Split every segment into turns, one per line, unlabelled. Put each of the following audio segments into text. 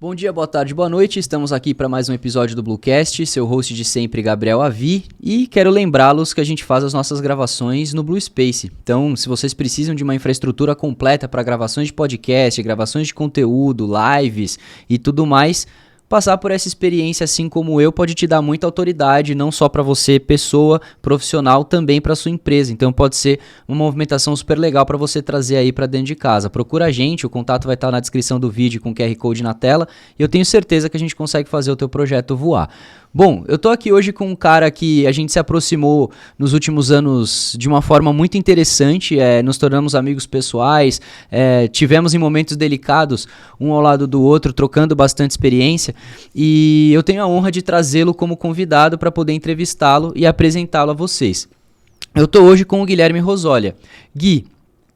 Bom dia, boa tarde, boa noite. Estamos aqui para mais um episódio do Bluecast, seu host de sempre, Gabriel Avi, e quero lembrá-los que a gente faz as nossas gravações no Blue Space. Então, se vocês precisam de uma infraestrutura completa para gravações de podcast, gravações de conteúdo, lives e tudo mais, passar por essa experiência, assim como eu, pode te dar muita autoridade, não só para você, pessoa, profissional, também para sua empresa. Então pode ser uma movimentação super legal para você trazer aí para dentro de casa. Procura a gente, o contato vai estar na descrição do vídeo com o QR Code na tela e eu tenho certeza que a gente consegue fazer o teu projeto voar. Bom, eu tô aqui hoje com um cara que a gente se aproximou nos últimos anos de uma forma muito interessante, nos tornamos amigos pessoais, tivemos em momentos delicados um ao lado do outro, trocando bastante experiência, e eu tenho a honra de trazê-lo como convidado para poder entrevistá-lo e apresentá-lo a vocês. Eu tô hoje com o Guilherme Rosolha. Gui,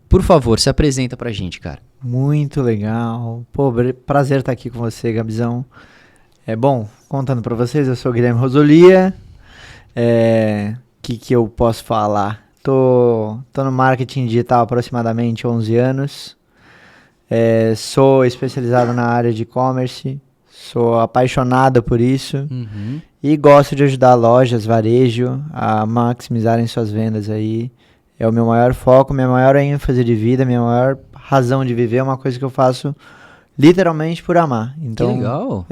por favor, se apresenta pra gente, cara.
Muito legal. Pô, prazer estar aqui com você, Gabizão. Bom, contando pra vocês, eu sou o Guilherme Rosolia. Que eu posso falar? Tô no marketing digital há aproximadamente 11 anos. Sou especializado na área de e-commerce. Sou apaixonado por isso.
Uhum.
E gosto de ajudar lojas, varejo, a maximizarem suas vendas aí. É o meu maior foco, minha maior ênfase de vida, minha maior razão de viver. É uma coisa que eu faço literalmente por amar. Então,
que legal.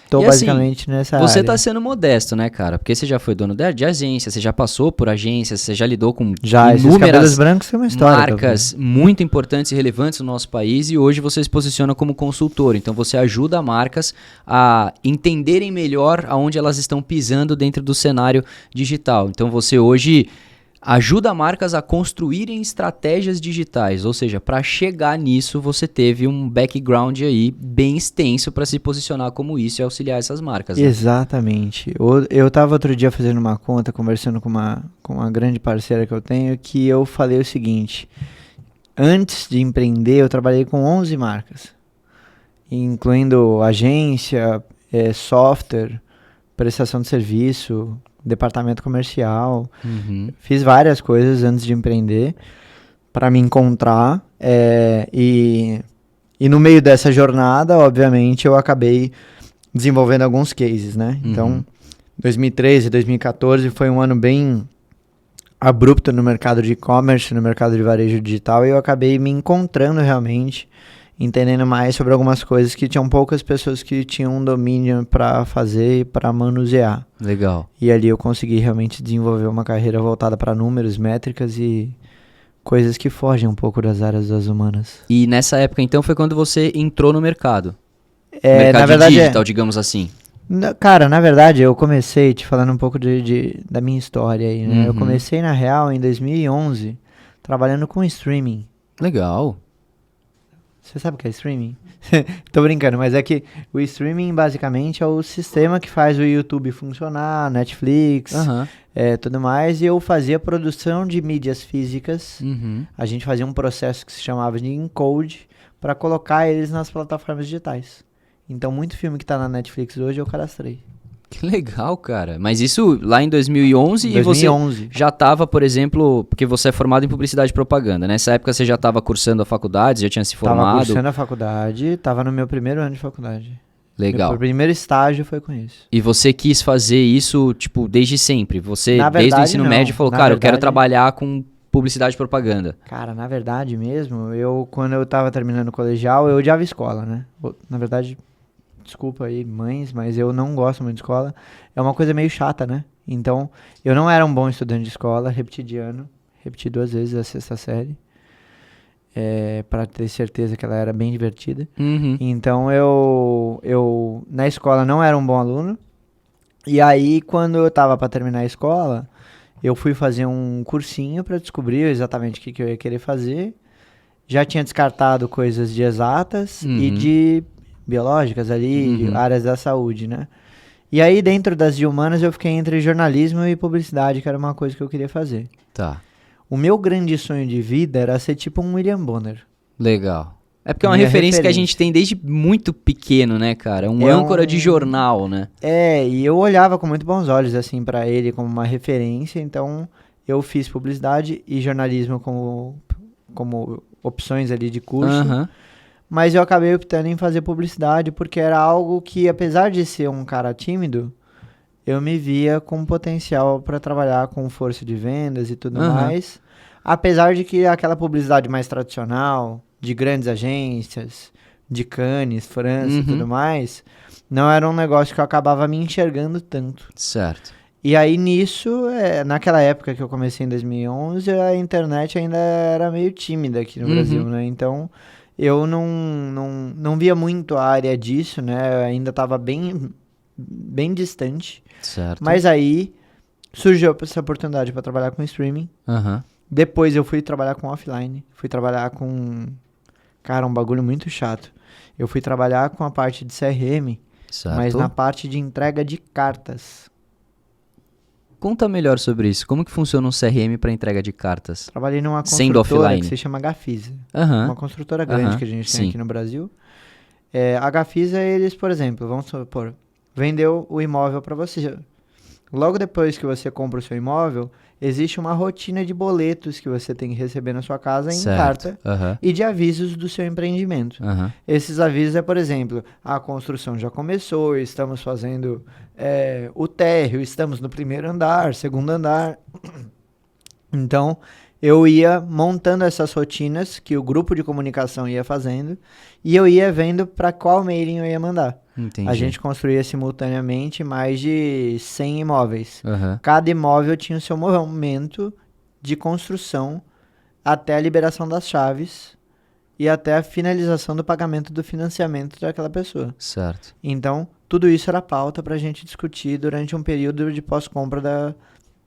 Tô
e
basicamente
assim,
nessa
você
área.
tá sendo modesto, né, cara? Porque você já foi dono de agência, você já passou por agência, você já lidou com
Esses cabelos
inúmeras
brancos têm uma história.
marcas muito importantes e relevantes no nosso país, e hoje você se posiciona como consultor. Então você ajuda marcas a entenderem melhor aonde elas estão pisando dentro do cenário digital. Então você hoje ajuda marcas a construírem estratégias digitais, ou seja, para chegar nisso você teve um background aí bem extenso para se posicionar como isso e auxiliar essas marcas. Né?
Exatamente. Eu tava outro dia fazendo uma conta, conversando com uma grande parceira que eu tenho, que eu falei o seguinte: antes de empreender eu trabalhei com 11 marcas, incluindo agência, software, prestação de serviço, departamento comercial.
Uhum.
Fiz várias coisas antes de empreender para me encontrar, e no meio dessa jornada, obviamente, eu acabei desenvolvendo alguns cases, né?
Uhum.
Então, 2013, 2014 foi um ano bem abrupto no mercado de e-commerce, no mercado de varejo digital, e eu acabei me encontrando realmente, entendendo mais sobre algumas coisas que tinham poucas pessoas que tinham um domínio para fazer e para manusear.
Legal.
E ali eu consegui realmente desenvolver uma carreira voltada para números, métricas e coisas que fogem um pouco das áreas das humanas.
E nessa época, então, foi quando você entrou no mercado.
Na verdade,
digital, digamos assim.
Cara, na verdade, eu comecei te falando um pouco da minha história aí, né?
Uhum.
Eu comecei, na real, em 2011, trabalhando com streaming.
Legal.
Você sabe o que é streaming? Tô brincando, mas é que o streaming basicamente é o sistema que faz o YouTube funcionar, Netflix,
Uhum.
Tudo mais. E eu fazia produção de mídias físicas.
Uhum.
A gente fazia um processo que se chamava de encode para colocar eles nas plataformas digitais. Então, muito filme que tá na Netflix hoje eu cadastrei.
Que legal, cara. Mas isso lá em 2011 e você
2011.
já estava, por exemplo, porque você é formado em publicidade e propaganda. Nessa época você já estava cursando a faculdade, já tinha se
Tava
formado?
cursando a faculdade, tava no meu primeiro ano de faculdade.
Legal.
Meu primeiro estágio foi com isso.
E você quis fazer isso, tipo, desde sempre? Você,
Na
desde o
verdade,
ensino
não.
médio, falou,
Na
cara, eu quero
verdade-
trabalhar com publicidade e propaganda.
Cara, na verdade mesmo, quando eu tava terminando o colegial, eu odiava escola, né? Na verdade, desculpa aí, mães, mas eu não gosto muito de escola. É uma coisa meio chata, né? Então, eu não era um bom estudante de escola, repeti de ano, repeti 2 vezes a 6ª série, pra ter certeza que ela era bem divertida.
Uhum.
Então, eu na escola não era um bom aluno, e aí, quando eu tava pra terminar a escola, eu fui fazer um cursinho pra descobrir exatamente o que eu ia querer fazer. Já tinha descartado coisas de exatas e
Uhum.
de biológicas ali,
Uhum.
áreas da saúde, né? E aí, dentro das de humanas, eu fiquei entre jornalismo e publicidade, que era uma coisa que eu queria fazer.
Tá.
O meu grande sonho de vida era ser tipo um William Bonner.
Legal. É porque é uma
Minha
referência que a
referência.
gente tem desde muito pequeno, né, cara? Um
É
âncora
um-
de jornal, né?
E eu olhava com muito bons olhos, assim, pra ele como uma referência, então eu fiz publicidade e jornalismo como opções ali de curso.
Aham.
Mas eu acabei optando em fazer publicidade porque era algo que, apesar de ser um cara tímido, eu me via com potencial para trabalhar com força de vendas e tudo mais. Apesar de que aquela publicidade mais tradicional, de grandes agências, de Cannes, França e tudo mais, não era um negócio que eu acabava me enxergando tanto.
Certo.
E aí nisso, naquela época que eu comecei em 2011, a internet ainda era meio tímida aqui no Brasil, né? Então eu não via muito a área disso, né? Eu ainda estava bem distante.
Certo.
Mas aí surgiu essa oportunidade para trabalhar com streaming. Depois eu fui trabalhar com offline. Fui trabalhar com... Cara, um bagulho muito chato. Eu fui trabalhar com a parte de CRM,
Certo.
mas na parte de entrega de cartas.
Conta melhor sobre isso. Como que funciona um CRM para entrega de cartas?
Trabalhei numa
Sendo
construtora
offline.
que se chama Gafisa.
Aham.
Uma construtora grande que a gente tem
Sim.
aqui no Brasil. A Gafisa, eles, por exemplo, vamos supor, vendeu o imóvel para você. Logo depois que você compra o seu imóvel, existe uma rotina de boletos que você tem que receber na sua casa em
Certo.
carta e de avisos do seu empreendimento. Esses avisos é, por exemplo, a construção já começou, estamos fazendo o térreo, estamos no primeiro andar, segundo andar. Então, eu ia montando essas rotinas que o grupo de comunicação ia fazendo e eu ia vendo para qual mailing eu ia mandar.
Entendi.
A gente construía simultaneamente mais de 100 imóveis. Cada imóvel tinha o seu momento de construção até a liberação das chaves e até a finalização do pagamento do financiamento daquela pessoa.
Certo.
Então, tudo isso era pauta para a gente discutir durante um período de pós-compra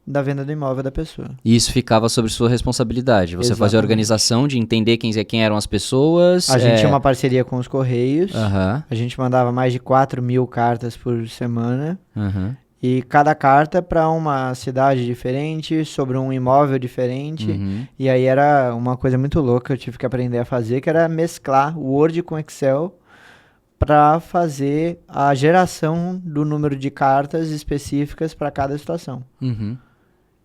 da venda do imóvel da pessoa.
E isso ficava sobre sua responsabilidade. Você fazia a organização de entender quem eram as pessoas.
A gente tinha uma parceria com os Correios.
Aham.
A gente mandava mais de 4.000 cartas por semana.
Aham.
E cada carta para uma cidade diferente, sobre um imóvel diferente.
Uhum.
E aí era uma coisa muito louca que eu tive que aprender a fazer, que era mesclar o Word com Excel para fazer a geração do número de cartas específicas para cada situação.
Uhum.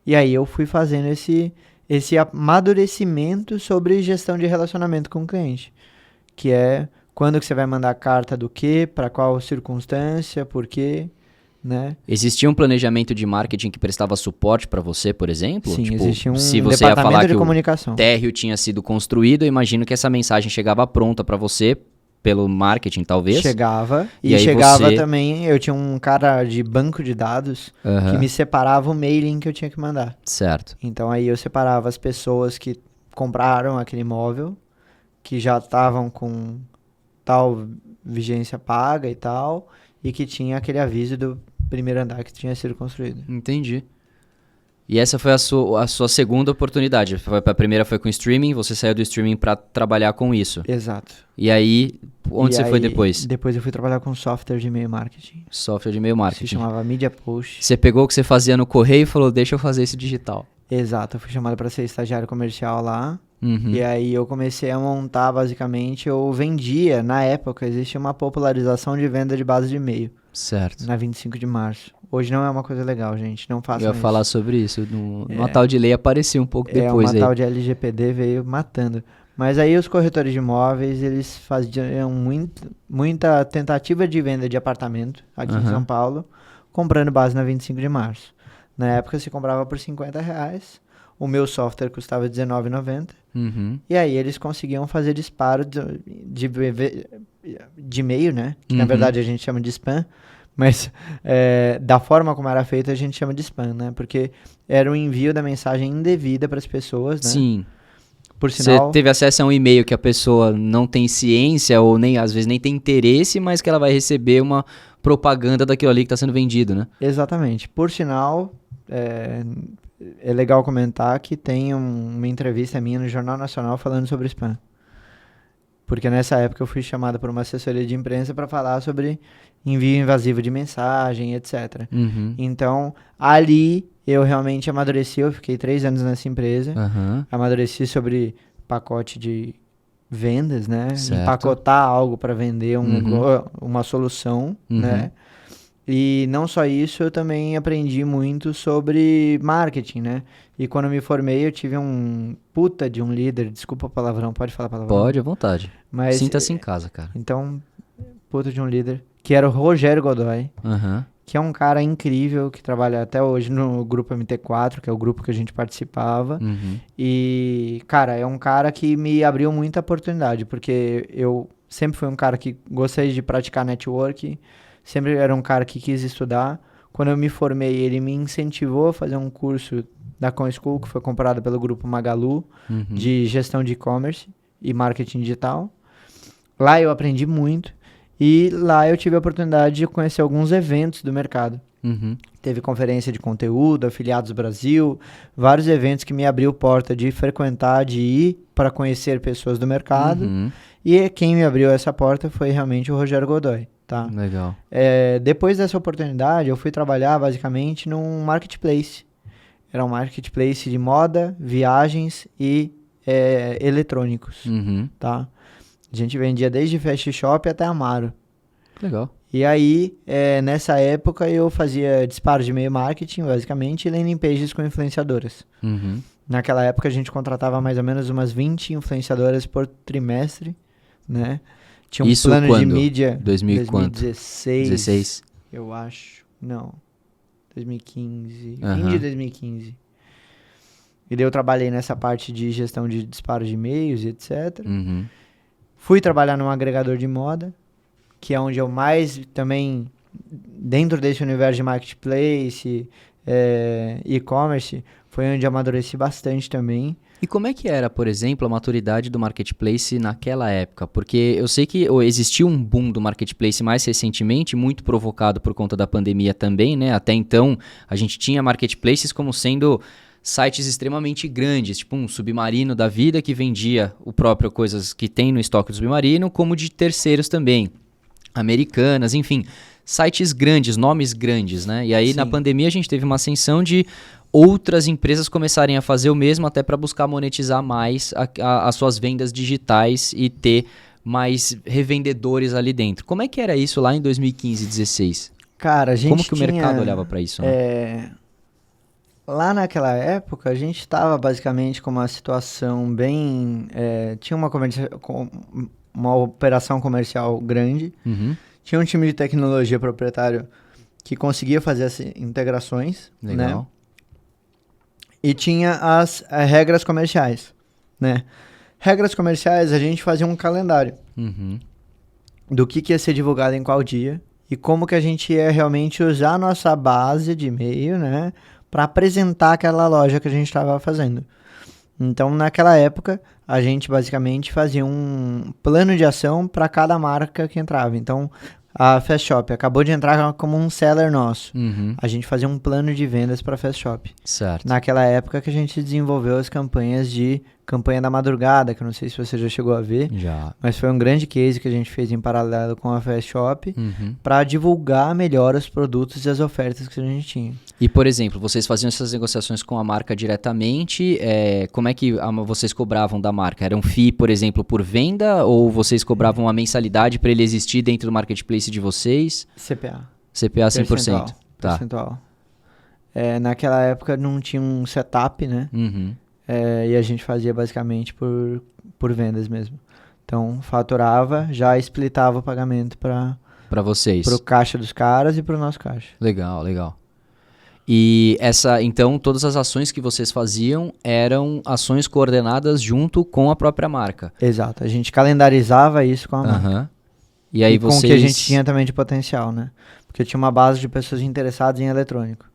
E aí eu fui fazendo esse amadurecimento sobre gestão de relacionamento com o cliente. Que é quando que você vai mandar a carta do quê, para qual circunstância, por quê, né?
Existia um planejamento de marketing que prestava suporte para você, por exemplo?
Sim,
Tipo,
existia um
se você ia
departamento
falar
de
que
comunicação.
o térreo tinha sido construído, eu imagino que essa mensagem chegava pronta para você pelo marketing, talvez?
Chegava.
E aí
chegava
você-
também, eu tinha um cara de banco de dados que me separava o mailing que eu tinha que mandar.
Certo.
Então aí eu separava as pessoas que compraram aquele imóvel, que já estavam com tal vigência paga e tal, e que tinha aquele aviso do primeiro andar que tinha sido construído.
Entendi. E essa foi a sua segunda oportunidade. A primeira foi com streaming, você saiu do streaming para trabalhar com isso.
Exato.
E aí, onde você foi depois?
Depois eu fui trabalhar com software de e-mail marketing.
Software de e-mail
Se
marketing.
chamava Media Push.
Você pegou o que você fazia no correio e falou, deixa eu fazer esse digital.
Exato, eu fui chamado para ser estagiário comercial lá.
Uhum.
E aí eu comecei a montar, basicamente, eu vendia, na época, existia uma popularização de venda de base de e-mail,
Certo.
na 25 de março. Hoje não é uma coisa legal, gente, não
Eu
façam
ia
isso.
falar sobre isso. Uma tal de lei apareceu um pouco depois
uma
aí.
tal de LGPD veio matando. Mas aí os corretores de imóveis, eles faziam muita tentativa de venda de apartamento aqui em São Paulo, comprando base na 25 de março. Na época se comprava por R$50, o meu software custava R$19,90.
Uhum.
E aí eles conseguiam fazer disparo de e-mail, né? Que na verdade a gente chama de spam. Mas da forma como era feito a gente chama de spam, né? Porque era o envio da mensagem indevida para as pessoas, né?
Sim.
Por
Você
sinal,
teve acesso a um e-mail que a pessoa não tem ciência ou nem às vezes nem tem interesse, mas que ela vai receber uma propaganda daquilo ali que está sendo vendido, né?
exatamente. Por sinal, é legal comentar que tem uma entrevista minha no Jornal Nacional falando sobre spam. Porque nessa época eu fui chamado por uma assessoria de imprensa para falar sobre envio invasivo de mensagem, etc.
Uhum.
Então, ali eu realmente amadureci, eu fiquei 3 anos nessa empresa,
Aham.
amadureci sobre pacote de vendas, né?
Certo.
Empacotar algo para vender uma solução, né? E não só isso, eu também aprendi muito sobre marketing, né? E quando eu me formei, eu tive um puta de um líder, desculpa o palavrão, pode falar palavrão?
Pode, à vontade.
Mas,
Sinta-se em casa, cara.
então, puta de um líder, que era o Rogério Godoy,
Aham.
que é um cara incrível, que trabalha até hoje no grupo MT4, que é o grupo que a gente participava.
Uhum.
E, cara, é um cara que me abriu muita oportunidade, porque eu sempre fui um cara que gostei de praticar network, sempre era um cara que quis estudar. Quando eu me formei, ele me incentivou a fazer um curso da ComSchool, que foi comprado pelo grupo Magalu,
Uhum.
de gestão de e-commerce e marketing digital. Lá eu aprendi muito e lá eu tive a oportunidade de conhecer alguns eventos do mercado.
Uhum.
Teve conferência de conteúdo, Afiliados Brasil, vários eventos que me abriu porta de frequentar, de ir para conhecer pessoas do mercado.
Uhum.
E quem me abriu essa porta foi realmente o Rogério Godoy, tá?
Legal.
Depois dessa oportunidade, eu fui trabalhar basicamente num marketplace. Era um marketplace de moda, viagens e eletrônicos,
Uhum.
tá? A gente vendia desde Fast Shop até Amaro.
Legal.
E aí, nessa época, eu fazia disparo de e-mail marketing, basicamente, e landing pages com influenciadoras.
Uhum.
Naquela época, a gente contratava mais ou menos umas 20 influenciadoras por trimestre, né? Tinha um
Isso
plano de
quando?
mídia
2000 e quanto?
2016,
16.
eu acho. Não, 2015,
Aham.
fim de 2015. E daí eu trabalhei nessa parte de gestão de disparo de e-mails e etc.
Uhum.
Fui trabalhar num agregador de moda, que é onde eu mais também, dentro desse universo de marketplace, e-commerce, foi onde eu amadureci bastante também.
E como é que era, por exemplo, a maturidade do marketplace naquela época? Porque eu sei que existiu um boom do marketplace mais recentemente, muito provocado por conta da pandemia também, né? Até então, a gente tinha marketplaces como sendo sites extremamente grandes, tipo um Submarino da vida que vendia o próprio coisas que tem no estoque do Submarino, como de terceiros também, Americanas, enfim, sites grandes, nomes grandes, né? E aí na
Sim.
pandemia a gente teve uma ascensão de outras empresas começarem a fazer o mesmo até para buscar monetizar mais as suas vendas digitais e ter mais revendedores ali dentro. Como é que era isso lá em 2015, 2016?
Cara, a gente
Como que o
tinha,
mercado olhava para isso, né?
lá naquela época, a gente estava basicamente com uma situação bem... tinha uma operação comercial grande,
Uhum.
tinha um time de tecnologia proprietário que conseguia fazer as integrações, né?
Legal.
E tinha as regras comerciais, né? Regras comerciais, a gente fazia um calendário
Uhum.
do que ia ser divulgado em qual dia e como que a gente ia realmente usar a nossa base de e-mail, né? Para apresentar aquela loja que a gente estava fazendo. Então, naquela época, a gente basicamente fazia um plano de ação para cada marca que entrava. Então, a Fast Shop acabou de entrar como um seller nosso.
Uhum.
A gente fazia um plano de vendas para Fast Shop.
Certo.
Naquela época que a gente desenvolveu as campanhas de campanha da madrugada, que eu não sei se você já chegou a ver,
Já.
mas foi um grande case que a gente fez em paralelo com a Fast Shop
Uhum.
para divulgar melhor os produtos e as ofertas que a gente tinha.
E, por exemplo, vocês faziam essas negociações com a marca diretamente, como é que vocês cobravam da marca? Era um FII, por exemplo, por venda ou vocês cobravam uma mensalidade para ele existir dentro do marketplace de vocês?
CPA.
CPA 100%. Tá.
Percentual. Naquela época não tinha um setup, né?
Uhum.
E a gente fazia basicamente por vendas mesmo. Então, faturava, já splitava o pagamento para
Para vocês.
o caixa dos caras e para o nosso caixa.
Legal, legal. E então, todas as ações que vocês faziam eram ações coordenadas junto com a própria marca.
Exato. A gente calendarizava isso com a marca.
Aham. E aí
com o que a gente tinha também de potencial, né? Porque tinha uma base de pessoas interessadas em eletrônico.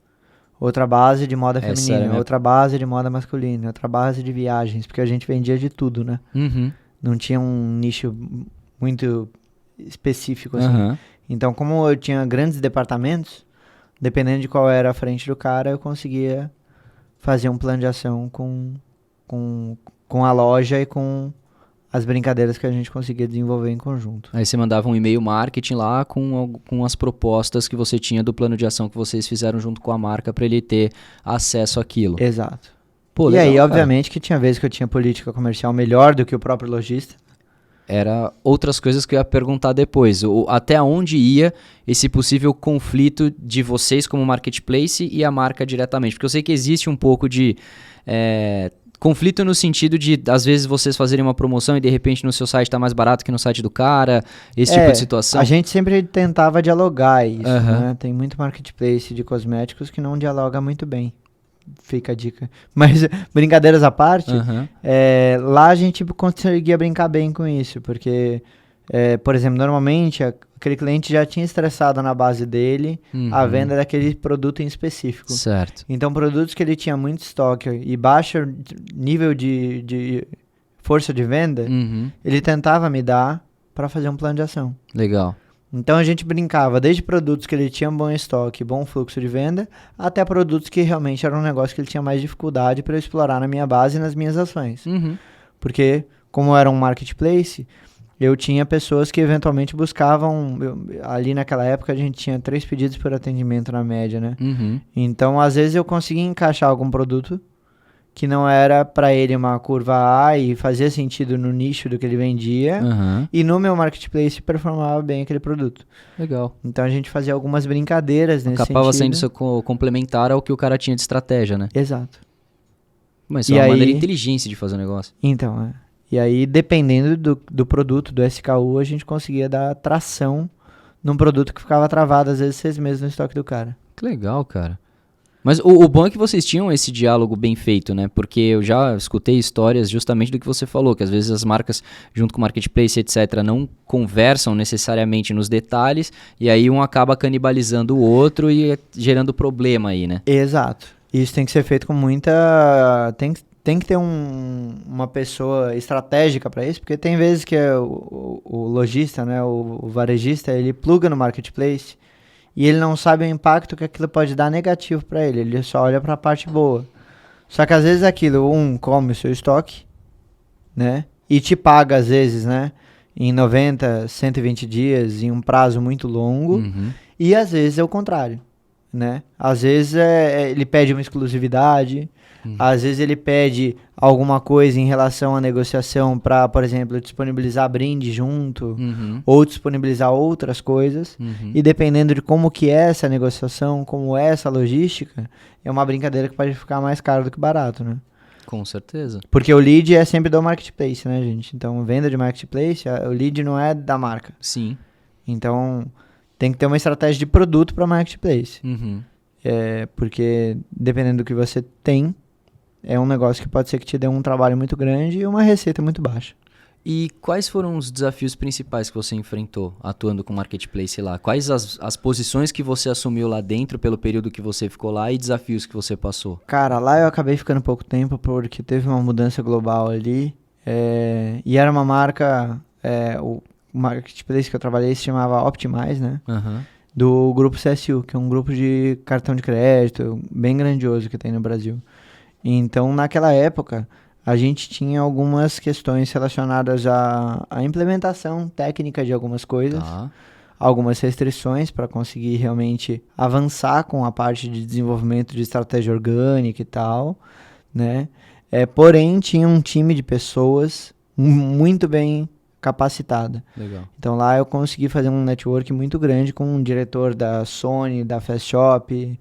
Outra base de moda
Essa era a
feminina,
minha-
outra base de moda masculina, outra base de viagens, porque a gente vendia de tudo, né?
Uhum.
Não tinha um nicho muito específico, assim.
Aham.
Então, como eu tinha grandes departamentos, dependendo de qual era a frente do cara, eu conseguia fazer um plano de ação com a loja e com as brincadeiras que a gente conseguia desenvolver em conjunto.
Aí você mandava um e-mail marketing lá com as propostas que você tinha do plano de ação que vocês fizeram junto com a marca para ele ter acesso àquilo.
Exato.
Pô,
E
legal,
aí,
cara.
obviamente, que tinha vezes que eu tinha política comercial melhor do que o próprio lojista.
era outras coisas que eu ia perguntar depois. Até onde ia esse possível conflito de vocês como marketplace e a marca diretamente? Porque eu sei que existe um pouco de conflito no sentido de, às vezes, vocês fazerem uma promoção e de repente no seu site está mais barato que no site do cara, esse tipo de situação.
A gente sempre tentava dialogar isso, né? Tem muito marketplace de cosméticos que não dialoga muito bem. Fica a dica. Mas, brincadeiras à parte, lá a gente conseguia brincar bem com isso, porque, por exemplo, normalmente aquele cliente já tinha estressado na base dele a venda daquele produto em específico.
Certo.
Então, produtos que ele tinha muito estoque e baixo nível de força de venda, ele tentava me dar para fazer um plano de ação.
Legal.
Então a gente brincava desde produtos que ele tinha bom estoque, bom fluxo de venda, até produtos que realmente era um negócio que ele tinha mais dificuldade para eu explorar na minha base e nas minhas ações. Porque, como era um marketplace, eu tinha pessoas que eventualmente buscavam, ali naquela época a gente tinha 3 pedidos por atendimento na média, né? Então, às vezes eu conseguia encaixar algum produto que não era para ele uma curva A e fazia sentido no nicho do que ele vendia, e no meu marketplace performava bem aquele produto.
Legal.
Então a gente fazia algumas brincadeiras nesse
Acabava
sentido.
sendo complementar ao que o cara tinha de estratégia, né?
Exato.
Mas isso é uma maneira inteligente de fazer o negócio.
Então, E aí, dependendo do produto, do SKU, a gente conseguia dar tração num produto que ficava travado, às vezes, 6 meses no estoque do cara.
Que legal, cara. Mas o bom é que vocês tinham esse diálogo bem feito, né? Porque eu já escutei histórias justamente do que você falou, que às vezes as marcas, junto com o marketplace, etc., não conversam necessariamente nos detalhes, e aí um acaba canibalizando o outro e gerando problema aí, né?
Exato. Isso tem que ser feito com muita... Tem que ter uma pessoa estratégica para isso, porque tem vezes que o lojista, né, o varejista, ele pluga no marketplace e ele não sabe o impacto que aquilo pode dar negativo para ele. Ele só olha para a parte boa. Só que às vezes aquilo, come o seu estoque, né? E te paga às vezes, né? Em 90, 120 dias, em um prazo muito longo. E às vezes é o contrário, né? Às vezes ele pede uma exclusividade. Às vezes ele pede alguma coisa em relação à negociação para, por exemplo, disponibilizar brinde junto, ou disponibilizar outras coisas. E dependendo de como que é essa negociação, como é essa logística, é uma brincadeira que pode ficar mais caro do que barato, né?
Com certeza.
Porque o lead é sempre do marketplace, né, gente? Então, venda de marketplace, o lead não é da marca.
Sim.
Então, tem que ter uma estratégia de produto para marketplace. Porque dependendo do que você tem, é um negócio que pode ser que te dê um trabalho muito grande e uma receita muito baixa.
E quais foram os desafios principais que você enfrentou atuando com o marketplace lá? Quais as posições que você assumiu lá dentro pelo período que você ficou lá e desafios que você passou?
Cara, lá eu acabei ficando pouco tempo porque teve uma mudança global ali. E era uma marca, o marketplace que eu trabalhei se chamava Optimize, né? Do grupo CSU, que é um grupo de cartão de crédito bem grandioso que tem no Brasil. Então, naquela época, a gente tinha algumas questões relacionadas à implementação técnica de algumas coisas, algumas restrições para conseguir realmente avançar com a parte de desenvolvimento de estratégia orgânica e tal, né? Porém, tinha um time de pessoas muito bem capacitado.
Legal.
Então, lá eu consegui fazer um network muito grande com um diretor da Sony, da Fast Shop,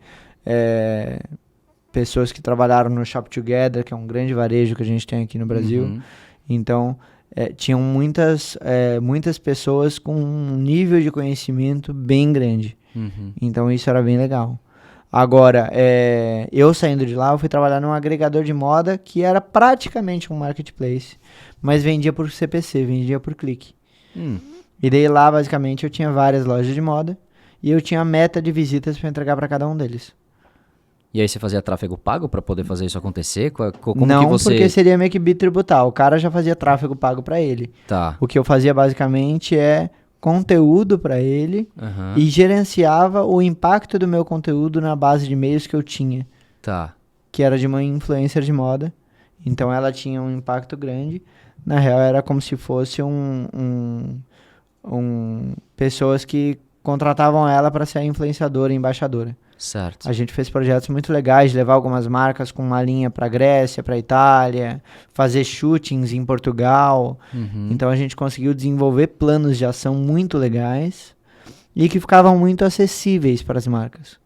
pessoas que trabalharam no Shop Together, que é um grande varejo que a gente tem aqui no Brasil. Então, tinham muitas pessoas com um nível de conhecimento bem grande. Então, isso era bem legal. Agora, eu saindo de lá, eu fui trabalhar num agregador de moda que era praticamente um marketplace, mas vendia por CPC, vendia por clique. E daí lá, basicamente, eu tinha várias lojas de moda e eu tinha meta de visitas para entregar para cada um deles.
E aí você fazia tráfego pago para poder fazer isso acontecer? Como
não,
que você...
porque seria meio que bitributal. O cara já fazia tráfego pago para ele.
Tá.
O que eu fazia basicamente é conteúdo para ele e gerenciava o impacto do meu conteúdo na base de e-mails que eu tinha.
Tá.
Que era de uma influencer de moda. Então ela tinha um impacto grande. Na real era como se fosse pessoas que contratavam ela para ser a influenciadora, embaixadora.
Certo.
A gente fez projetos muito legais de levar algumas marcas com uma linha para Grécia, para Itália, fazer shootings em Portugal. Então a gente conseguiu desenvolver planos de ação muito legais e que ficavam muito acessíveis para as marcas.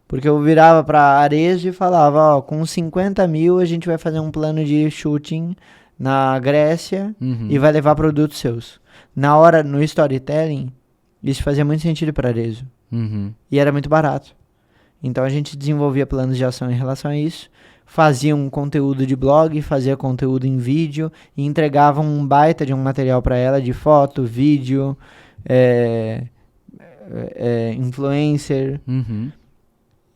Porque eu virava para Arezzo e falava, ó, com 50 mil a gente vai fazer um plano de shooting na Grécia e vai levar produtos seus. Na hora, no storytelling, isso fazia muito sentido para Arezzo. E era muito barato. Então a gente desenvolvia planos de ação em relação a isso, fazia um conteúdo de blog, fazia conteúdo em vídeo e entregava um baita de um material para ela de foto, vídeo, influencer.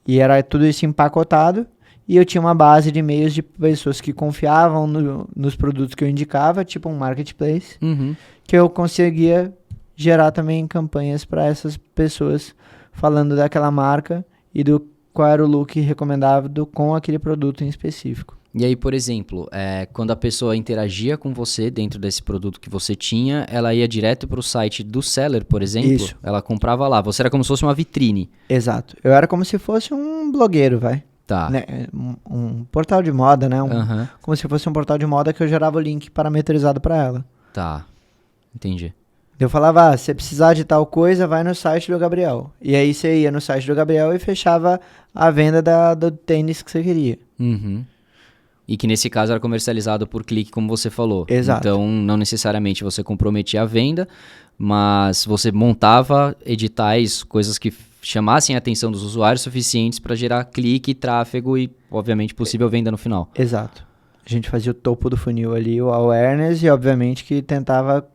E era tudo isso empacotado. E eu tinha uma base de e-mails de pessoas que confiavam nos produtos que eu indicava, tipo um marketplace, que eu conseguia gerar também campanhas para essas pessoas falando daquela marca e do qual era o look recomendado com aquele produto em específico.
E aí, por exemplo, quando a pessoa interagia com você dentro desse produto que você tinha, ela ia direto para o site do seller, por exemplo?
Isso.
Ela comprava lá. Você era como se fosse uma vitrine.
Exato. Eu era como se fosse um blogueiro, vai.
Tá.
Né? Um portal de moda, né? Como se fosse um portal de moda que eu gerava o link parametrizado para ela.
Tá. Entendi.
Eu falava, se você precisar de tal coisa, vai no site do Gabriel. E aí você ia no site do Gabriel e fechava a venda do tênis que você queria.
E que nesse caso era comercializado por clique, como você falou.
Exato.
Então, não necessariamente você comprometia a venda, mas você montava editais, coisas que chamassem a atenção dos usuários suficientes para gerar clique, tráfego e, obviamente, possível venda no final.
Exato. A gente fazia o topo do funil ali, o awareness, e obviamente que tentava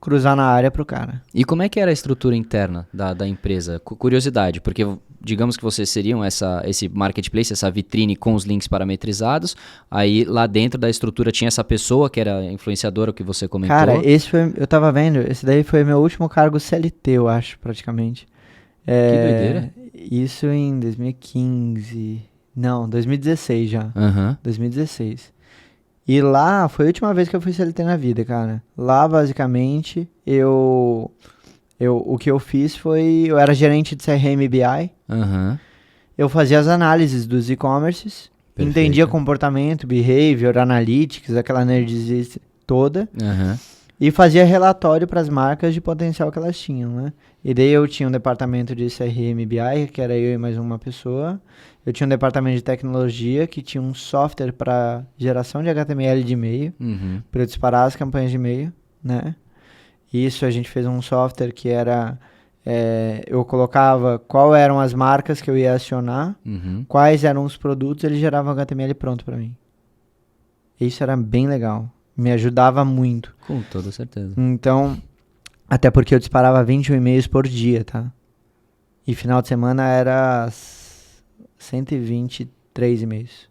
cruzar na área pro cara.
E como é que era a estrutura interna da empresa? Curiosidade, porque digamos que vocês seriam esse marketplace, essa vitrine com os links parametrizados, aí lá dentro da estrutura tinha essa pessoa que era influenciadora, o que você comentou.
Cara, eu tava vendo, esse daí foi meu último cargo CLT, eu acho, praticamente.
Que doideira.
Isso em 2015, não, 2016 já, 2016. E lá foi a última vez que eu fui CLT na vida, cara. Lá, basicamente, o que eu fiz foi... Eu era gerente de CRM BI. Eu fazia as análises dos e-commerces. Entendia comportamento, behavior, analytics, aquela nerdice toda. E fazia relatório para as marcas de potencial que elas tinham, né? E daí eu tinha um departamento de CRM BI, que era eu e mais uma pessoa. Eu tinha um departamento de tecnologia, que tinha um software para geração de HTML de e-mail, para eu disparar as campanhas de e-mail, né? Isso a gente fez um software que era... eu colocava qual eram as marcas que eu ia acionar, quais eram os produtos, ele gerava um HTML pronto para mim. Isso era bem legal. Me ajudava muito.
Com toda certeza.
Então, até porque eu disparava 21 e-mails por dia, tá? E final de semana era 123 e-mails.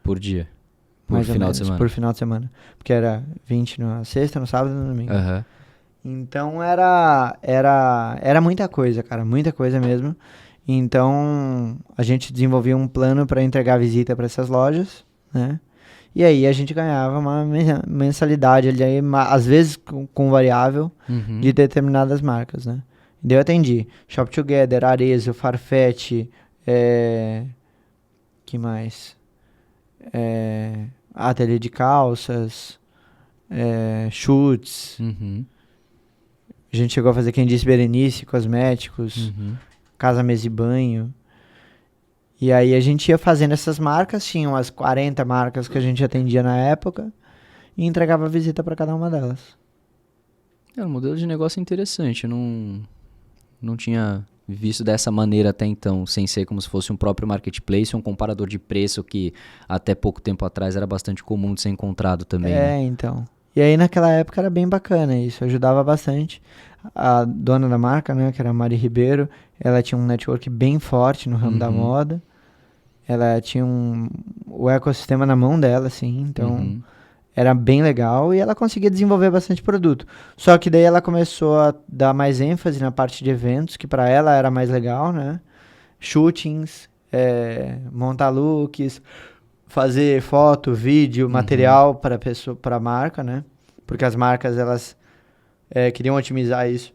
Por dia?
Por final de semana? Por final de semana. Porque era 20 na sexta, no sábado e no domingo. Então era muita coisa, cara. Muita coisa mesmo. Então, a gente desenvolvia um plano para entregar visita para essas lojas, né? E aí a gente ganhava uma mensalidade ali, às vezes com variável, de determinadas marcas, né? E daí eu atendi Shop Together, Arezzo, Farfetch, que mais? Ateliê de calças, Schutz. A gente chegou a fazer Quem Disse Berenice, cosméticos, Casa, Mesa e Banho. E aí a gente ia fazendo essas marcas, tinham as 40 marcas que a gente atendia na época e entregava visita para cada uma delas.
É um modelo de negócio interessante, eu não tinha visto dessa maneira até então, sem ser como se fosse um próprio marketplace, um comparador de preço que até pouco tempo atrás era bastante comum de ser encontrado também. Né?
Então. E aí naquela época era bem bacana isso, ajudava bastante. A dona da marca, né, que era a Mari Ribeiro, ela tinha um network bem forte no ramo da moda. Ela tinha o ecossistema na mão dela, assim, então era bem legal e ela conseguia desenvolver bastante produto. Só que daí ela começou a dar mais ênfase na parte de eventos, que para ela era mais legal, né? Shootings, montar looks, fazer foto, vídeo, material para a marca, né? Porque as marcas, elas queriam otimizar isso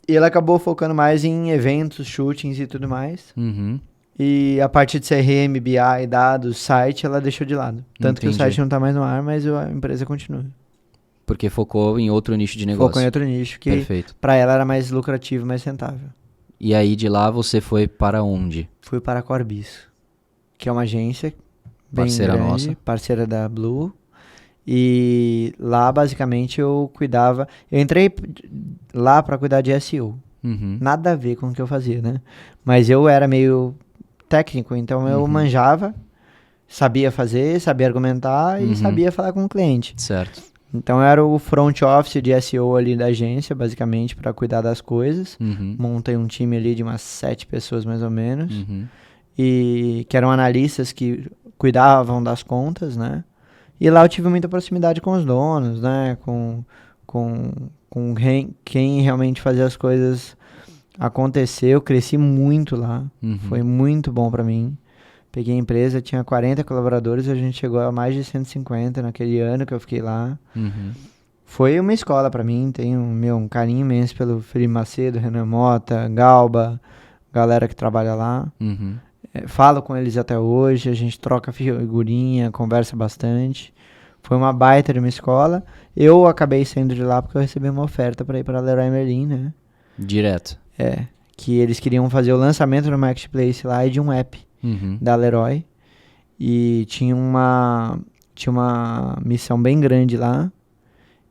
E ele acabou focando mais em eventos, shootings e tudo mais.
Uhum.
E a parte de CRM, BI, dados, site, ela deixou de lado. Tanto que o
Entendi.
site não tá mais no ar, mas a empresa continua.
Porque focou em outro nicho de negócio.
Focou em outro nicho que
Perfeito.
pra ela era mais lucrativo, mais rentável.
E aí de lá você foi para onde?
Fui para a Corbis, que é uma agência bem
Parceira
grande,
nossa.
parceira da Blue. E lá, basicamente, eu cuidava... Eu entrei lá para cuidar de SEO.
Uhum.
Nada a ver com o que eu fazia, né? Mas eu era meio técnico, então eu manjava, sabia fazer, sabia argumentar e sabia falar com o cliente.
Certo.
Então eu era o front office de SEO ali da agência, basicamente, para cuidar das coisas.
Uhum.
Montei um time ali de umas 7 pessoas, mais ou menos.
Uhum.
E que eram analistas que cuidavam das contas, né? E lá eu tive muita proximidade com os donos, né? Com quem realmente fazia as coisas acontecer. Eu cresci muito lá.
Uhum.
Foi muito bom pra mim. Peguei a empresa, tinha 40 colaboradores, a gente chegou a mais de 150 naquele ano que eu fiquei lá.
Uhum.
Foi uma escola pra mim, tenho um carinho imenso pelo Felipe Macedo, Renan Mota, Galba, galera que trabalha lá.
Uhum.
Falo com eles até hoje, a gente troca figurinha, conversa bastante. Foi uma baita de uma escola. Eu acabei saindo de lá porque eu recebi uma oferta para ir para Leroy Merlin, né?
Direto.
Que eles queriam fazer o lançamento no Marketplace lá e de um app
Uhum.
da Leroy. E tinha uma missão bem grande lá.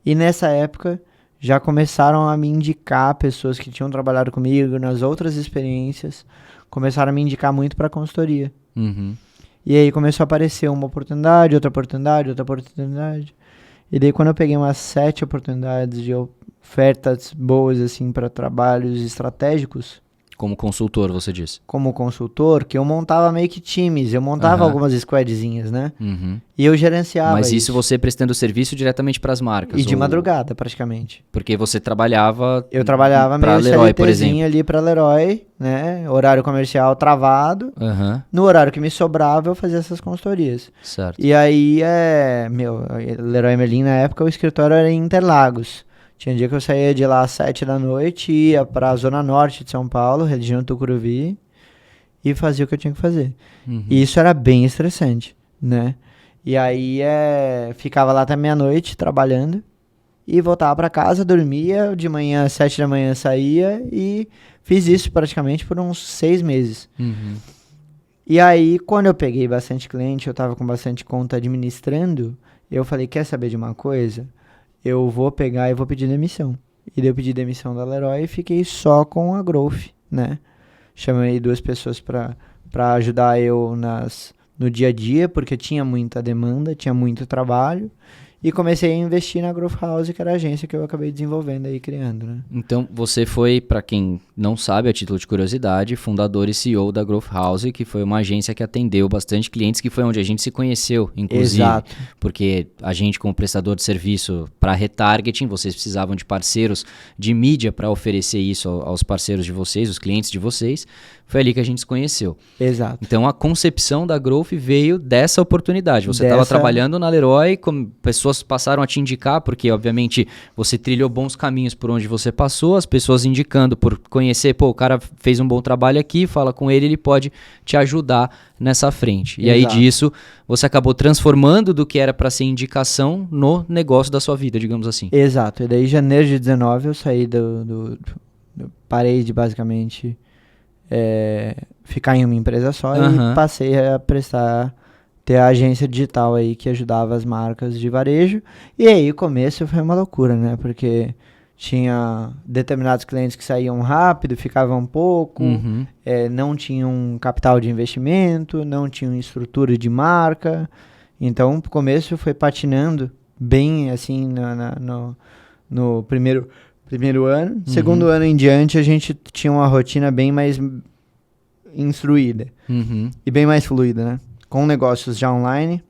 E nessa época já começaram a me indicar pessoas que tinham trabalhado comigo nas outras experiências. Começaram a me indicar muito para consultoria.
Uhum.
E aí começou a aparecer uma oportunidade, outra oportunidade, outra oportunidade. E daí quando eu peguei umas 7 oportunidades de ofertas boas assim para trabalhos estratégicos,
Como consultor, você disse.
como consultor, que eu montava meio que times, eu montava algumas squadzinhas, né?
Uhum.
E eu gerenciava
Mas isso você prestando serviço diretamente para as marcas?
E de
ou-
madrugada, praticamente.
Porque você trabalhava
Eu trabalhava
para
meio
Leroy, por
CLTzinho
exemplo.
ali pra Leroy, né? Horário comercial travado.
Aham.
No horário que me sobrava, eu fazia essas consultorias.
Certo.
E aí, Leroy Merlin, na época, o escritório era em Interlagos. Tinha dia que eu saía de lá às 7 da noite, ia pra Zona Norte de São Paulo, região Tucuruvi, e fazia o que eu tinha que fazer.
Uhum.
E isso era bem estressante, né? E aí, ficava lá até meia-noite, trabalhando, e voltava pra casa, dormia, de manhã, às 7 da manhã, saía, e fiz isso praticamente por uns 6 meses.
Uhum.
E aí, quando eu peguei bastante cliente, eu tava com bastante conta administrando, eu falei, quer saber de uma coisa? Eu vou pegar e vou pedir demissão. E daí eu pedi demissão da Leroy e fiquei só com a Growth, né? Chamei 2 pessoas pra ajudar eu no dia a dia, porque tinha muita demanda, tinha muito trabalho. E comecei a investir na Growth House, que era a agência que eu acabei desenvolvendo e criando, né?
Então, você foi, para quem não sabe, a título de curiosidade, fundador e CEO da Growth House, que foi uma agência que atendeu bastante clientes, que foi onde a gente se conheceu, inclusive.
Exato.
Porque a gente, como prestador de serviço para retargeting, vocês precisavam de parceiros de mídia para oferecer isso aos parceiros de vocês, os clientes de vocês. Foi ali que a gente se conheceu.
Exato.
Então, a concepção da Growth veio dessa oportunidade. Você estava trabalhando na Leroy, pessoas passaram a te indicar, porque, obviamente, você trilhou bons caminhos por onde você passou, as pessoas indicando por conhecer, pô, o cara fez um bom trabalho aqui, fala com ele pode te ajudar nessa frente. E aí, disso, você acabou transformando do que era para ser indicação no negócio da sua vida, digamos assim.
Exato. E daí, em janeiro de 19, eu saí parei de, basicamente... ficar em uma empresa só e passei a ter a agência digital aí que ajudava as marcas de varejo. E aí o começo foi uma loucura, né? Porque tinha determinados clientes que saíam rápido, ficavam um pouco, não tinham capital de investimento, não tinham estrutura de marca. Então o começo foi patinando bem assim no primeiro ano. Segundo ano em diante, a gente tinha uma rotina bem mais instruída e bem mais fluida, né? Com negócios já online.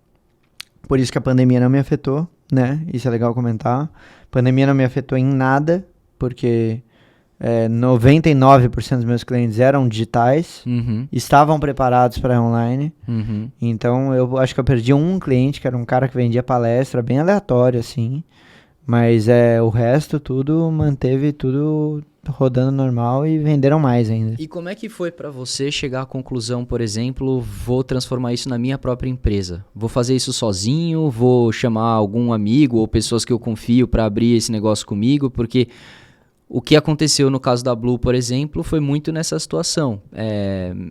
Por isso que a pandemia não me afetou, né? Isso é legal comentar. A pandemia não me afetou em nada, porque 99% dos meus clientes eram digitais, estavam preparados para online. Então, eu acho que eu perdi um cliente, que era um cara que vendia palestra, bem aleatório, assim. Mas o resto tudo manteve tudo rodando normal e venderam mais ainda.
E como é que foi para você chegar à conclusão, por exemplo, vou transformar isso na minha própria empresa? Vou fazer isso sozinho? Vou chamar algum amigo ou pessoas que eu confio para abrir esse negócio comigo? Porque o que aconteceu no caso da Blue, por exemplo, foi muito nessa situação.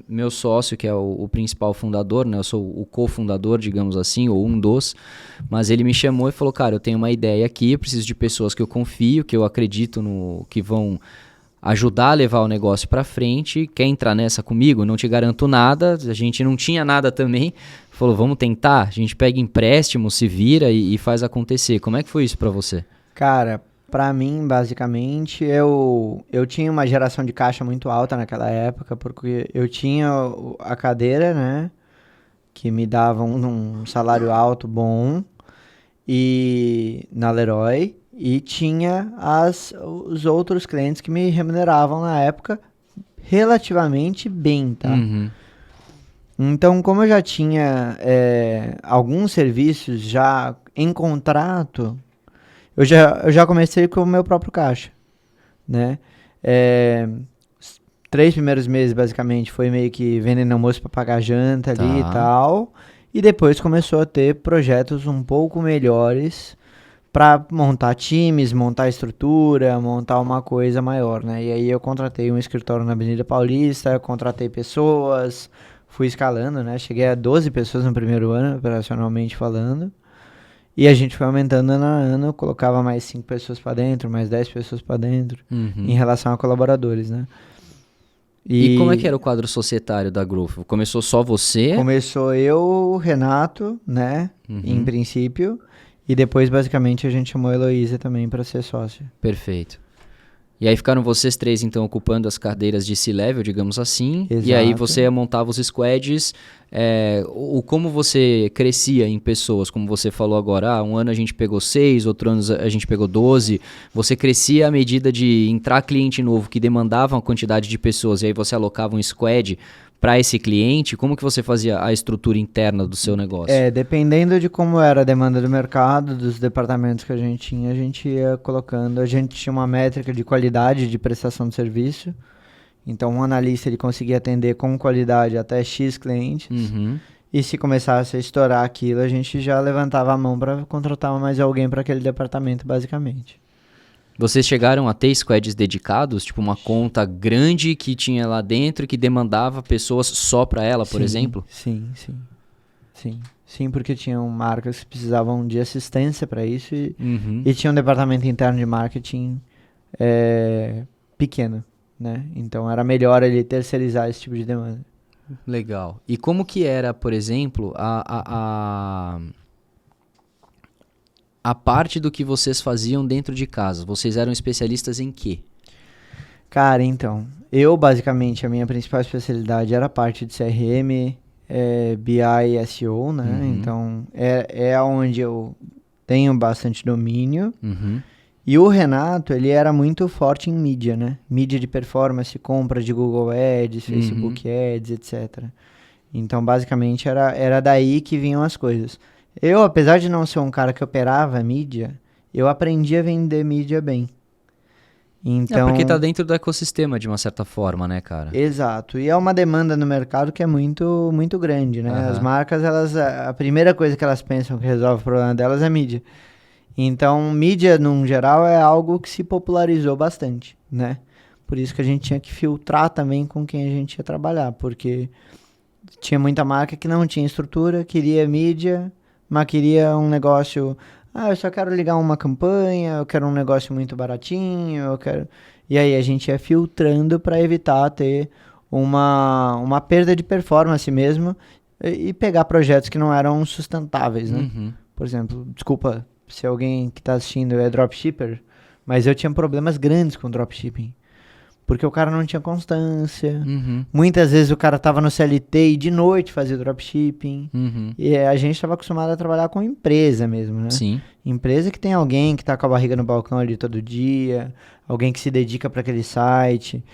Meu sócio, que é o principal fundador, né? Eu sou o cofundador, digamos assim, ou um dos, mas ele me chamou e falou, cara, eu tenho uma ideia aqui, eu preciso de pessoas que eu confio, que eu acredito que vão ajudar a levar o negócio para frente. Quer entrar nessa comigo? Não te garanto nada, a gente não tinha nada também. Falou, vamos tentar? A gente pega empréstimo, se vira e faz acontecer. Como é que foi isso para você?
Cara, pra mim, basicamente, eu tinha uma geração de caixa muito alta naquela época, porque eu tinha a cadeira, né, que me dava um salário alto bom, e na Leroy, e tinha os outros clientes que me remuneravam na época relativamente bem, tá?
Uhum.
Então, como eu já tinha alguns serviços já em contrato, eu já comecei com o meu próprio caixa, né? Os 3 primeiros meses, basicamente, foi meio que vendendo almoço para pagar janta ali e
Tá.
tal. E depois começou a ter projetos um pouco melhores para montar times, montar estrutura, montar uma coisa maior, né? E aí eu contratei um escritório na Avenida Paulista, contratei pessoas, fui escalando, né? Cheguei a 12 pessoas no primeiro ano, operacionalmente falando. E a gente foi aumentando ano a ano, colocava mais 5 pessoas para dentro, mais 10 pessoas para dentro, em
Uhum.
relação a colaboradores, né?
E como é que
E
era o quadro societário da Growth? Começou só você?
começou eu, o Renato, né? Em
Uhum.
princípio. E depois, basicamente, a gente chamou a Heloísa também para ser sócia.
Perfeito. E aí ficaram vocês três, então, ocupando as cadeiras de C-Level, digamos assim. E aí
Exato.
você montava os squads. Como você crescia em pessoas, como você falou agora. Um ano a gente pegou 6, outro ano a gente pegou 12. Você crescia à medida de entrar cliente novo que demandava uma quantidade de pessoas. E aí você alocava um squad para esse cliente. Como que você fazia a estrutura interna do seu negócio?
Dependendo de como era a demanda do mercado, dos departamentos que a gente ia colocando. A gente tinha uma métrica de qualidade de prestação de serviço. Então, um analista ele conseguia atender com qualidade até X clientes.
Uhum.
E se começasse a estourar aquilo, a gente já levantava a mão para contratar mais alguém para aquele departamento, basicamente.
Vocês chegaram a ter squads dedicados? Tipo uma conta grande que tinha lá dentro que demandava pessoas só para ela, por
Sim,
exemplo?
sim, porque tinham marcas que precisavam de assistência para isso
Uhum.
e tinha um departamento interno de marketing pequeno, né? Então era melhor ele terceirizar esse tipo de demanda.
Legal. E como que era, por exemplo, a parte do que vocês faziam dentro de casa? Vocês eram especialistas em quê?
Cara, então, eu basicamente, a minha principal especialidade era a parte de CRM, BI e SEO, né?
Uhum.
Então, é onde eu tenho bastante domínio.
Uhum.
E o Renato, ele era muito forte em mídia, né? Mídia de performance, compra de Google Ads, Facebook Ads, etc. Então, basicamente, era daí que vinham as coisas. Eu, apesar de não ser um cara que operava mídia, eu aprendi a vender mídia bem. Então,
Porque tá dentro do ecossistema de uma certa forma, né, cara?
exato. E é uma demanda no mercado que é muito, muito grande, né? As
Aham.
marcas, a primeira coisa que elas pensam que resolve o problema delas é mídia. Então, mídia, num geral, é algo que se popularizou bastante, né? Por isso que a gente tinha que filtrar também com quem a gente ia trabalhar, porque tinha muita marca que não tinha estrutura, queria mídia, mas queria um negócio... eu só quero ligar uma campanha, eu quero um negócio muito baratinho, eu quero... E aí a gente ia filtrando para evitar ter uma perda de performance mesmo e pegar projetos que não eram sustentáveis, né?
Uhum.
Por exemplo, desculpa se alguém que está assistindo é dropshipper, mas eu tinha problemas grandes com dropshipping. Porque o cara não tinha constância.
Uhum.
Muitas vezes o cara tava no CLT e de noite fazia dropshipping.
Uhum.
E a gente estava acostumado a trabalhar com empresa mesmo, né?
Sim.
Empresa que tem alguém que tá com a barriga no balcão ali todo dia, alguém que se dedica para aquele site.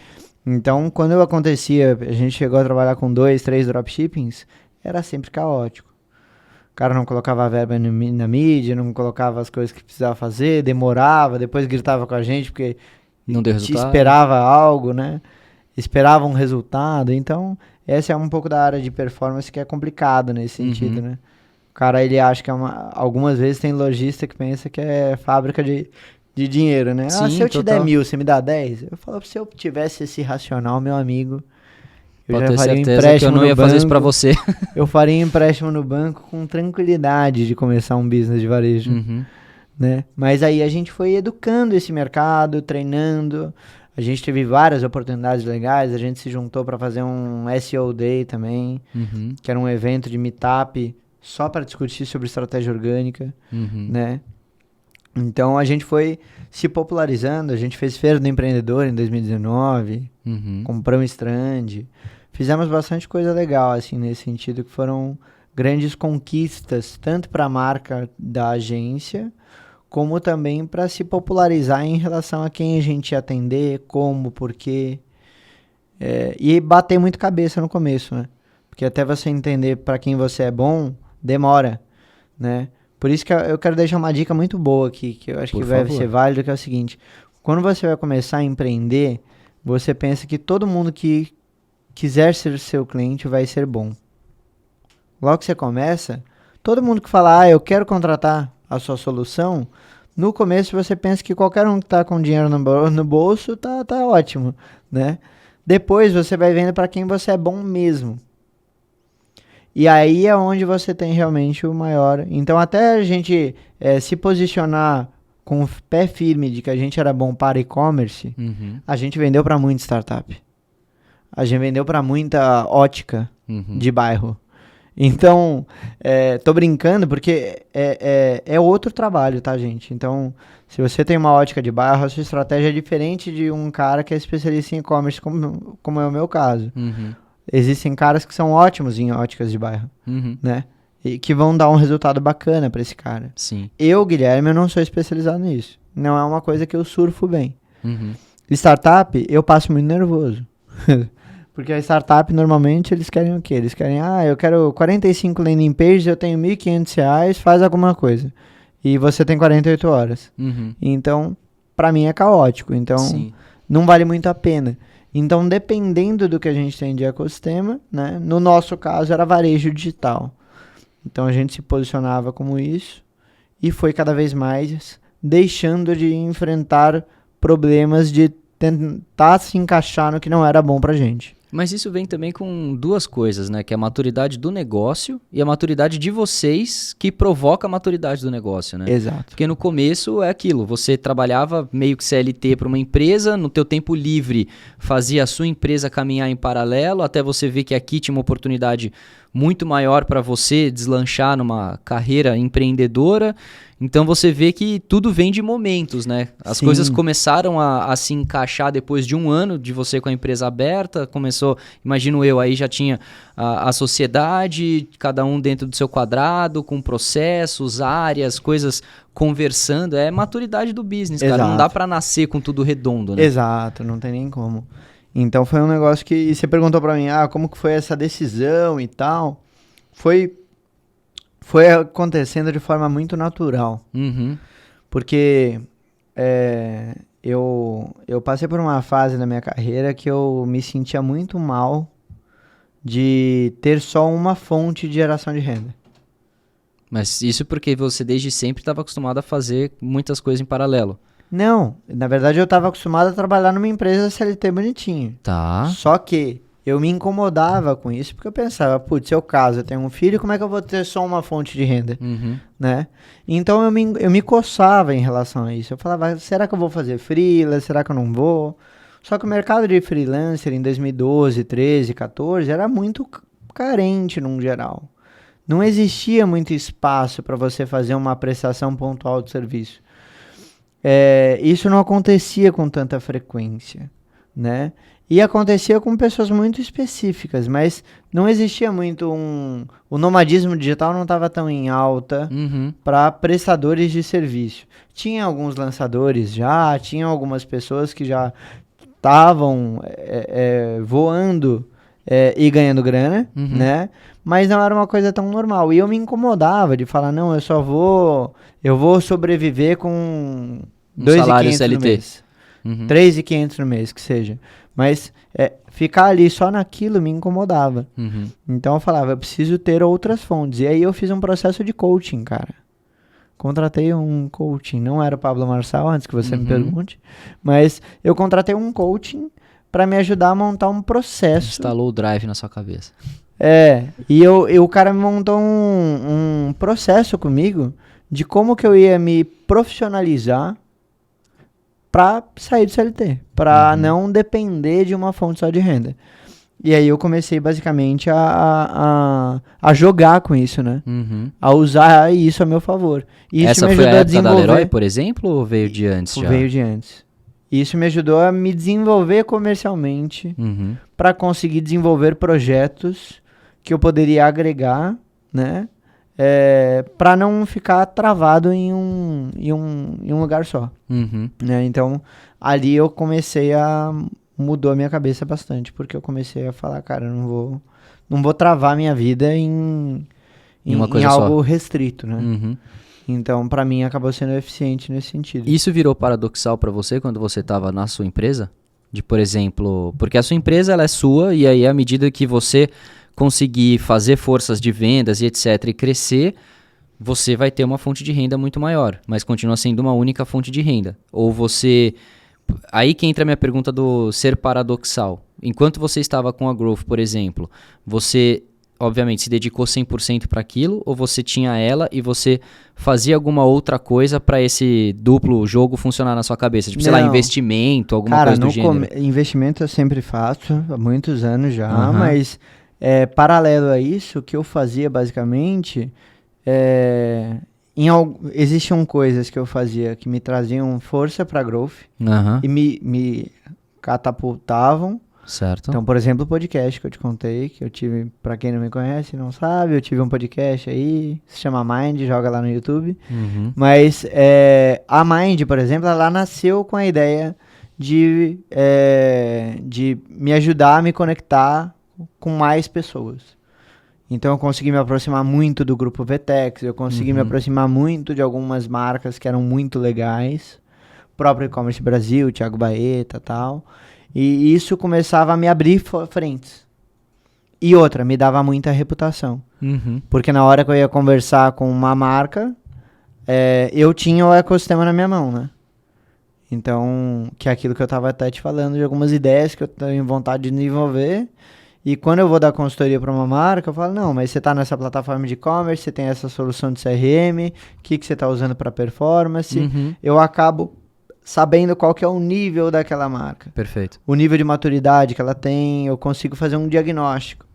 Então, quando acontecia, a gente chegou a trabalhar com 2, 3 dropshippings, era sempre caótico. O cara não colocava a verba na mídia, não colocava as coisas que precisava fazer, demorava, depois gritava com a gente porque
Não deu resultado.
esperava algo, né? Esperava um resultado. Então, essa é um pouco da área de performance que é complicado nesse sentido, né? O cara, ele acha que algumas vezes tem lojista que pensa que é fábrica de dinheiro, né?
Sim,
Se eu te der
total.
1.000, você me dá 10? Eu falo, se eu tivesse esse racional, meu amigo, eu
Pode
já
ter
faria um
certeza que eu
empréstimo
não
no
ia fazer isso pra
banco.
você.
Eu faria um empréstimo no banco com tranquilidade de começar um business de varejo,
Uhum.
né? Mas aí a gente foi educando esse mercado, treinando. A gente teve várias oportunidades legais. A gente se juntou para fazer um SEO Day também,
Uhum.
que era um evento de meetup só para discutir sobre estratégia orgânica,
Uhum.
né? Então a gente foi se popularizando. A gente fez Feira do Empreendedor em 2019,
Uhum.
compramos stand, fizemos bastante coisa legal assim nesse sentido, que foram grandes conquistas tanto para a marca da agência como também para se popularizar em relação a quem a gente ia atender, como, porquê. E bater muito cabeça no começo, né? Porque até você entender para quem você é bom, demora, né? Por isso que eu quero deixar uma dica muito boa aqui, que eu acho
Por
que vai
favor.
ser válido, que é o seguinte. Quando você vai começar a empreender, você pensa que todo mundo que quiser ser seu cliente vai ser bom. Logo que você começa, todo mundo que fala, eu quero contratar a sua solução, no começo você pensa que qualquer um que está com dinheiro no bolso tá ótimo, né? Depois você vai vendo para quem você é bom mesmo. E aí é onde você tem realmente o maior. Então, até a gente se posicionar com o pé firme de que a gente era bom para e-commerce,
Uhum.
a gente vendeu para muita startup. A gente vendeu para muita ótica
Uhum.
de bairro. Então, tô brincando porque é outro trabalho, tá, gente? Então, se você tem uma ótica de bairro, a sua estratégia é diferente de um cara que é especialista em e-commerce, como é o meu caso.
Uhum.
Existem caras que são ótimos em óticas de bairro,
Uhum.
né? E que vão dar um resultado bacana para esse cara.
Sim.
Eu, Guilherme, eu não sou especializado nisso. Não é uma coisa que eu surfo bem.
Uhum.
Startup, eu passo muito nervoso. Porque a startup, normalmente, eles querem o quê? Eles querem, eu quero 45 landing pages, eu tenho R$ 1.500, faz alguma coisa. E você tem 48 horas.
Uhum.
Então, pra mim é caótico. Então,
Sim.
não vale muito a pena. Então, dependendo do que a gente tem de ecossistema, né? No nosso caso, era varejo digital. Então, a gente se posicionava como isso e foi cada vez mais deixando de enfrentar problemas de tentar se encaixar no que não era bom pra gente.
Mas isso vem também com duas coisas, né? Que é a maturidade do negócio e a maturidade de vocês que provoca a maturidade do negócio, né?
Exato.
Porque no começo é aquilo, você trabalhava meio que CLT para uma empresa, no teu tempo livre fazia a sua empresa caminhar em paralelo, até você ver que aqui tinha uma oportunidade muito maior para você deslanchar numa carreira empreendedora. Então você vê que tudo vem de momentos, né? As
Sim.
coisas começaram a se encaixar depois de um ano de você com a empresa aberta, começou, imagino eu, aí já tinha a sociedade, cada um dentro do seu quadrado, com processos, áreas, coisas conversando, é maturidade do business, cara, não dá pra nascer com tudo redondo, né?
Exato, não tem nem como. Então foi um negócio que, e você perguntou pra mim, como que foi essa decisão e tal, foi acontecendo de forma muito natural,
Uhum.
porque eu passei por uma fase na minha carreira que eu me sentia muito mal de ter só uma fonte de geração de renda.
Mas isso porque você desde sempre estava acostumado a fazer muitas coisas em paralelo.
Não, na verdade eu estava acostumado a trabalhar numa empresa CLT bonitinho.
Tá.
Só que eu me incomodava com isso porque eu pensava, putz, se eu caso, eu tenho um filho, como é que eu vou ter só uma fonte de renda,
Uhum.
né? Então eu me coçava em relação a isso. Eu falava, será que eu vou fazer freela? Será que eu não vou? Só que o mercado de freelancer em 2012, 13, 14 era muito carente num geral. Não existia muito espaço para você fazer uma prestação pontual de serviço. Isso não acontecia com tanta frequência, né? E acontecia com pessoas muito específicas, mas não existia muito o nomadismo digital não estava tão em alta para prestadores de serviço. Tinha alguns lançadores já, tinha algumas pessoas que já estavam voando e ganhando grana, né? Mas não era uma coisa tão normal. E eu me incomodava de falar, não, eu vou sobreviver com
salário
2.500 no
CLT.
mês.
Uhum.
3.500 no mês, que seja. Mas ficar ali só naquilo me incomodava.
Uhum.
Então eu falava, eu preciso ter outras fontes. E aí eu fiz um processo de coaching, cara. Contratei um coaching, não era o Pablo Marçal, antes que você me pergunte, mas eu contratei um coaching para me ajudar a montar um processo.
Instalou o Drive na sua cabeça.
E o cara me montou um processo comigo de como que eu ia me profissionalizar para sair do CLT, para não depender de uma fonte só de renda. E aí eu comecei basicamente a jogar com isso, né?
Uhum.
A usar isso a meu favor. E isso
Essa
me
foi a
ajudou a
época da
desenvolver.
Leroy, por exemplo, ou veio de antes já?
Veio de antes. Isso me ajudou a me desenvolver comercialmente
Uhum.
para conseguir desenvolver projetos que eu poderia agregar, né? Para não ficar travado em um lugar só.
Uhum.
Né? Então, ali eu comecei mudou a minha cabeça bastante, porque eu comecei a falar, cara, eu não vou travar minha vida em
uma coisa
algo
só.
restrito, né?
Uhum.
Então, pra mim, acabou sendo eficiente nesse sentido.
Isso virou paradoxal pra você quando você estava na sua empresa? De, por exemplo, porque a sua empresa ela é sua e aí à medida que você conseguir fazer forças de vendas e etc e crescer, você vai ter uma fonte de renda muito maior, mas continua sendo uma única fonte de renda. Ou você... Aí que entra a minha pergunta do ser paradoxal. Enquanto você estava com a Growth, por exemplo, você, obviamente, se dedicou 100% para aquilo, ou você tinha ela e você fazia alguma outra coisa para esse duplo jogo funcionar na sua cabeça? Tipo, sei lá, investimento, alguma coisa do gênero?
Investimento eu sempre faço, há muitos anos já,
Aham.
mas paralelo a isso, o que eu fazia basicamente, existiam coisas que eu fazia que me traziam força para Growth
Aham.
e me catapultavam.
Certo.
Então, por exemplo, o podcast que eu te contei, que eu tive, pra quem não me conhece, não sabe, eu tive um podcast aí, se chama Mind, joga lá no YouTube.
Uhum.
Mas a Mind, por exemplo, ela nasceu com a ideia de me ajudar a me conectar com mais pessoas. Então eu consegui me aproximar muito do grupo Vtex, eu consegui me aproximar muito de algumas marcas que eram muito legais, o próprio E-Commerce Brasil, Thiago Baeta e tal. E isso começava a me abrir frentes. E outra, me dava muita reputação.
Uhum.
Porque na hora que eu ia conversar com uma marca, eu tinha o ecossistema na minha mão, né? Então, que é aquilo que eu estava até te falando, de algumas ideias que eu tenho vontade de desenvolver. E quando eu vou dar consultoria para uma marca, eu falo, não, mas você está nessa plataforma de e-commerce, você tem essa solução de CRM, o que você está usando para performance.
Uhum.
Eu acabo sabendo qual que é o nível daquela marca.
Perfeito.
O nível de maturidade que ela tem, eu consigo fazer um diagnóstico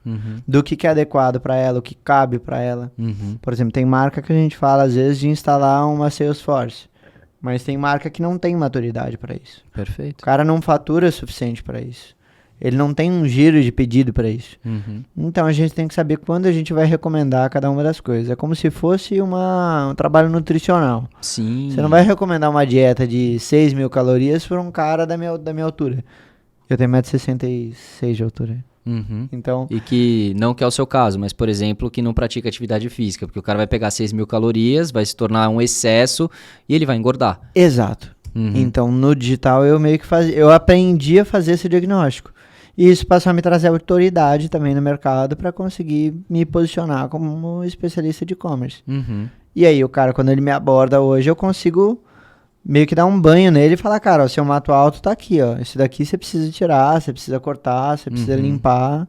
do que é adequado para ela, o que cabe para ela.
Uhum.
Por exemplo, tem marca que a gente fala às vezes de instalar uma Salesforce, mas tem marca que não tem maturidade para isso.
Perfeito.
O cara não fatura o suficiente para isso. Ele não tem um giro de pedido para isso.
Uhum.
Então a gente tem que saber quando a gente vai recomendar cada uma das coisas. É como se fosse um trabalho nutricional.
Sim.
Você não vai recomendar uma dieta de 6.000 calorias para um cara da minha altura. Eu tenho 1,66 m de altura.
Uhum.
Então,
E que, não que é o seu caso, mas, por exemplo, que não pratica atividade física, porque o cara vai pegar 6.000 calorias, vai se tornar um excesso e ele vai engordar.
exato.
Uhum.
Então, no digital, eu meio que eu aprendi a fazer esse diagnóstico. E isso passou a me trazer autoridade também no mercado para conseguir me posicionar como um especialista de e-commerce.
Uhum.
E aí, o cara, quando ele me aborda hoje, eu consigo meio que dar um banho nele e falar, cara, o seu mato alto tá aqui, ó. Esse daqui você precisa tirar, você precisa cortar, você precisa limpar.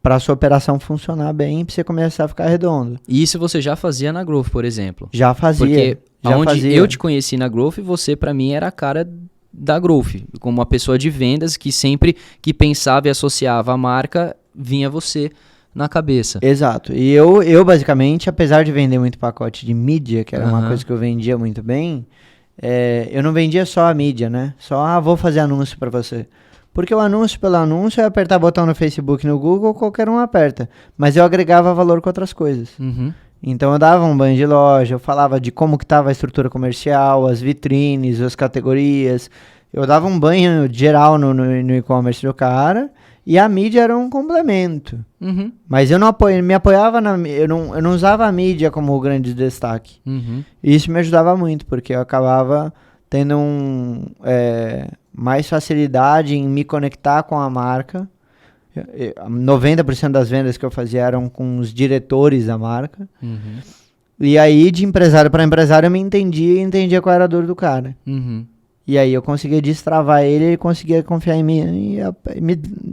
Para a sua operação funcionar bem, para você começar a ficar redondo.
E isso você já fazia na Growth, por exemplo.
Já fazia.
Porque
já
onde
fazia.
eu te conheci na Growth, você pra mim era a cara da Growth, como uma pessoa de vendas que sempre que pensava e associava a marca, vinha você na cabeça.
Exato. E eu basicamente, apesar de vender muito pacote de mídia, que era uma
Aham.
coisa que eu vendia muito bem, eu não vendia só a mídia, né? Só, vou fazer anúncio para você. Porque o anúncio pelo anúncio é apertar botão no Facebook, no Google, qualquer um aperta. Mas eu agregava valor com outras coisas.
Uhum.
Então eu dava um banho de loja, eu falava de como que estava a estrutura comercial, as vitrines, as categorias. Eu dava um banho geral no e-commerce do cara e a mídia era um complemento.
Uhum.
Mas eu não me apoiava eu não usava a mídia como grande destaque.
Uhum.
E isso me ajudava muito, porque eu acabava tendo mais facilidade em me conectar com a marca. 90% das vendas que eu fazia eram com os diretores da marca.
Uhum.
E aí, de empresário para empresário, eu me entendia e entendia qual era a dor do cara.
Uhum.
E aí eu conseguia destravar ele, ele conseguia confiar em mim e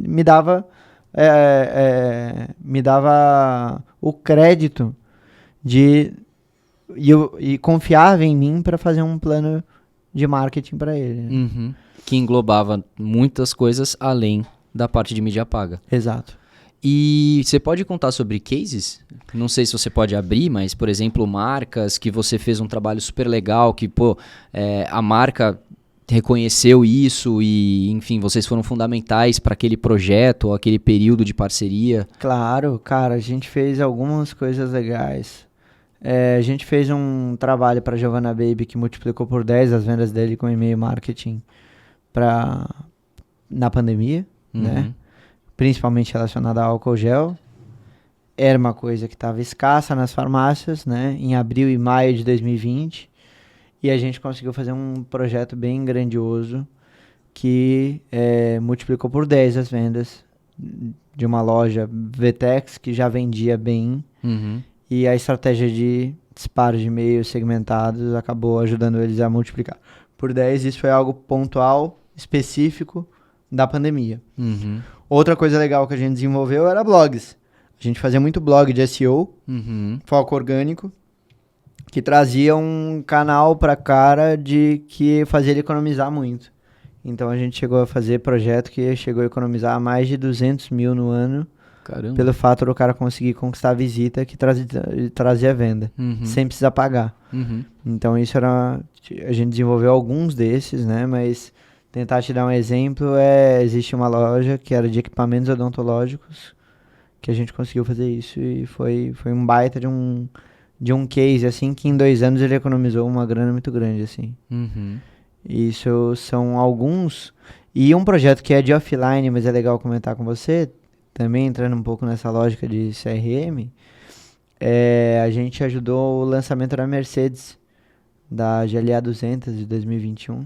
me dava o crédito e confiava em mim para fazer um plano de marketing para ele. Né?
Uhum. Que englobava muitas coisas além da parte de mídia paga.
Exato.
E você pode contar sobre cases? Não sei se você pode abrir, mas, por exemplo, marcas que você fez um trabalho super legal, que, a marca reconheceu isso e, enfim, vocês foram fundamentais para aquele projeto ou aquele período de parceria.
Claro, cara, a gente fez algumas coisas legais. A gente fez um trabalho para Giovanna Baby que multiplicou por 10 as vendas dele com e-mail marketing na pandemia, né? Principalmente relacionada ao álcool gel. Era uma coisa que estava escassa nas farmácias, né? Em abril e maio de 2020. E a gente conseguiu fazer um projeto bem grandioso que multiplicou por 10 as vendas de uma loja Vtex que já vendia bem.
Uhum.
E a estratégia de disparos de e-mails segmentados acabou ajudando eles a multiplicar por 10. Isso foi algo pontual, específico da pandemia.
Uhum.
Outra coisa legal que a gente desenvolveu era blogs. A gente fazia muito blog de SEO, foco orgânico, que trazia um canal para cara de que fazia ele economizar muito. Então a gente chegou a fazer projeto que chegou a economizar mais de 200 mil no ano.
Caramba.
Pelo fato do cara conseguir conquistar a visita que trazia venda, sem precisar pagar.
Uhum.
Então isso a gente desenvolveu alguns desses, né? Mas tentar te dar um exemplo, existe uma loja que era de equipamentos odontológicos que a gente conseguiu fazer isso e foi um baita de um case, assim, que em 2 anos ele economizou uma grana muito grande, assim.
Uhum.
Isso são alguns. E um projeto que é de offline, mas é legal comentar com você, também entrando um pouco nessa lógica de CRM, a gente ajudou o lançamento da Mercedes, da GLA 200 de 2021.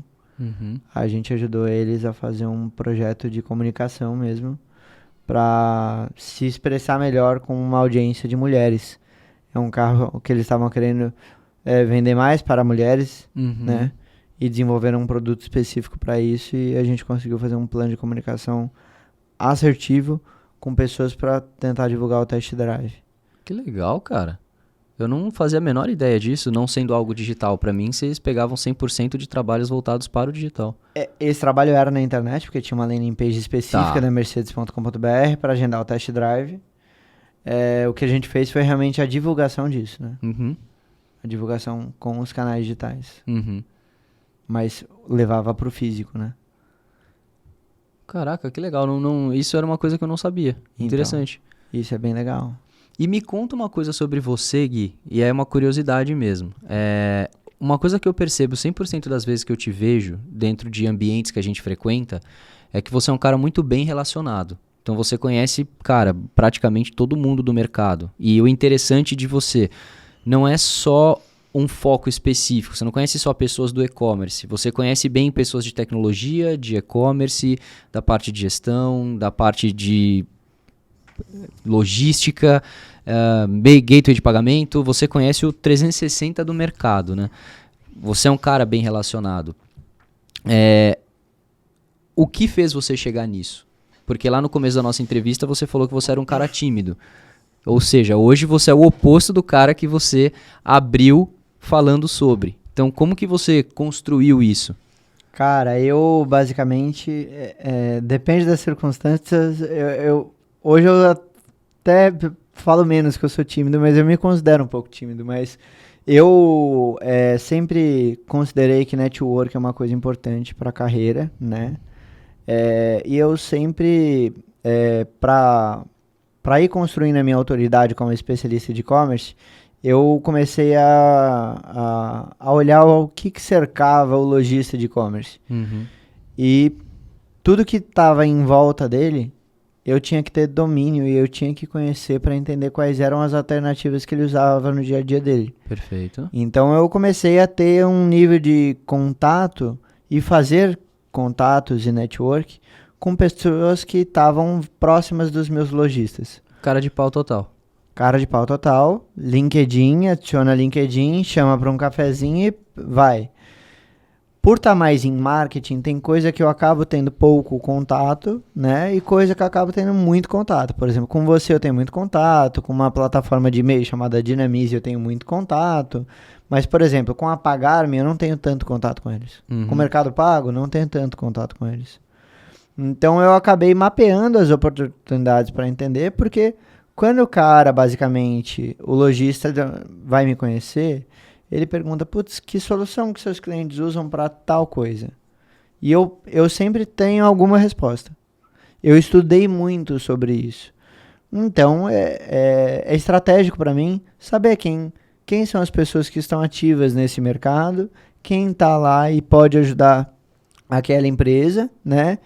A gente ajudou eles a fazer um projeto de comunicação mesmo, para se expressar melhor com uma audiência de mulheres. É um carro que eles estavam querendo vender mais para mulheres, né? E desenvolveram um produto específico para isso e a gente conseguiu fazer um plano de comunicação assertivo com pessoas para tentar divulgar o test drive.
Que legal, cara. Eu não fazia a menor ideia disso, não sendo algo digital. Para mim, vocês pegavam 100% de trabalhos voltados para o digital.
Esse trabalho era na internet, porque tinha uma landing page específica da mercedes.com.br para agendar o test drive. O que a gente fez foi realmente a divulgação disso, né? A divulgação com os canais digitais. Mas levava para o físico, né?
Caraca, que legal. Isso era uma coisa que eu não sabia.
Então,
interessante.
Isso é bem legal.
E me conta uma coisa sobre você, Gui, e é uma curiosidade mesmo. Uma coisa que eu percebo 100% das vezes que eu te vejo dentro de ambientes que a gente frequenta é que você é um cara muito bem relacionado. Então você conhece, cara, praticamente todo mundo do mercado. E o interessante de você não é só um foco específico, você não conhece só pessoas do e-commerce, você conhece bem pessoas de tecnologia, de e-commerce, da parte de gestão, da parte de logística, gateway de pagamento, você conhece o 360 do mercado, né? Você é um cara bem relacionado. O que fez você chegar nisso? Porque lá no começo da nossa entrevista você falou que você era um cara tímido. Ou seja, hoje você é o oposto do cara que você abriu falando sobre. Então, como que você construiu isso?
Cara, eu basicamente, depende das circunstâncias, hoje eu até falo menos que eu sou tímido, mas eu me considero um pouco tímido, mas eu sempre considerei que network é uma coisa importante para a carreira, né? E eu sempre, para ir construindo a minha autoridade como especialista de e-commerce, eu comecei a olhar o que cercava o lojista de e-commerce. E tudo que estava em volta dele eu tinha que ter domínio e eu tinha que conhecer para entender quais eram as alternativas que ele usava no dia a dia dele.
Perfeito.
Então eu comecei a ter um nível de contato e fazer contatos e network com pessoas que estavam próximas dos meus lojistas.
Cara de pau total.
Cara de pau total, LinkedIn, adiciona LinkedIn, chama para um cafezinho e vai. Por estar mais em marketing, tem coisa que eu acabo tendo pouco contato, né? E coisa que eu acabo tendo muito contato. Por exemplo, com você eu tenho muito contato, com uma plataforma de e-mail chamada Dynamize eu tenho muito contato. Mas, por exemplo, com a Pagar.me eu não tenho tanto contato com eles. Com o Mercado Pago, não tenho tanto contato com eles. Então eu acabei mapeando as oportunidades para entender, porque quando o cara, basicamente, o lojista vai me conhecer, ele pergunta, putz, que solução que seus clientes usam para tal coisa? E eu sempre tenho alguma resposta. Eu estudei muito sobre isso. Então, é estratégico para mim saber quem são as pessoas que estão ativas nesse mercado, quem está lá e pode ajudar aquela empresa, né?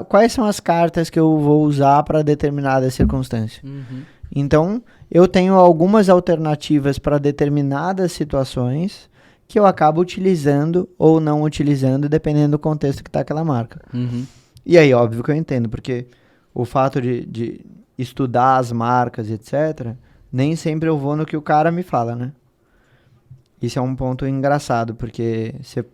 Quais são as cartas que eu vou usar para determinada circunstância. Então, eu tenho algumas alternativas para determinadas situações que eu acabo utilizando ou não utilizando, dependendo do contexto que está aquela marca. E aí, óbvio que eu entendo, porque o fato de estudar as marcas, etc., nem sempre eu vou no que o cara me fala, né? Isso é um ponto engraçado, porque você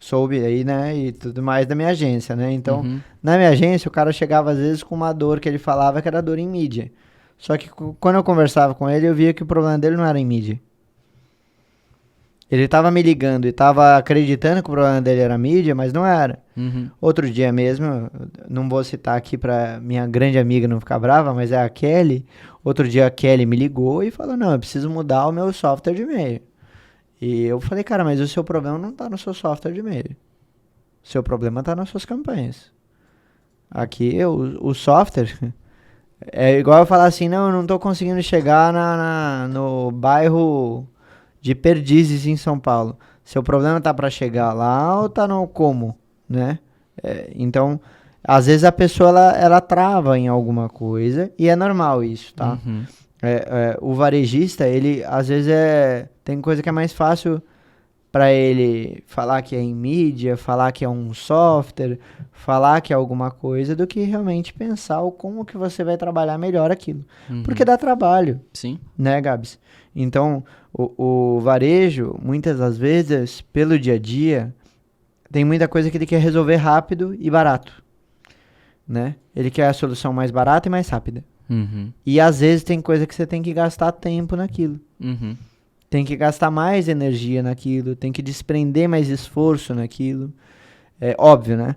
soube aí, né, e tudo mais da minha agência, né? Então, na minha agência, o cara chegava às vezes com uma dor que ele falava que era dor em mídia. Só que quando eu conversava com ele, eu via que o problema dele não era em mídia. Ele tava me ligando e tava acreditando que o problema dele era mídia, mas não era. Outro dia mesmo, não vou citar aqui pra minha grande amiga não ficar brava, mas é a Kelly. Outro dia a Kelly me ligou e falou, não, eu preciso mudar o meu software de e-mail. E eu falei, cara, mas o seu problema não tá no seu software de e-mail. O seu problema tá nas suas campanhas. Aqui, o software... É igual eu falar assim, não, eu não tô conseguindo chegar no bairro de Perdizes, em São Paulo. Seu problema tá para chegar lá ou tá no como, né? Então, às vezes a pessoa, ela trava em alguma coisa e é normal isso, tá? O varejista, ele, às vezes, tem coisa que é mais fácil para ele falar que é em mídia, falar que é um software, falar que é alguma coisa, do que realmente pensar o como que você vai trabalhar melhor aquilo. Porque dá trabalho.
Sim.
Né, Gabs? Então, o varejo, muitas das vezes, pelo dia a dia, tem muita coisa que ele quer resolver rápido e barato. Né? Ele quer a solução mais barata e mais rápida. E às vezes tem coisa que você tem que gastar tempo naquilo. Tem que gastar mais energia naquilo, tem que desprender mais esforço naquilo. É óbvio, né?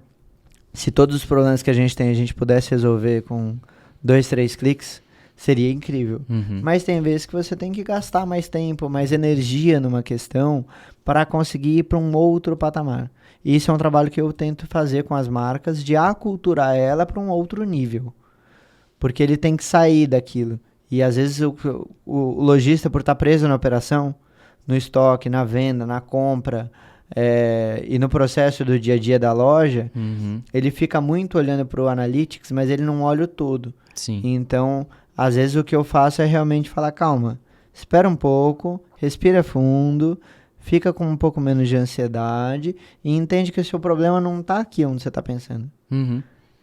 Se todos os problemas que a gente tem a gente pudesse resolver com 2, 3 cliques, seria incrível. Mas tem vezes que você tem que gastar mais tempo, mais energia numa questão para conseguir ir para um outro patamar. E isso é um trabalho que eu tento fazer com as marcas, de aculturar ela para um outro nível. Porque ele tem que sair daquilo. E às vezes o lojista, por estar preso na operação, no estoque, na venda, na compra, e no processo do dia a dia da loja, ele fica muito olhando para o Analytics, mas ele não olha o todo.
Sim.
Então, às vezes o que eu faço é realmente falar, calma, espera um pouco, respira fundo, fica com um pouco menos de ansiedade e entende que o seu problema não está aqui onde você está pensando.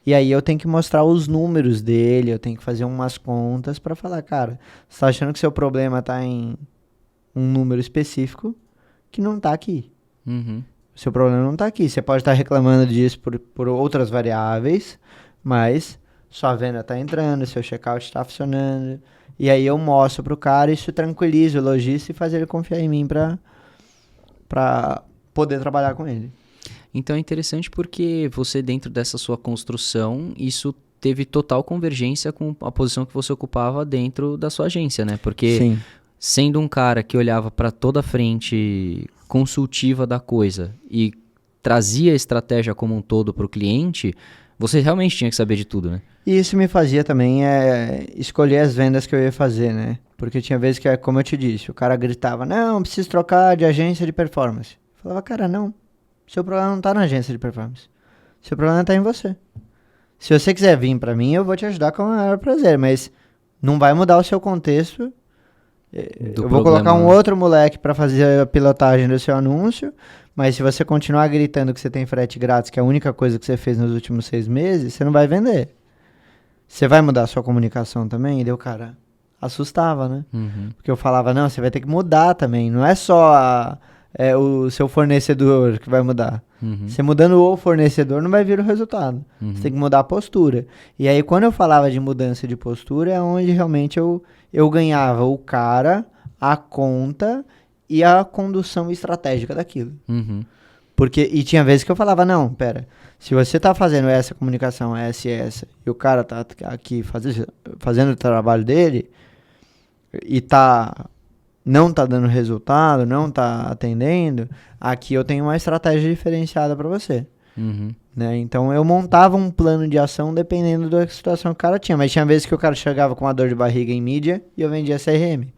E aí eu tenho que mostrar os números dele, eu tenho que fazer umas contas para falar, cara, você tá achando que seu problema tá em um número específico que não tá aqui. Seu problema não tá aqui. Você pode estar reclamando disso por outras variáveis, mas sua venda tá entrando, seu checkout tá funcionando. E aí eu mostro pro cara, isso tranquiliza o lojista e faz ele confiar em mim pra poder trabalhar com ele.
Então é interessante porque você, dentro dessa sua construção, isso teve total convergência com a posição que você ocupava dentro da sua agência, né? Porque
Sim.
Sendo um cara que olhava para toda a frente consultiva da coisa e trazia a estratégia como um todo para o cliente, você realmente tinha que saber de tudo, né?
E isso me fazia também escolher as vendas que eu ia fazer, né? Porque tinha vezes que, como eu te disse, o cara gritava, não, preciso trocar de agência de performance. Eu falava, cara, não. Seu problema não tá na agência de performance. Seu problema tá em você. Se você quiser vir pra mim, eu vou te ajudar com o maior prazer, mas não vai mudar o seu contexto.
Do
Eu vou colocar um outro moleque pra fazer a pilotagem do seu anúncio, mas se você continuar gritando que você tem frete grátis, que é a única coisa que você fez nos últimos 6 meses, você não vai vender. Você vai mudar a sua comunicação também? E daí o cara assustava, né?
Uhum.
Porque eu falava, não, você vai ter que mudar também. Não é só o seu fornecedor que vai mudar.
Uhum.
Você mudando o fornecedor não vai vir o resultado.
Uhum.
Você tem que mudar a postura. E aí, quando eu falava de mudança de postura, é onde realmente eu ganhava o cara, a conta e a condução estratégica daquilo.
Uhum.
E tinha vezes que eu falava, não, pera, se você tá fazendo essa comunicação, essa e essa, e o cara tá aqui fazendo o trabalho dele, e não tá dando resultado, não tá atendendo, aqui eu tenho uma estratégia diferenciada para você.
Uhum.
Né? Então eu montava um plano de ação dependendo da situação que o cara tinha. Mas tinha vezes que o cara chegava com uma dor de barriga em mídia e eu vendia CRM.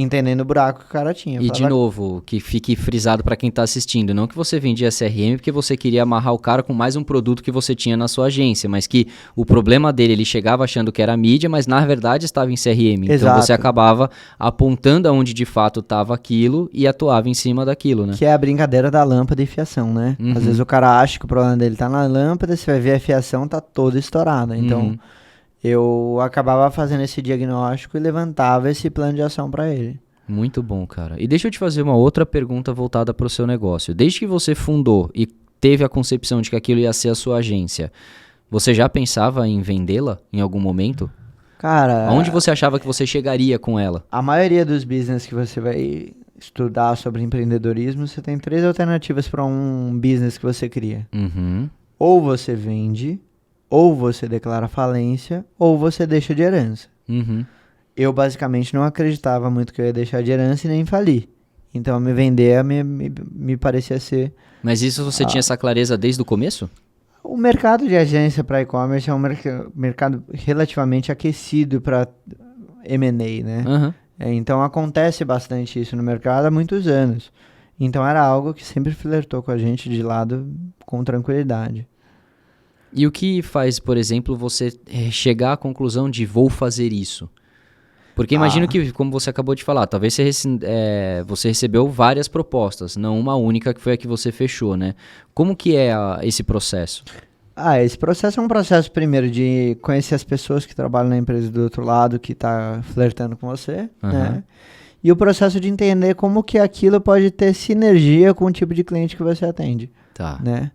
Entendendo o buraco que o cara tinha.
E de novo, que fique frisado para quem tá assistindo, não que você vendia CRM porque você queria amarrar o cara com mais um produto que você tinha na sua agência, mas que o problema dele, ele chegava achando que era mídia, mas na verdade estava em CRM.
Exato.
Então você acabava apontando aonde de fato estava aquilo e atuava em cima daquilo, né?
Que é a brincadeira da lâmpada e fiação, né?
Uhum.
Às vezes o cara acha que o problema dele tá na lâmpada, você vai ver a fiação tá toda estourada. Então eu acabava fazendo esse diagnóstico e levantava esse plano de ação para ele.
Muito bom, cara. E deixa eu te fazer uma outra pergunta voltada para o seu negócio. Desde que você fundou e teve a concepção de que aquilo ia ser a sua agência, você já pensava em vendê-la em algum momento?
Cara...
Aonde você achava que você chegaria com ela?
A maioria dos business que você vai estudar sobre empreendedorismo, você tem 3 alternativas para um business que você cria.
Uhum.
Ou você vende, ou você declara falência, ou você deixa de herança.
Uhum.
Eu basicamente não acreditava muito que eu ia deixar de herança e nem falir. Então me vender me parecia ser...
Mas isso você tinha essa clareza desde o começo?
O mercado de agência para e-commerce é um mercado relativamente aquecido para M&A, né?
Uhum.
Então acontece bastante isso no mercado há muitos anos. Então era algo que sempre flertou com a gente de lado com tranquilidade.
E o que faz, por exemplo, você chegar à conclusão de vou fazer isso? Porque imagino que, como você acabou de falar, talvez você recebeu várias propostas, não uma única que foi a que você fechou, né? Como que é esse processo?
Esse processo é um processo, primeiro, de conhecer as pessoas que trabalham na empresa do outro lado, que tá flertando com você, né? E o processo de entender como que aquilo pode ter sinergia com o tipo de cliente que você atende.
Tá.
Né?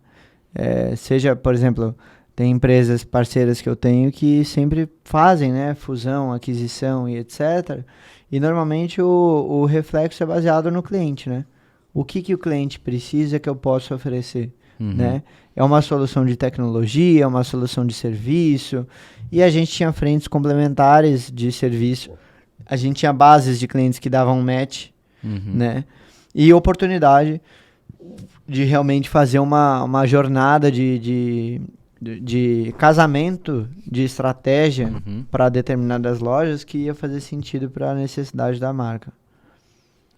Seja, por exemplo... Tem empresas parceiras que eu tenho que sempre fazem, né, fusão, aquisição e etc. E normalmente o reflexo é baseado no cliente, né? O que o cliente precisa que eu posso oferecer, né? É uma solução de tecnologia, é uma solução de serviço. E a gente tinha frentes complementares de serviço. A gente tinha bases de clientes que davam match, né? E oportunidade de realmente fazer uma jornada de casamento de estratégia para determinadas lojas que ia fazer sentido para a necessidade da marca.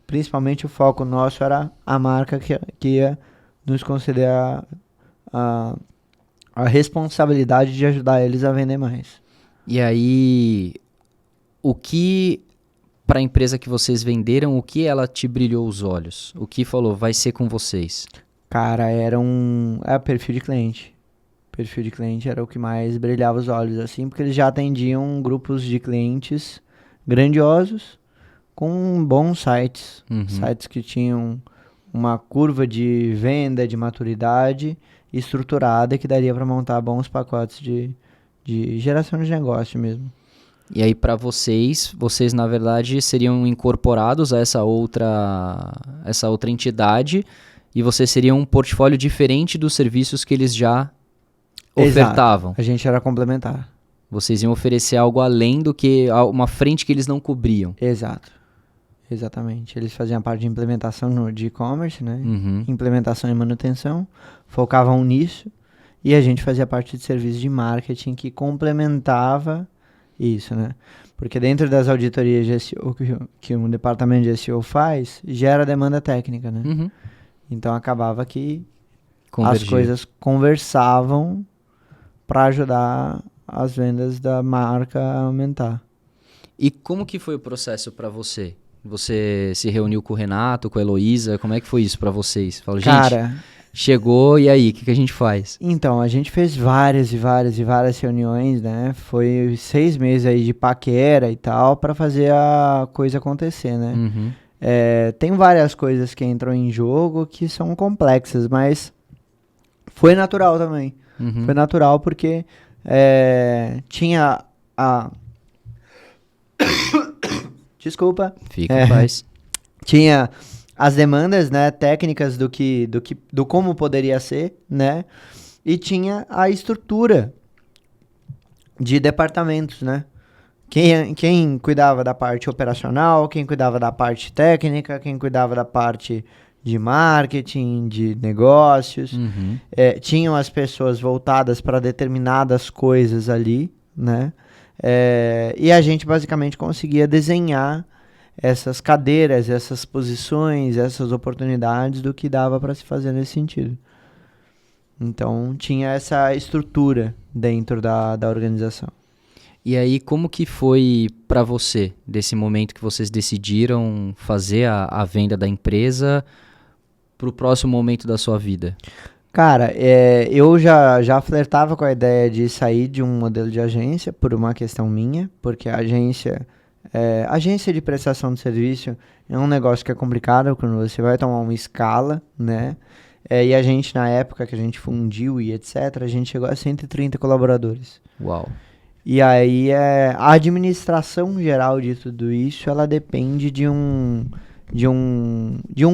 Principalmente o foco nosso era a marca que ia nos conceder a responsabilidade de ajudar eles a vender mais.
E aí, o que, para a empresa que vocês venderam, o que ela te brilhou os olhos? O que falou, vai ser com vocês?
Cara, era perfil de cliente. Perfil de cliente era o que mais brilhava os olhos, assim, porque eles já atendiam grupos de clientes grandiosos com bons sites. Sites que tinham uma curva de venda, de maturidade estruturada que daria para montar bons pacotes de geração de negócio mesmo.
E aí, para vocês na verdade seriam incorporados a essa outra entidade e vocês seriam um portfólio diferente dos serviços que eles já ofertavam.
Exato. A gente era complementar.
Vocês iam oferecer algo além do que uma frente que eles não cobriam.
Exato. Exatamente. Eles faziam parte de implementação de e-commerce, né?
Uhum.
Implementação e manutenção. Focavam nisso. E a gente fazia parte de serviço de marketing que complementava isso, né? Porque dentro das auditorias de SEO que um departamento de SEO faz, gera demanda técnica, né?
Uhum.
Então acabava que
Convergia.
as coisas conversavam para ajudar as vendas da marca a aumentar.
E como que foi o processo para você? Você se reuniu com o Renato, com a Heloísa? Como é que foi isso para vocês? Falou, gente,
Cara,
chegou e aí, o que a gente faz?
então, a gente fez várias e várias e várias reuniões, né? Foi 6 meses aí de paquera e tal para fazer a coisa acontecer, né?
Uhum,
Tem várias coisas que entram em jogo que são complexas, mas foi natural também.
uhum.
Foi natural porque tinha a... Desculpa.
Fica em paz.
Tinha as demandas, né, técnicas do como poderia ser, né? E tinha a estrutura de departamentos, né? Quem cuidava da parte operacional, quem cuidava da parte técnica, quem cuidava da parte de marketing, de negócios.
Uhum.
Tinham as pessoas voltadas para determinadas coisas ali, né? E a gente basicamente conseguia desenhar essas cadeiras, essas posições, essas oportunidades do que dava para se fazer nesse sentido. Então tinha essa estrutura dentro da organização.
E aí, como que foi para você, desse momento que vocês decidiram fazer a venda da empresa pro próximo momento da sua vida?
Cara, eu já flertava com a ideia de sair de um modelo de agência por uma questão minha, porque a agência de prestação de serviço é um negócio que é complicado quando você vai tomar uma escala, né? E a gente, na época que a gente fundiu e etc., a gente chegou a 130 colaboradores.
Uau.
E aí, a administração geral de tudo isso, ela depende de um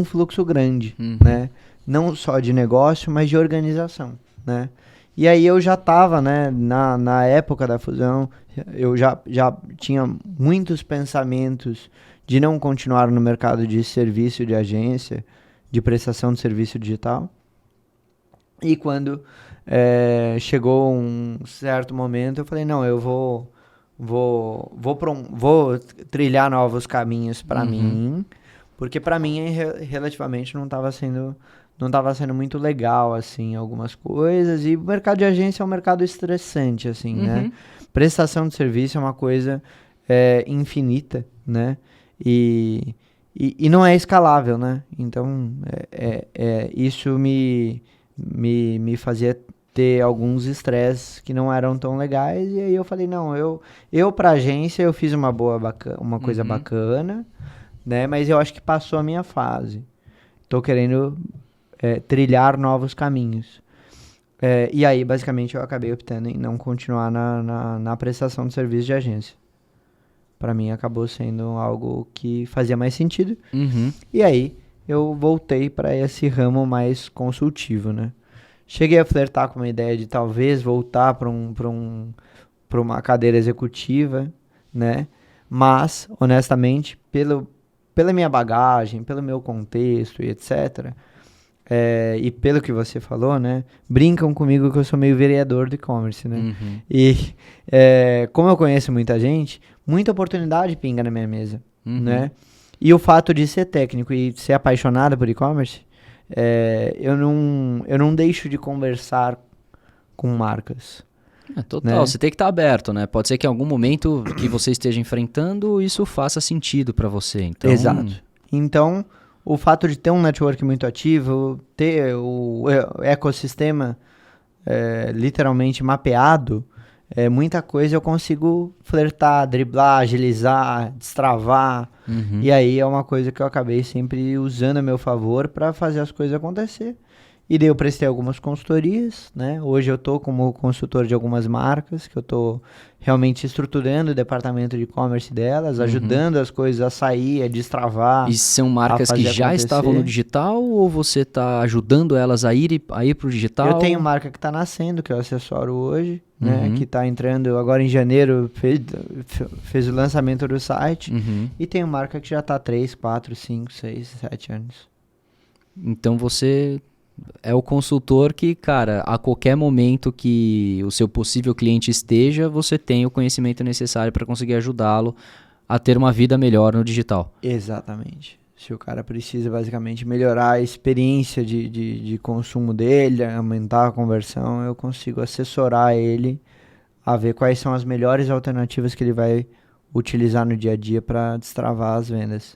fluxo grande,
Uhum.
né? Não só de negócio, mas de organização, né? E aí eu já estava, né, na época da fusão, eu já tinha muitos pensamentos de não continuar no mercado de serviço de agência, de prestação de serviço digital. E quando chegou um certo momento, eu falei, não, eu vou trilhar novos caminhos para mim, porque para mim relativamente não estava sendo muito legal, assim, algumas coisas. E o mercado de agência é um mercado estressante, assim, né? Prestação de serviço é uma coisa infinita, né? E não é escalável, né? Então, isso me fazia ter alguns estresses que não eram tão legais. E aí eu falei, não, eu pra agência eu fiz uma coisa bacana, né? Mas eu acho que passou a minha fase. Tô querendo trilhar novos caminhos. E aí, basicamente, eu acabei optando em não continuar na prestação de serviço de agência. Para mim, acabou sendo algo que fazia mais sentido.
Uhum.
E aí, eu voltei para esse ramo mais consultivo, né? Cheguei a flertar com uma ideia de talvez voltar para uma cadeira executiva, né? Mas, honestamente, pela minha bagagem, pelo meu contexto e etc., e pelo que você falou, né? Brincam comigo que eu sou meio vereador do e-commerce, né?
Uhum.
E como eu conheço muita gente, muita oportunidade pinga na minha mesa, né? E o fato de ser técnico e ser apaixonado por e-commerce, eu não deixo de conversar com marcas.
Total,
né?
você tem que estar aberto, né? Pode ser que em algum momento que você esteja enfrentando, isso faça sentido para você. Então...
Exato. Então, o fato de ter um network muito ativo, ter o ecossistema literalmente mapeado, muita coisa eu consigo flertar, driblar, agilizar, destravar. E aí é uma coisa que eu acabei sempre usando a meu favor para fazer as coisas acontecer. E daí eu prestei algumas consultorias, né? Hoje eu tô como consultor de algumas marcas, que eu tô realmente estruturando o departamento de e-commerce delas, ajudando as coisas a sair, a destravar.
E são marcas que já estavam no digital ou você está ajudando elas a ir para o digital?
Eu tenho marca que está nascendo, que eu assessoro hoje, né? Que está entrando agora em janeiro, fez o lançamento do site. E tenho marca que já está 3, 4, 5, 6, 7 anos.
Então você é o consultor que, cara, a qualquer momento que o seu possível cliente esteja, você tem o conhecimento necessário para conseguir ajudá-lo a ter uma vida melhor no digital.
Exatamente. Se o cara precisa basicamente melhorar a experiência de consumo dele, aumentar a conversão, eu consigo assessorar ele a ver quais são as melhores alternativas que ele vai utilizar no dia a dia para destravar as vendas.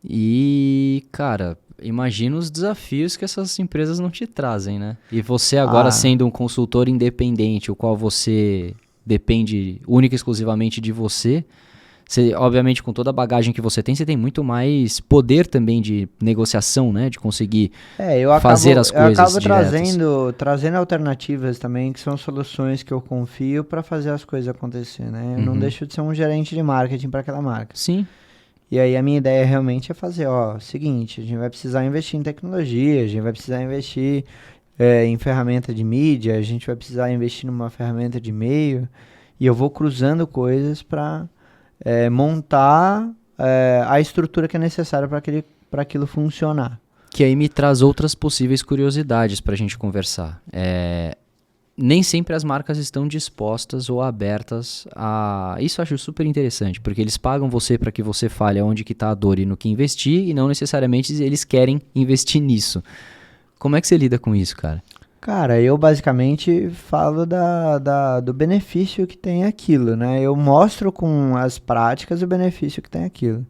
E, cara, imagina os desafios que essas empresas não te trazem, né? E você agora sendo um consultor independente, o qual você depende única e exclusivamente de você, obviamente com toda a bagagem que você tem muito mais poder também de negociação, né? De conseguir fazer as coisas
eu acabo
diretas.
trazendo alternativas também, que são soluções que eu confio para fazer as coisas acontecer, né? Eu não deixo de ser um gerente de marketing para aquela marca.
Sim.
E aí a minha ideia realmente é fazer, seguinte, a gente vai precisar investir em tecnologia, a gente vai precisar investir em ferramenta de mídia, a gente vai precisar investir numa ferramenta de e-mail, e eu vou cruzando coisas para montar a estrutura que é necessária para aquilo funcionar.
Que aí me traz outras possíveis curiosidades para a gente conversar. Nem sempre as marcas estão dispostas ou abertas a... Isso eu acho super interessante, porque eles pagam você para que você fale onde que está a dor e no que investir, e não necessariamente eles querem investir nisso. Como é que você lida com isso, cara?
Cara, eu basicamente falo do benefício que tem aquilo, né? Eu mostro com as práticas o benefício que tem aquilo.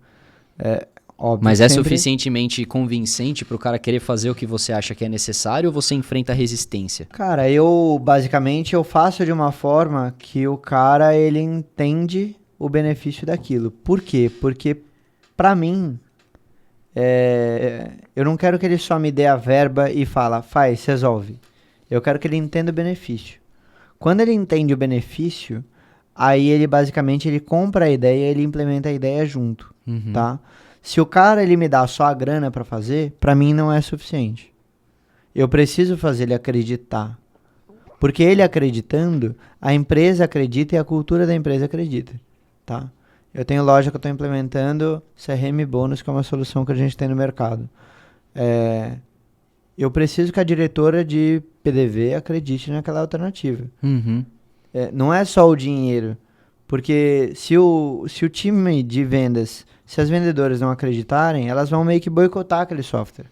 Óbvio,
Mas é
sempre...
suficientemente convincente para o cara querer fazer o que você acha que é necessário ou você enfrenta resistência?
Cara, basicamente eu faço de uma forma que o cara ele entende o benefício daquilo. Por quê? Porque pra mim eu não quero que ele só me dê a verba e fala, faz, resolve. Eu quero que ele entenda o benefício. Quando ele entende o benefício, aí ele basicamente ele compra a ideia e ele implementa a ideia junto, tá? Se o cara ele me dá só a grana pra fazer, pra mim não é suficiente. Eu preciso fazer ele acreditar. Porque ele acreditando, a empresa acredita e a cultura da empresa acredita, tá? Eu tenho loja que eu estou implementando CRM Bônus, que é uma solução que a gente tem no mercado. Eu preciso que a diretora de PDV acredite naquela alternativa. Não é só o dinheiro. Porque se o time de vendas, se as vendedoras não acreditarem, elas vão meio que boicotar aquele software.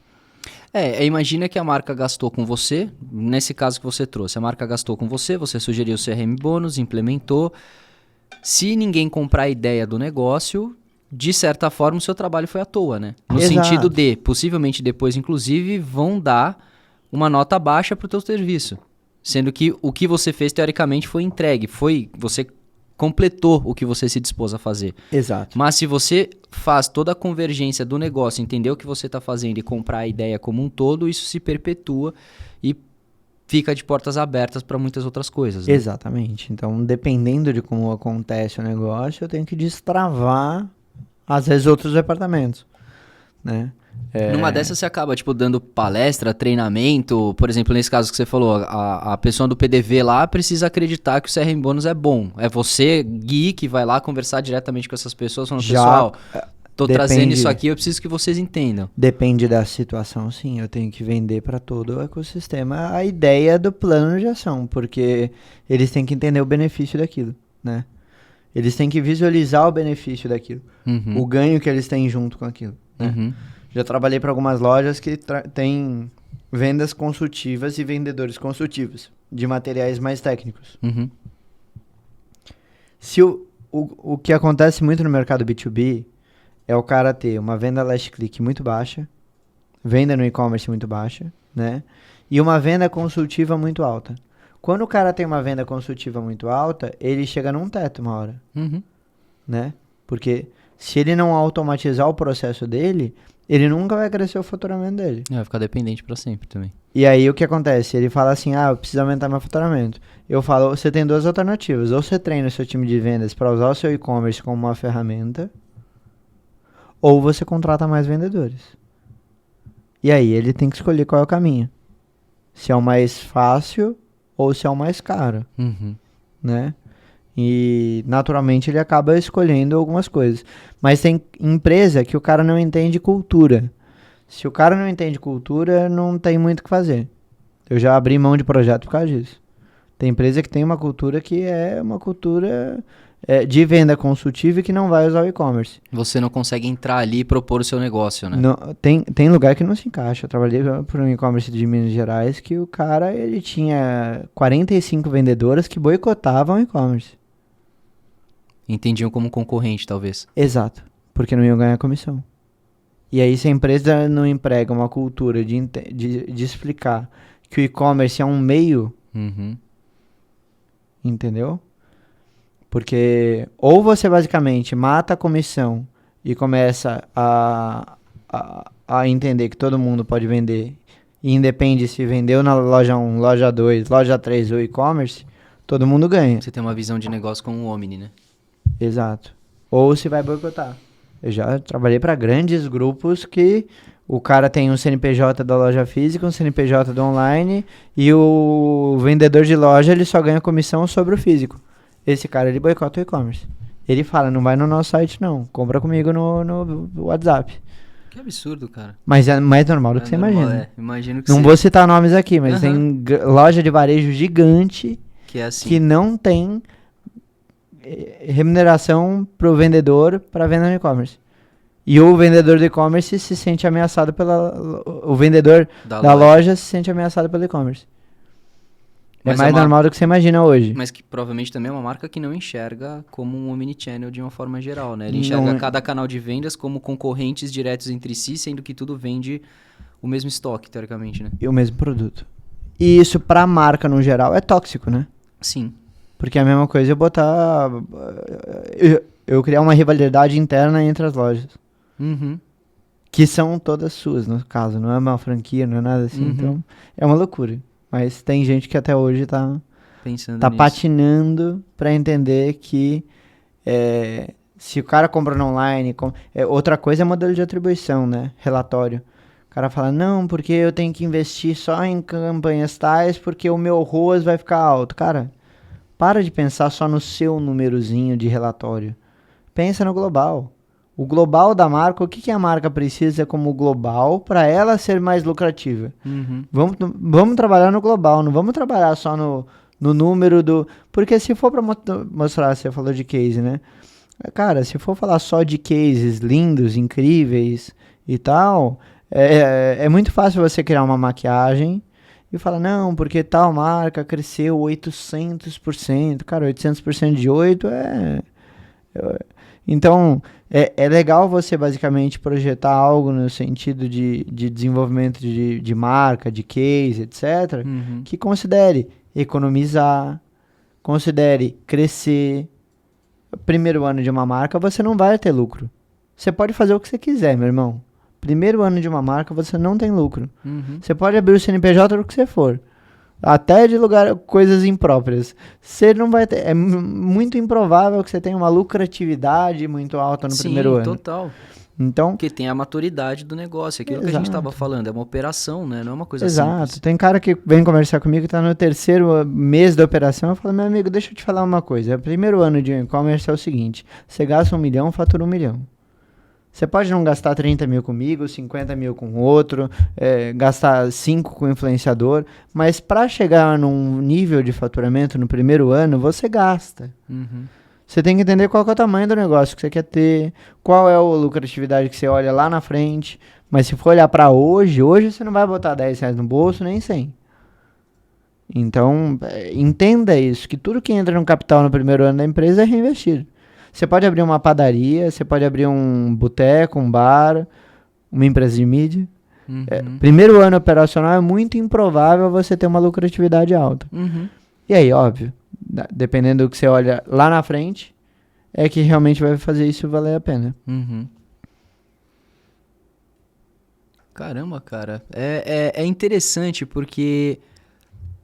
Imagina que a marca gastou com você, nesse caso que você trouxe, a marca gastou com você, você sugeriu o CRM Bônus, implementou. Se ninguém comprar a ideia do negócio, de certa forma o seu trabalho foi à toa, né? No sentido de, possivelmente depois, inclusive, vão dar uma nota baixa para o teu serviço. Sendo que o que você fez, teoricamente, foi entregue. Você completou o que você se dispôs a fazer.
Exato.
Mas se você faz toda a convergência do negócio, entender o que você está fazendo e comprar a ideia como um todo, isso se perpetua e fica de portas abertas para muitas outras coisas. Né?
Exatamente. Então, dependendo de como acontece o negócio, eu tenho que destravar, às vezes, outros departamentos, né?
Numa dessas você acaba, dando palestra, treinamento, por exemplo, nesse caso que você falou, a pessoa do PDV lá precisa acreditar que o CRM Bônus é bom. É você, Gui, que vai lá conversar diretamente com essas pessoas, falando, pessoal, tô trazendo isso aqui, eu preciso que vocês entendam.
Depende da situação, sim. Eu tenho que vender para todo o ecossistema a ideia do plano de ação, porque eles têm que entender o benefício daquilo, né? Eles têm que visualizar o benefício daquilo, o ganho que eles têm junto com aquilo, né? Já trabalhei para algumas lojas que têm vendas consultivas e vendedores consultivos de materiais mais técnicos. Se o que acontece muito no mercado B2B é o cara ter uma venda last click muito baixa, venda no e-commerce muito baixa, né? E uma venda consultiva muito alta. Quando o cara tem uma venda consultiva muito alta, ele chega num teto uma hora, né? Porque se ele não automatizar o processo dele, ele nunca vai crescer o faturamento dele.
Vai ficar dependente para sempre também.
E aí o que acontece? Ele fala assim, eu preciso aumentar meu faturamento. Eu falo, você tem duas alternativas. Ou você treina o seu time de vendas para usar o seu e-commerce como uma ferramenta, ou você contrata mais vendedores. E aí ele tem que escolher qual é o caminho. Se é o mais fácil ou se é o mais caro. Né? E naturalmente ele acaba escolhendo algumas coisas. Mas tem empresa que o cara não entende cultura. Se o cara não entende cultura, não tem muito o que fazer. Eu já abri mão de projeto por causa disso. Tem empresa que tem uma cultura que é uma cultura de venda consultiva e que não vai usar o e-commerce.
Você não consegue entrar ali e propor o seu negócio, né?
Tem lugar que não se encaixa. Eu trabalhei por um e-commerce de Minas Gerais que o cara ele tinha 45 vendedoras que boicotavam o e-commerce.
Entendiam como concorrente, talvez.
Exato, porque não iam ganhar comissão. E aí, se a empresa não emprega uma cultura de explicar que o e-commerce é um meio,
Uhum.
entendeu? Porque ou você basicamente mata a comissão e começa a entender que todo mundo pode vender, e independe se vendeu na loja 1, loja 2, loja 3 ou e-commerce, todo mundo ganha.
Você tem uma visão de negócio como um Omni, né?
Exato. Ou se vai boicotar. Eu já trabalhei para grandes grupos que o cara tem um CNPJ da loja física, um CNPJ do online e o vendedor de loja ele só ganha comissão sobre o físico. Esse cara ele boicota o e-commerce. Ele fala, não vai no nosso site não, compra comigo no WhatsApp.
Que absurdo, cara.
Mas é mais normal do que você
normal,
imagina.
Imagino que
Não
sim.
vou citar nomes aqui, mas
Aham.
tem loja de varejo gigante
Que é assim.
que não tem remuneração pro vendedor para venda no e-commerce. E o vendedor do e-commerce se sente ameaçado o vendedor da loja se sente ameaçado pelo e-commerce. É
Mas
mais normal do que você imagina hoje.
Mas que provavelmente também é uma marca que não enxerga como um omnichannel de uma forma geral, né? Ele enxerga
Não,
cada canal de vendas como concorrentes diretos entre si, sendo que tudo vende o mesmo estoque, teoricamente, né?
E o mesmo produto. E isso pra marca no geral é tóxico, né?
Sim.
Porque é a mesma coisa eu botar... Eu criar uma rivalidade interna entre as lojas.
Uhum.
Que são todas suas, no caso. Não é uma franquia, não é nada assim.
Uhum.
Então, é uma loucura. Mas tem gente que até hoje tá
Pensando nisso.
patinando pra entender que se o cara compra no online... outra coisa é modelo de atribuição, né? Relatório. O cara fala, não, porque eu tenho que investir só em campanhas tais porque o meu ROAS vai ficar alto. Cara, para de pensar só no seu númerozinho de relatório. Pensa no global. O global da marca, o que a marca precisa como global para ela ser mais lucrativa?
Uhum.
Vamos trabalhar no global, não vamos trabalhar só no número do... Porque se for para mostrar, você falou de case, né? Cara, se for falar só de cases lindos, incríveis e tal, é muito fácil você criar uma maquiagem e falar, não, porque tal marca cresceu 800%. Cara, 800% de 8 Então, é legal você basicamente projetar algo no sentido de desenvolvimento de marca, de case, etc.,
Uhum.
que considere economizar, considere crescer. Primeiro ano de uma marca, você não vai ter lucro. Você pode fazer o que você quiser, meu irmão. Primeiro ano de uma marca, você não tem lucro.
Uhum.
Você pode abrir o CNPJ do que você for. Até de coisas impróprias. Você não vai ter. É muito improvável que você tenha uma lucratividade muito alta no primeiro ano.
Total.
Então,
Porque tem a maturidade do negócio. Aquilo que a gente estava falando. É uma operação, né? Não é uma coisa
exato.
simples.
Tem cara que vem conversar comigo que tá no terceiro mês da operação. Eu falo, meu amigo, deixa eu te falar uma coisa. O primeiro ano de e-commerce é o seguinte. Você gasta 1 milhão, fatura 1 milhão. Você pode não gastar 30 mil comigo, 50 mil com outro, gastar 5 com o influenciador, mas para chegar num nível de faturamento no primeiro ano, você gasta.
Uhum.
Você tem que entender qual que é o tamanho do negócio que você quer ter, qual é a lucratividade que você olha lá na frente, mas se for olhar para hoje você não vai botar 10 reais no bolso, nem 100. Então, entenda isso, que tudo que entra no capital no primeiro ano da empresa é reinvestido. Você pode abrir uma padaria, você pode abrir um boteco, um bar, uma empresa de mídia.
Uhum.
Primeiro ano operacional é muito improvável você ter uma lucratividade alta.
Uhum.
E aí, óbvio, dependendo do que você olha lá na frente, é que realmente vai fazer isso valer a pena.
Uhum. Caramba, cara. É interessante porque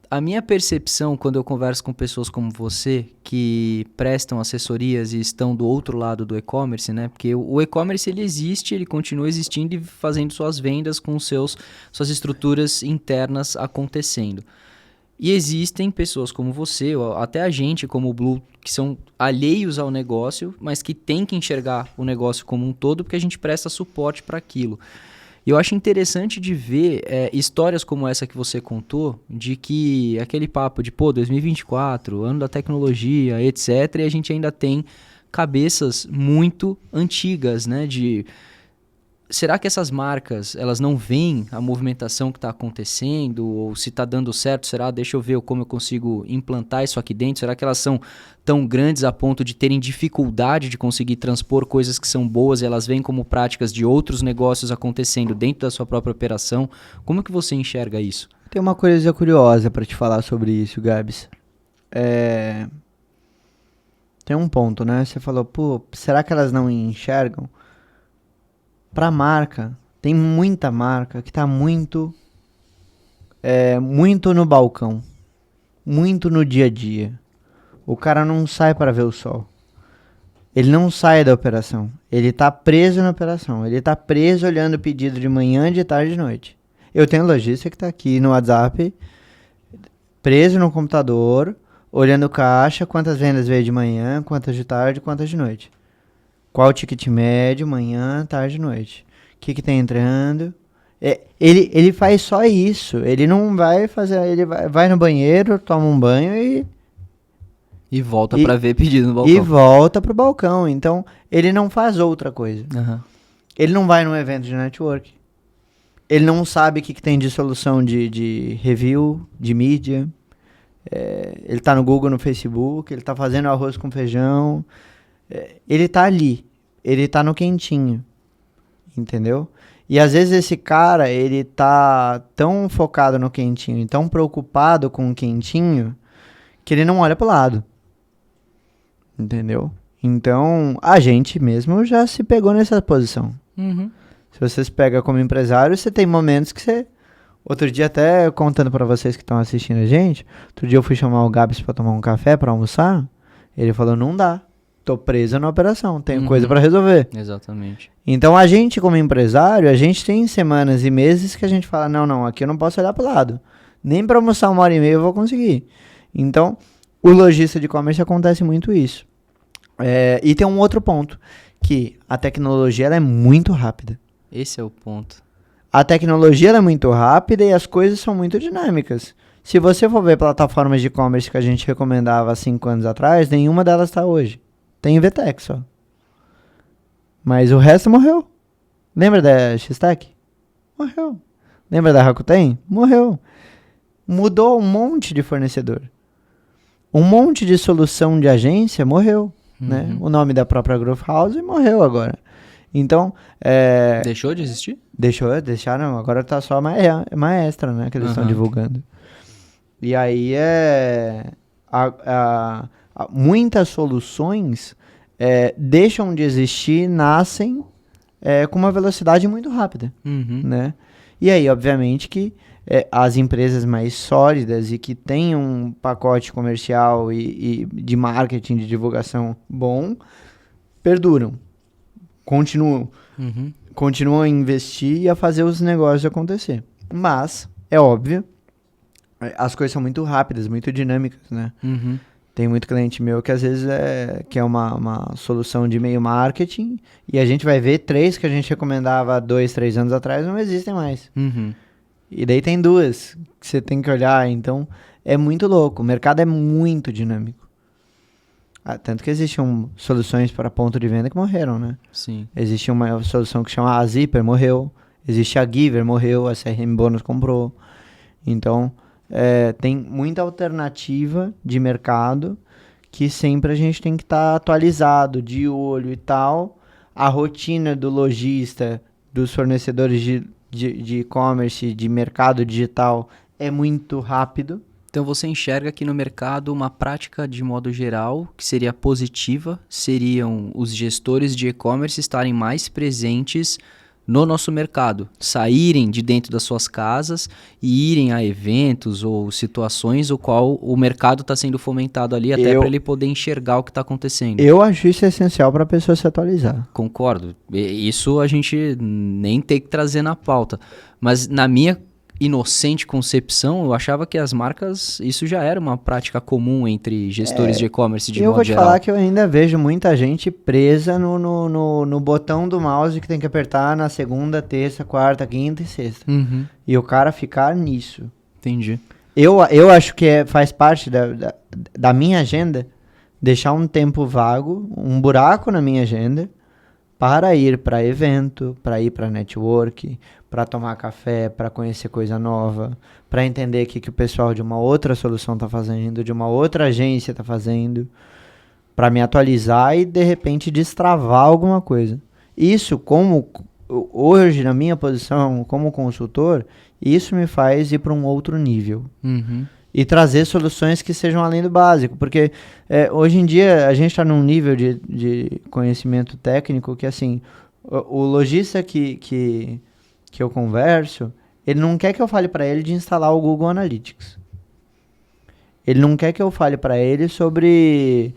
a minha percepção quando eu converso com pessoas como você, que prestam assessorias e estão do outro lado do e-commerce, né? Porque o e-commerce ele existe, ele continua existindo e fazendo suas vendas com suas estruturas internas acontecendo. E existem pessoas como você, ou até a gente como o Blue, que são alheios ao negócio, mas que tem que enxergar o negócio como um todo porque a gente presta suporte para aquilo. E eu acho interessante de ver histórias como essa que você contou, de que aquele papo de, 2024, ano da tecnologia, etc., e a gente ainda tem cabeças muito antigas, né, será que essas marcas, elas não veem a movimentação que está acontecendo? Ou se está dando certo, deixa eu ver como eu consigo implantar isso aqui dentro? Será que elas são tão grandes a ponto de terem dificuldade de conseguir transpor coisas que são boas e elas veem como práticas de outros negócios acontecendo dentro da sua própria operação? Como que você enxerga isso?
Tem uma coisa curiosa para te falar sobre isso, Gabs. Tem um ponto, né? Você falou, será que elas não enxergam? Para marca, tem muita marca que está muito no balcão, muito no dia a dia. O cara não sai para ver o sol. Ele não sai da operação. Ele está preso na operação. Ele está preso olhando o pedido de manhã, de tarde e de noite. Eu tenho lojista que está aqui no WhatsApp, preso no computador, olhando caixa, quantas vendas veio de manhã, quantas de tarde, quantas de noite. Qual o ticket médio, manhã, tarde e noite. O que tem entrando. Ele faz só isso. Ele não vai fazer... Ele vai no banheiro, toma um banho
e volta para ver pedido no balcão.
E volta pro balcão. Então, ele não faz outra coisa.
Uhum.
Ele não vai num evento de network. Ele não sabe o que tem de solução de review, de mídia. Ele tá no Google, no Facebook. Ele tá fazendo arroz com feijão. Ele tá ali, ele tá no quentinho, entendeu? E às vezes esse cara, ele tá tão focado no quentinho e tão preocupado com o quentinho, que ele não olha pro lado, entendeu? Então, a gente mesmo já se pegou nessa posição.
Uhum.
Se você se pega como empresário, você tem momentos que você... Outro dia, até contando pra vocês que estão assistindo a gente, outro dia eu fui chamar o Gabs pra tomar um café, pra almoçar, ele falou, não dá. Tô preso na operação, tenho coisa para resolver.
Exatamente.
Então a gente como empresário, a gente tem semanas e meses que a gente fala, não, aqui eu não posso olhar pro lado. Nem para almoçar 1h30 eu vou conseguir. Então, o lojista de e-commerce acontece muito isso. E tem um outro ponto, que a tecnologia ela é muito rápida.
Esse é o ponto.
A tecnologia ela é muito rápida e as coisas são muito dinâmicas. Se você for ver plataformas de e-commerce que a gente recomendava há 5 anos atrás, nenhuma delas está hoje. Tem VTEX só. Mas o resto morreu. Lembra da X-Tech? Morreu. Lembra da Rakuten? Morreu. Mudou um monte de fornecedor. Um monte de solução de agência morreu. Né? O nome da própria Growth House morreu agora. Então...
Deixou de existir?
Deixaram. Agora tá só a Maestra, né? Que eles estão divulgando. E aí muitas soluções deixam de existir, nascem com uma velocidade muito rápida, né? E aí, obviamente, que as empresas mais sólidas e que têm um pacote comercial e de marketing, de divulgação bom, perduram, continuam a investir e a fazer os negócios acontecer. Mas, é óbvio, as coisas são muito rápidas, muito dinâmicas, né? Tem muito cliente meu que às vezes quer uma solução de e-mail marketing e a gente vai ver 3 que a gente recomendava há 2, 3 anos atrás não existem mais. E daí tem 2 que você tem que olhar. Então, é muito louco. O mercado é muito dinâmico. Tanto que existem soluções para ponto de venda que morreram, né?
Sim.
Existe uma solução que chama a Zipper, morreu. Existe a Giver, morreu. A CRM Bônus comprou. Então... tem muita alternativa de mercado que sempre a gente tem que estar atualizado, de olho e tal. A rotina do lojista, dos fornecedores de e-commerce, de mercado digital é muito rápido.
Então você enxerga que no mercado uma prática de modo geral que seria positiva seriam os gestores de e-commerce estarem mais presentes no nosso mercado, saírem de dentro das suas casas e irem a eventos ou situações o qual o mercado está sendo fomentado ali até para ele poder enxergar o que está acontecendo.
Eu acho isso essencial para a pessoa se atualizar.
Concordo. Isso a gente nem tem que trazer na pauta. Mas na minha inocente concepção, eu achava que as marcas, isso já era uma prática comum entre gestores de e-commerce de
Eu
modo
vou te
geral.
falar que eu ainda vejo muita gente presa no botão do mouse que tem que apertar na segunda, terça, quarta, quinta e sexta.
Uhum,
E o cara ficar nisso.
entendi.
Eu acho que faz parte da minha agenda deixar um tempo vago, um buraco na minha agenda, para ir para evento, para ir para network, para tomar café, para conhecer coisa nova, para entender o que o pessoal de uma outra solução está fazendo, de uma outra agência está fazendo, para me atualizar e de repente destravar alguma coisa. Isso, como hoje na minha posição como consultor, isso me faz ir para um outro nível.
Uhum.
E trazer soluções que sejam além do básico. Porque hoje em dia a gente está num nível de conhecimento técnico que, assim, o lojista que eu converso, ele não quer que eu fale para ele de instalar o Google Analytics. Ele não quer que eu fale para ele sobre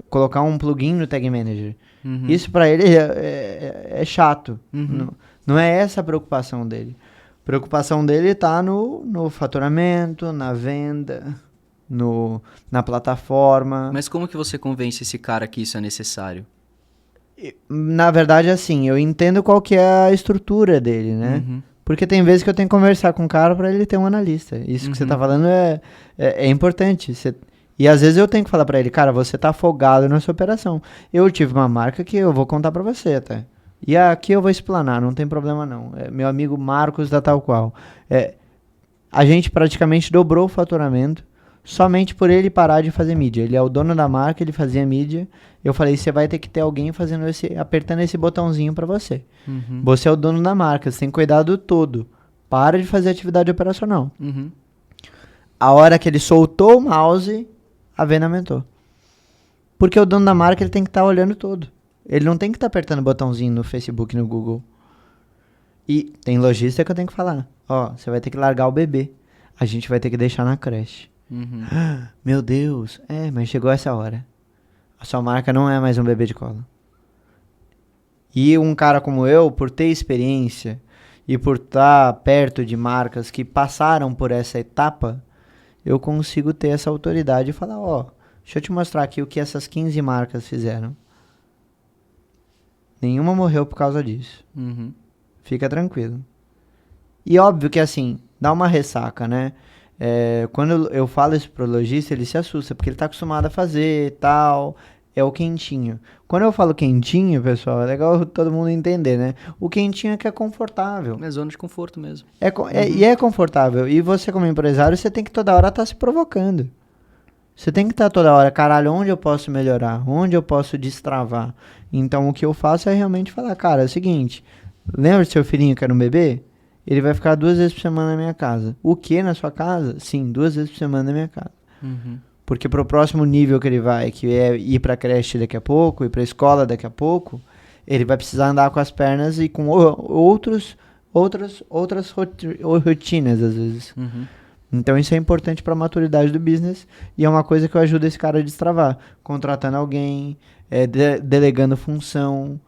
colocar um plugin no Tag Manager.
Uhum.
Isso para ele é chato.
Uhum.
Não é essa a preocupação dele. A preocupação dele está no faturamento, na venda, na plataforma.
Mas como que você convence esse cara que isso é necessário?
Na verdade, assim, eu entendo qual que é a estrutura dele, né?
Uhum.
Porque tem vezes que eu tenho que conversar com o cara para ele ter um analista. Isso que você tá falando é importante. E às vezes eu tenho que falar para ele, cara, você tá afogado nessa operação. Eu tive uma marca que eu vou contar para você até. E aqui eu vou explanar, não tem problema não. Meu amigo Marcos da Tal Qual. A gente praticamente dobrou o faturamento somente por ele parar de fazer mídia. Ele é o dono da marca, ele fazia mídia. Eu falei, você vai ter que ter alguém apertando esse botãozinho para você.
Uhum.
Você é o dono da marca, você tem que cuidar do todo. Para de fazer atividade operacional.
Uhum.
A hora que ele soltou o mouse, a venda aumentou. Porque o dono da marca ele tem que estar olhando todo. Ele não tem que estar apertando o botãozinho no Facebook, no Google. E tem lojista que eu tenho que falar. Ó, você vai ter que largar o bebê. A gente vai ter que deixar na creche.
Uhum.
Meu Deus. Mas chegou essa hora. A sua marca não é mais um bebê de cola. E um cara como eu, por ter experiência e por estar perto de marcas que passaram por essa etapa, eu consigo ter essa autoridade e falar, ó, deixa eu te mostrar aqui o que essas 15 marcas fizeram. Nenhuma morreu por causa disso.
Uhum.
Fica tranquilo. E óbvio que assim, dá uma ressaca, né? Quando eu falo isso pro lojista, ele se assusta, porque ele tá acostumado a fazer e tal. É o quentinho. Quando eu falo quentinho, pessoal, é legal todo mundo entender, né? O quentinho é que é confortável.
É zona de conforto mesmo.
E é confortável. E você, como empresário, você tem que toda hora estar se provocando. Você tem que estar toda hora, caralho, onde eu posso melhorar? Onde eu posso destravar? Então, o que eu faço é realmente falar, cara, é o seguinte, lembra do seu filhinho que era um bebê? Ele vai ficar 2 vezes por semana na minha casa. O que na sua casa? Sim, 2 vezes por semana na minha casa.
Uhum.
Porque pro próximo nível que ele vai, que é ir pra creche daqui a pouco, ir pra escola daqui a pouco, ele vai precisar andar com as pernas e com outras rotinas, às vezes.
Uhum.
Então isso é importante para a maturidade do business e é uma coisa que eu ajudo esse cara a destravar. Contratando alguém, delegando função.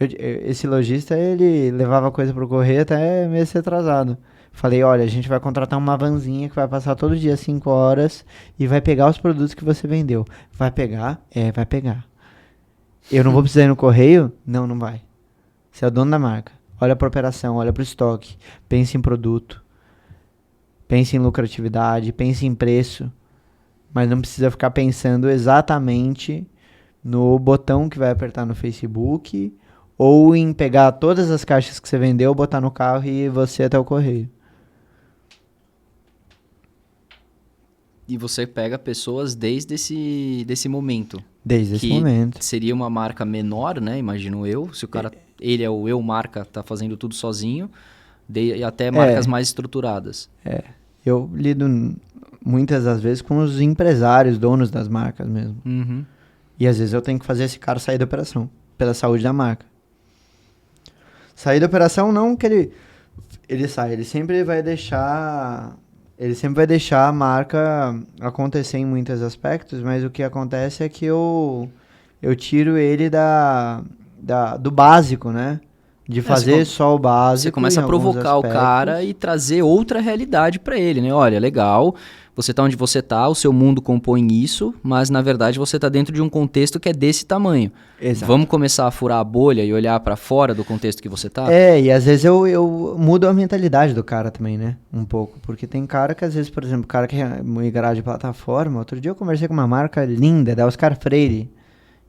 Esse lojista, ele levava coisa pro correio até mês atrasado. Falei, olha, a gente vai contratar uma vanzinha que vai passar todo dia 5 horas e vai pegar os produtos que você vendeu. Vai pegar? Vai pegar. Eu não vou precisar ir no correio? Não, não vai. Você é o dono da marca. Olha para operação, olha para o estoque. Pense em produto. Pense em lucratividade, pense em preço, mas não precisa ficar pensando exatamente no botão que vai apertar no Facebook ou em pegar todas as caixas que você vendeu, botar no carro e você até o correio.
E você pega pessoas desde desse momento.
Desde esse momento.
Seria uma marca menor, né? Imagino eu. Se o cara, ele é o eu marca, tá fazendo tudo sozinho, e até marcas mais estruturadas.
Eu lido muitas das vezes com os empresários, donos das marcas mesmo.
Uhum.
E às vezes eu tenho que fazer esse cara sair da operação, pela saúde da marca. Sair da operação não que ele sai, ele sempre vai deixar a marca acontecer em muitos aspectos, mas o que acontece é que eu tiro ele do básico, né? de fazer só o básico.
Você começa a provocar o cara e trazer outra realidade para ele, né? Olha, legal, você tá onde você tá, o seu mundo compõe isso, mas na verdade você tá dentro de um contexto que é desse tamanho.
Exato.
Vamos começar a furar a bolha e olhar para fora do contexto que você tá?
E às vezes eu mudo a mentalidade do cara também, né? Um pouco. Porque tem cara que às vezes, por exemplo, o cara que é migrar de plataforma. Outro dia eu conversei com uma marca linda, da Oscar Freire.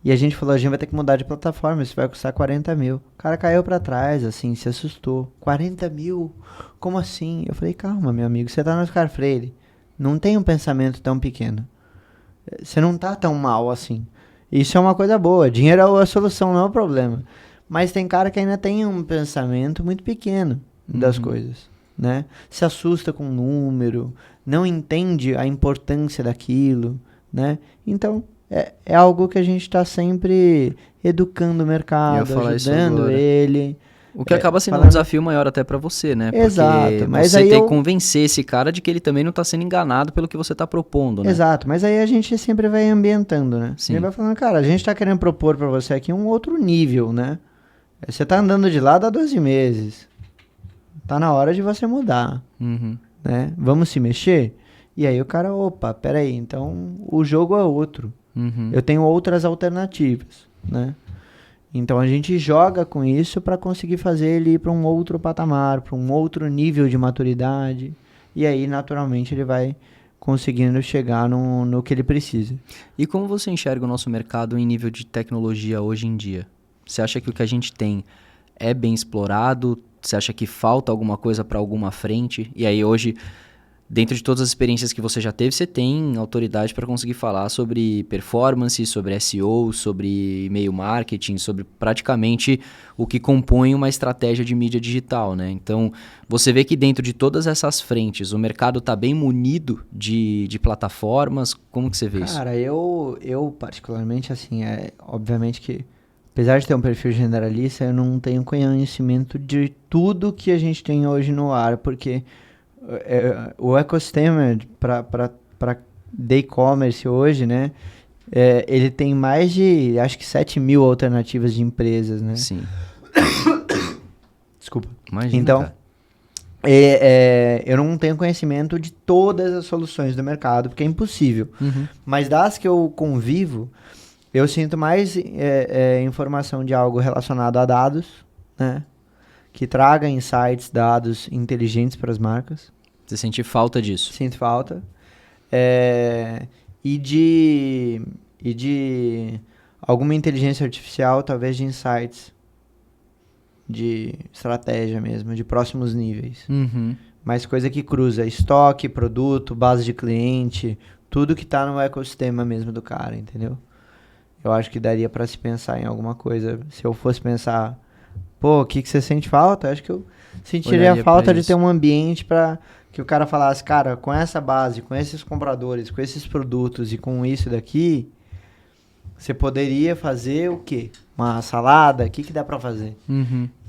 E a gente falou, a gente vai ter que mudar de plataforma, isso vai custar 40 mil. O cara caiu pra trás, assim, se assustou. 40 mil? Como assim? Eu falei, calma, meu amigo, você tá no Oscar Freire. Não tem um pensamento tão pequeno. Você não tá tão mal assim. Isso é uma coisa boa. Dinheiro é a solução, não é o problema. Mas tem cara que ainda tem um pensamento muito pequeno das coisas, né? Se assusta com o número, não entende a importância daquilo, né? Então, é algo que a gente está sempre educando o mercado, ajudando ele.
O que acaba sendo um desafio maior até para você, né?
Exato.
Porque
mas
você
aí
tem que convencer esse cara de que ele também não está sendo enganado pelo que você está propondo, né?
Exato, mas aí a gente sempre vai ambientando, né?
Sim.
A gente vai falando, cara, a gente está querendo propor para você aqui um outro nível, né? Você tá andando de lado há 12 meses. Tá na hora de você mudar, né? Vamos se mexer? E aí o cara, opa, peraí, então o jogo é outro. Eu tenho outras alternativas, né? Então a gente joga com isso para conseguir fazer ele ir para um outro patamar, para um outro nível de maturidade. E aí, naturalmente, ele vai conseguindo chegar no que ele precisa.
E como você enxerga o nosso mercado em nível de tecnologia hoje em dia? Você acha que o que a gente tem é bem explorado? Você acha que falta alguma coisa para alguma frente? E aí hoje, dentro de todas as experiências que você já teve, você tem autoridade para conseguir falar sobre performance, sobre SEO, sobre e-mail marketing, sobre praticamente o que compõe uma estratégia de mídia digital, né? Então, você vê que dentro de todas essas frentes, o mercado está bem munido de plataformas. Como que você vê isso?
Cara, eu particularmente, assim, obviamente que, apesar de ter um perfil generalista, eu não tenho conhecimento de tudo que a gente tem hoje no ar, porque o ecossistema para e-commerce hoje, né? Ele tem mais de, acho que 7 mil alternativas de empresas, né?
Sim.
Desculpa.
Imagina,
então,
cara.
Eu não tenho conhecimento de todas as soluções do mercado, porque é impossível. Mas das que eu convivo, eu sinto mais informação de algo relacionado a dados, né? Que traga insights, dados inteligentes para as marcas.
Você sente falta disso?
Sinto falta. E de alguma inteligência artificial, talvez de insights, de estratégia mesmo, de próximos níveis. Mas coisa que cruza estoque, produto, base de cliente, tudo que está no ecossistema mesmo do cara, entendeu? Eu acho que daria para se pensar em alguma coisa. Se eu fosse pensar, pô, o que você sente falta? Acho que eu sentiria falta de ter um ambiente para que o cara falasse, cara, com essa base, com esses compradores, com esses produtos e com isso daqui, você poderia fazer o quê? Uma salada? O que dá para fazer?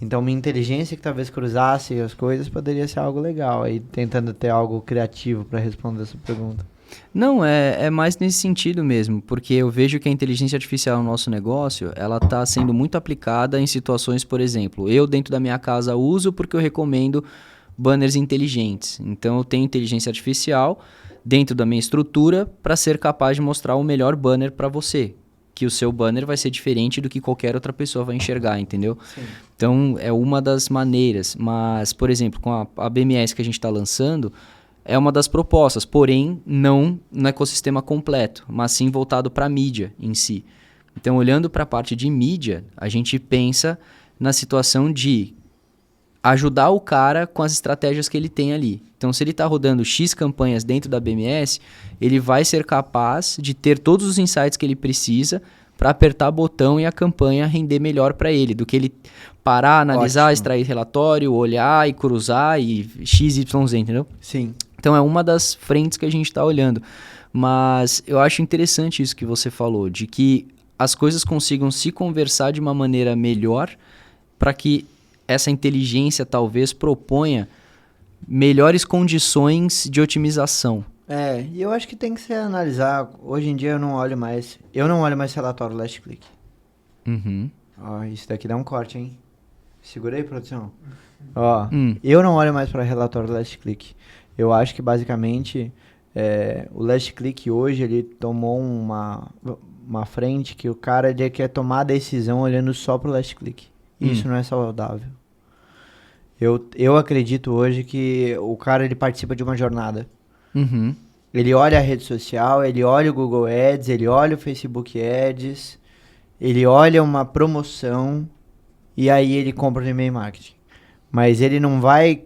Então, uma inteligência que talvez cruzasse as coisas poderia ser algo legal. Aí, tentando ter algo criativo para responder essa pergunta.
Não, é mais nesse sentido mesmo, porque eu vejo que a inteligência artificial no nosso negócio, ela está sendo muito aplicada em situações, por exemplo, eu dentro da minha casa uso porque eu recomendo banners inteligentes. Então eu tenho inteligência artificial dentro da minha estrutura para ser capaz de mostrar o melhor banner para você, que o seu banner vai ser diferente do que qualquer outra pessoa vai enxergar, entendeu?
Sim.
Então é uma das maneiras, mas, por exemplo, com a BMS que a gente está lançando, é uma das propostas, porém não no ecossistema completo, mas sim voltado para a mídia em si. Então, olhando para a parte de mídia, a gente pensa na situação de ajudar o cara com as estratégias que ele tem ali. Então, se ele está rodando X campanhas dentro da BMS, ele vai ser capaz de ter todos os insights que ele precisa para apertar botão e a campanha render melhor para ele, do que ele parar, analisar,
Ótimo.
extrair relatório, olhar e cruzar e XYZ, entendeu?
Sim.
Então é uma das frentes que a gente está olhando. Mas eu acho interessante isso que você falou, de que as coisas consigam se conversar de uma maneira melhor para que essa inteligência talvez proponha melhores condições de otimização.
E eu acho que tem que ser analisar. Hoje em dia eu não olho mais relatório last click. Ó, isso daqui dá um corte, hein? Segura aí, produção. Ó, eu não olho mais para relatório do Last Click. Eu acho que basicamente o Last Click hoje ele tomou uma frente que o cara ele quer tomar a decisão olhando só pro Last Click. Isso não é saudável. Eu acredito hoje que o cara ele participa de uma jornada.
Uhum.
Ele olha a rede social, ele olha o Google Ads, ele olha o Facebook Ads, ele olha uma promoção e aí ele compra no e-mail marketing. Mas ele não vai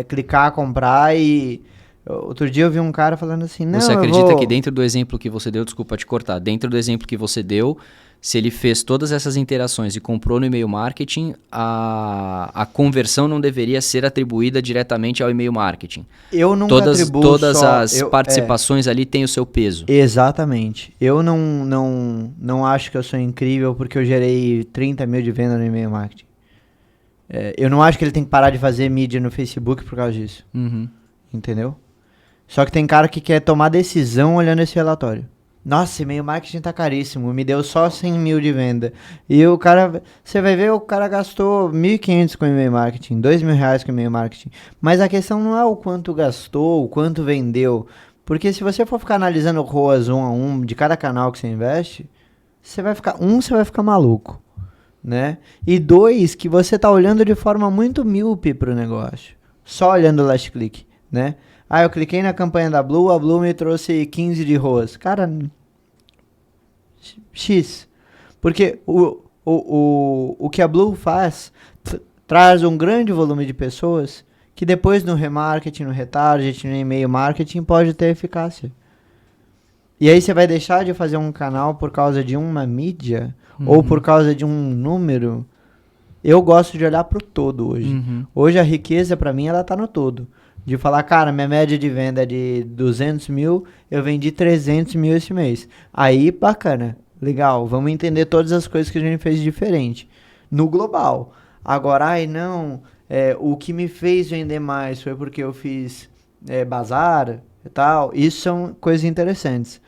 clicar, comprar e... Outro dia eu vi um cara falando assim, não,
Você acredita que dentro do exemplo que você deu, desculpa te cortar, dentro do exemplo que você deu, se ele fez todas essas interações e comprou no e-mail marketing, a conversão não deveria ser atribuída diretamente ao e-mail marketing.
Eu nunca atribuo
todas
só...
as participações ali têm o seu peso.
Exatamente. Eu não acho que eu sou incrível porque eu gerei 30 mil de venda no e-mail marketing. Eu não acho que ele tem que parar de fazer mídia no Facebook por causa disso.
Uhum.
Entendeu? Só que tem cara que quer tomar decisão olhando esse relatório. Nossa, e-mail marketing tá caríssimo, me deu só 100 mil de venda. E o cara, você vai ver, o cara gastou 1.500 com e-mail marketing, 2.000 reais com e-mail marketing. Mas a questão não é o quanto gastou, o quanto vendeu. Porque se você for ficar analisando ROAS 1 a 1 de cada canal que você investe, você vai ficar maluco, né? E 2, que você tá olhando de forma muito míope pro negócio. Só olhando o last click, né? Ah, eu cliquei na campanha da Blue, a Blue me trouxe 15 de ROAS. Cara, X. Porque o que a Blue faz traz um grande volume de pessoas que depois no remarketing, no retarget, no e-mail marketing pode ter eficácia. E aí você vai deixar de fazer um canal por causa de uma mídia ou por causa de um número. Eu gosto de olhar pro todo hoje. Hoje a riqueza pra mim ela tá no todo. De falar, cara, minha média de venda é de 200 mil, eu vendi 300 mil esse mês. Aí, bacana, legal, vamos entender todas as coisas que a gente fez de diferente. No global. Agora, não, o que me fez vender mais foi porque eu fiz bazar e tal. Isso são coisas interessantes.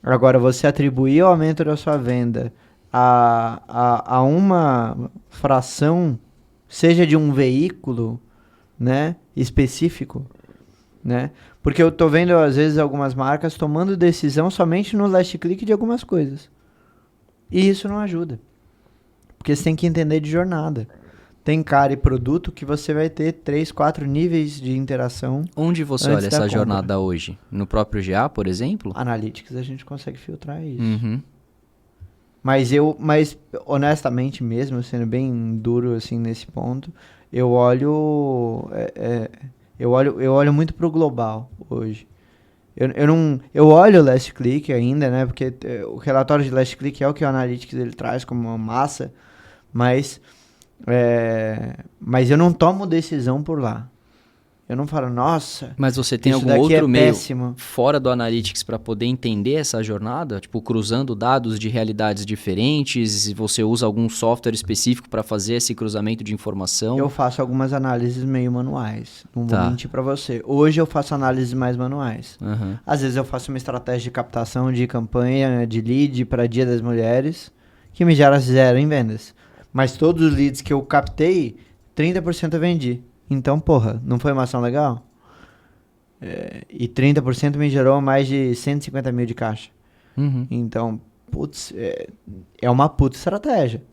Agora, você atribuir o aumento da sua venda a uma fração, seja de um veículo, né, específico, né? Porque eu tô vendo às vezes algumas marcas tomando decisão somente no last click de algumas coisas. E isso não ajuda. Porque você tem que entender de jornada. Tem cara e produto que você vai ter 3, 4 níveis de interação.
Onde você olha essa jornada hoje? No próprio GA, por exemplo?
Analytics a gente consegue filtrar isso. Mas honestamente mesmo, sendo bem duro assim nesse ponto, eu olho muito pro global hoje. Eu olho o last click ainda, né? Porque o relatório de last click é o que o Analytics ele traz como uma massa, mas eu não tomo decisão por lá. Eu não falo, nossa.
Mas você tem algum outro meio fora do Analytics para poder entender essa jornada? Tipo, cruzando dados de realidades diferentes? Você usa algum software específico para fazer esse cruzamento de informação?
Eu faço algumas análises meio manuais. Não vou mentir para você. Hoje eu faço análises mais manuais. Às vezes eu faço uma estratégia de captação de campanha, de lead para Dia das Mulheres, que me gera 0 em vendas. Mas todos os leads que eu captei, 30% eu vendi. Então, porra, não foi uma ação legal? E 30% me gerou mais de 150 mil de caixa. Então, putz, é uma puta estratégia.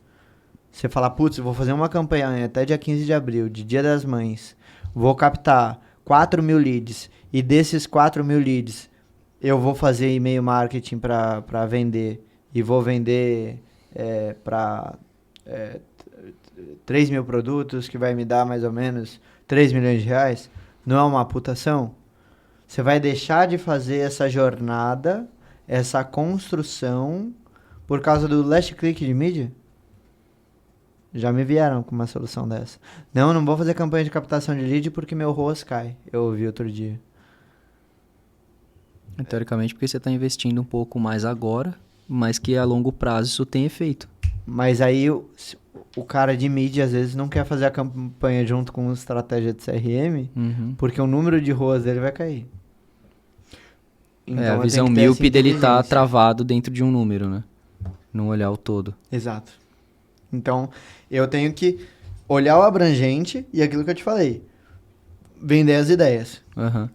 Você fala, putz, vou fazer uma campanha até dia 15 de abril, de Dia das Mães. Vou captar 4 mil leads. E desses 4 mil leads, eu vou fazer e-mail marketing para vender. E vou vender para 3 mil produtos, que vai me dar mais ou menos 3 milhões de reais, não é uma puta ação? Você vai deixar de fazer essa jornada, essa construção, por causa do last click de mídia? Já me vieram com uma solução dessa. Não vou fazer campanha de captação de lead porque meu ROAS cai. Eu ouvi outro dia.
Teoricamente porque você está investindo um pouco mais agora, mas que a longo prazo isso tem efeito.
Mas aí o cara de mídia às vezes não quer fazer a campanha junto com estratégia de CRM, porque o número de ROAS dele vai cair.
Então, a visão míope dele tá travado dentro de um número, né? Não olhar o todo.
Exato. Então, eu tenho que olhar o abrangente e aquilo que eu te falei. Vender as ideias.
Aham.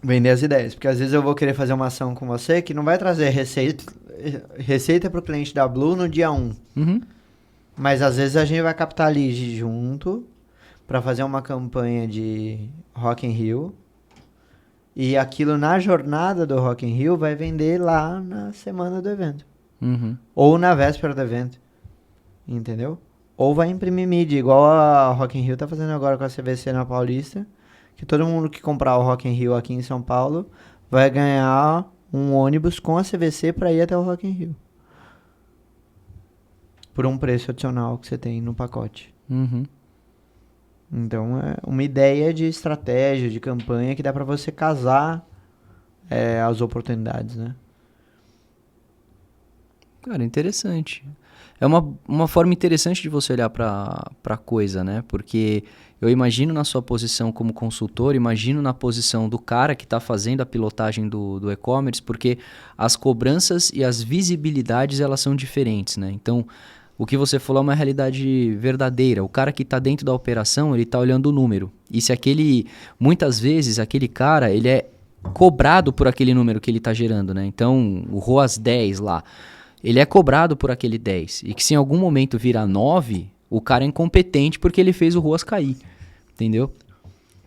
Vender as ideias. Porque às vezes eu vou querer fazer uma ação com você que não vai trazer receita para o cliente da Blue no dia 1.
Uhum.
Mas às vezes a gente vai captar lead junto para fazer uma campanha de Rock in Rio. E aquilo na jornada do Rock in Rio vai vender lá na semana do evento.
Uhum.
Ou na véspera do evento. Entendeu? Ou vai imprimir mídia, igual a Rock in Rio tá fazendo agora com a CVC na Paulista. Que todo mundo que comprar o Rock in Rio aqui em São Paulo vai ganhar um ônibus com a CVC para ir até o Rock in Rio. Por um preço adicional que você tem no pacote.
Uhum.
Então é uma ideia de estratégia, de campanha que dá para você casar as oportunidades, né?
Cara, interessante. É uma forma interessante de você olhar para a coisa, né? Porque eu imagino na sua posição como consultor, imagino na posição do cara que está fazendo a pilotagem do e-commerce, porque as cobranças e as visibilidades elas são diferentes, né? Então, o que você falou é uma realidade verdadeira. O cara que está dentro da operação, ele está olhando o número. E se muitas vezes, aquele cara, ele é cobrado por aquele número que ele está gerando, né? Então, o ROAS 10 lá. Ele é cobrado por aquele 10. E que se em algum momento virar 9, o cara é incompetente porque ele fez o ROAS cair. Entendeu?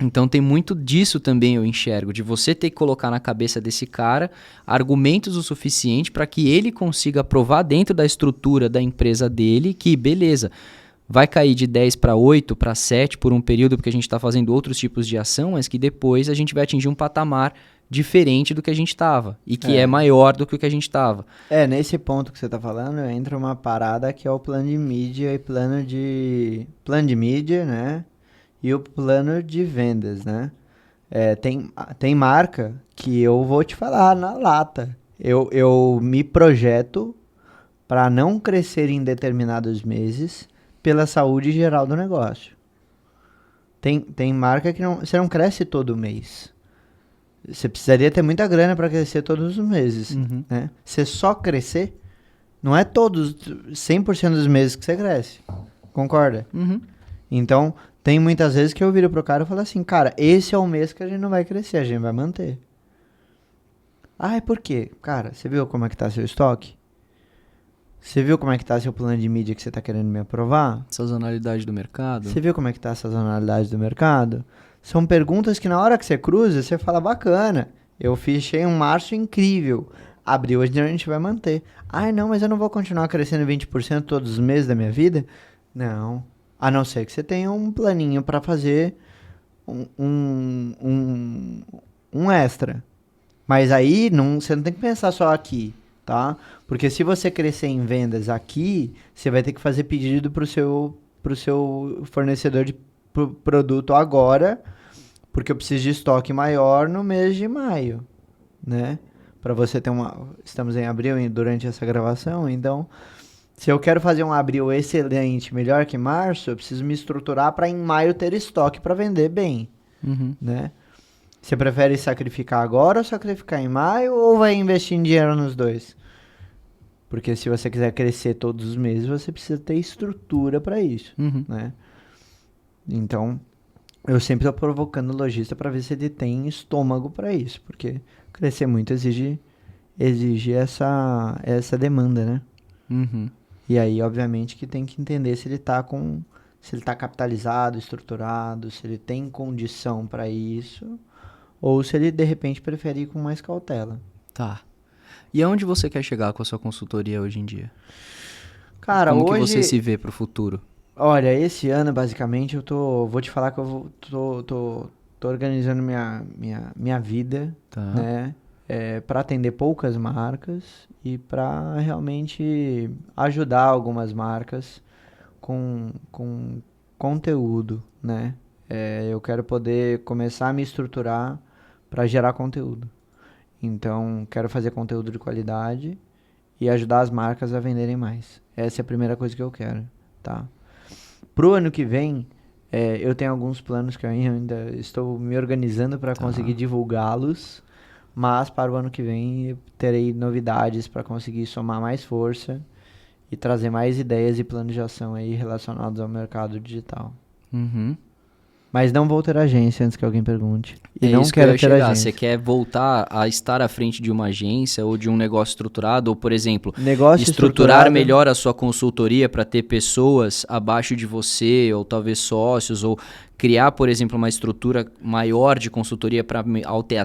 Então tem muito disso também eu enxergo, de você ter que colocar na cabeça desse cara argumentos o suficiente para que ele consiga provar dentro da estrutura da empresa dele que, beleza, vai cair de 10 para 8, para 7 por um período porque a gente está fazendo outros tipos de ação, mas que depois a gente vai atingir um patamar diferente do que a gente estava e que é maior do que o que a gente estava.
Nesse ponto que você tá falando, entra uma parada que é o plano de mídia e plano de mídia, né? E o plano de vendas, né? Tem marca que eu vou te falar na lata. Eu me projeto para não crescer em determinados meses pela saúde geral do negócio. Tem marca que você não cresce todo mês. Você precisaria ter muita grana para crescer todos os meses,
Uhum.
né? Você só crescer, não é 100% dos meses que você cresce. Concorda?
Uhum.
Então, tem muitas vezes que eu viro pro cara e falo assim, cara, esse é o mês que a gente não vai crescer, a gente vai manter. Ah, é por quê? Cara, você viu como é que tá seu estoque? Você viu como é que tá seu plano de mídia que você tá querendo me aprovar?
Sazonalidade do mercado.
Você viu como é que tá a sazonalidade do mercado? São perguntas que na hora que você cruza, você fala, bacana, eu fechei um março incrível. Abril a gente vai manter. Ai, não, mas eu não vou continuar crescendo 20% todos os meses da minha vida? Não. A não ser que você tenha um planinho para fazer um extra. Mas aí você não tem que pensar só aqui, tá? Porque se você crescer em vendas aqui, você vai ter que fazer pedido pro seu fornecedor de produto agora, porque eu preciso de estoque maior no mês de maio, né? Para você ter Estamos em abril durante essa gravação, então se eu quero fazer um abril excelente, melhor que março, eu preciso me estruturar para em maio ter estoque para vender bem,
Uhum.
né? Você prefere sacrificar agora ou sacrificar em maio ou vai investir em dinheiro nos dois? Porque se você quiser crescer todos os meses, você precisa ter estrutura para isso,
Uhum.
né? Então, eu sempre estou provocando o lojista para ver se ele tem estômago para isso, porque crescer muito exige essa demanda, né?
Uhum.
E aí, obviamente, que tem que entender se ele tá capitalizado, estruturado, se ele tem condição para isso, ou se ele de repente prefere ir com mais cautela.
Tá. E aonde você quer chegar com a sua consultoria hoje em dia?
Cara,
Como que
hoje,
você se vê pro futuro?
olha, esse ano basicamente vou te falar que tô organizando minha vida,
Tá.
né? Para atender poucas marcas e para realmente ajudar algumas marcas com conteúdo, né? Eu quero poder começar a me estruturar para gerar conteúdo. Então, quero fazer conteúdo de qualidade e ajudar as marcas a venderem mais. Essa é a primeira coisa que eu quero, tá? Pro ano que vem, eu tenho alguns planos que eu ainda estou me organizando para conseguir
Tá.
divulgá-los, mas para o ano que vem eu terei novidades para conseguir somar mais força e trazer mais ideias e planos de ação aí relacionados ao mercado digital.
Uhum.
Mas não vou ter agência antes que alguém pergunte. E
É
não
isso que eu
quero
ia
ter
chegar.
agência.
Você quer voltar a estar à frente de uma agência ou de um negócio estruturado, ou, por exemplo,
Negócio
estruturar
estruturado,
melhor a sua consultoria para ter pessoas abaixo de você, ou talvez sócios, ou criar, por exemplo, uma estrutura maior de consultoria para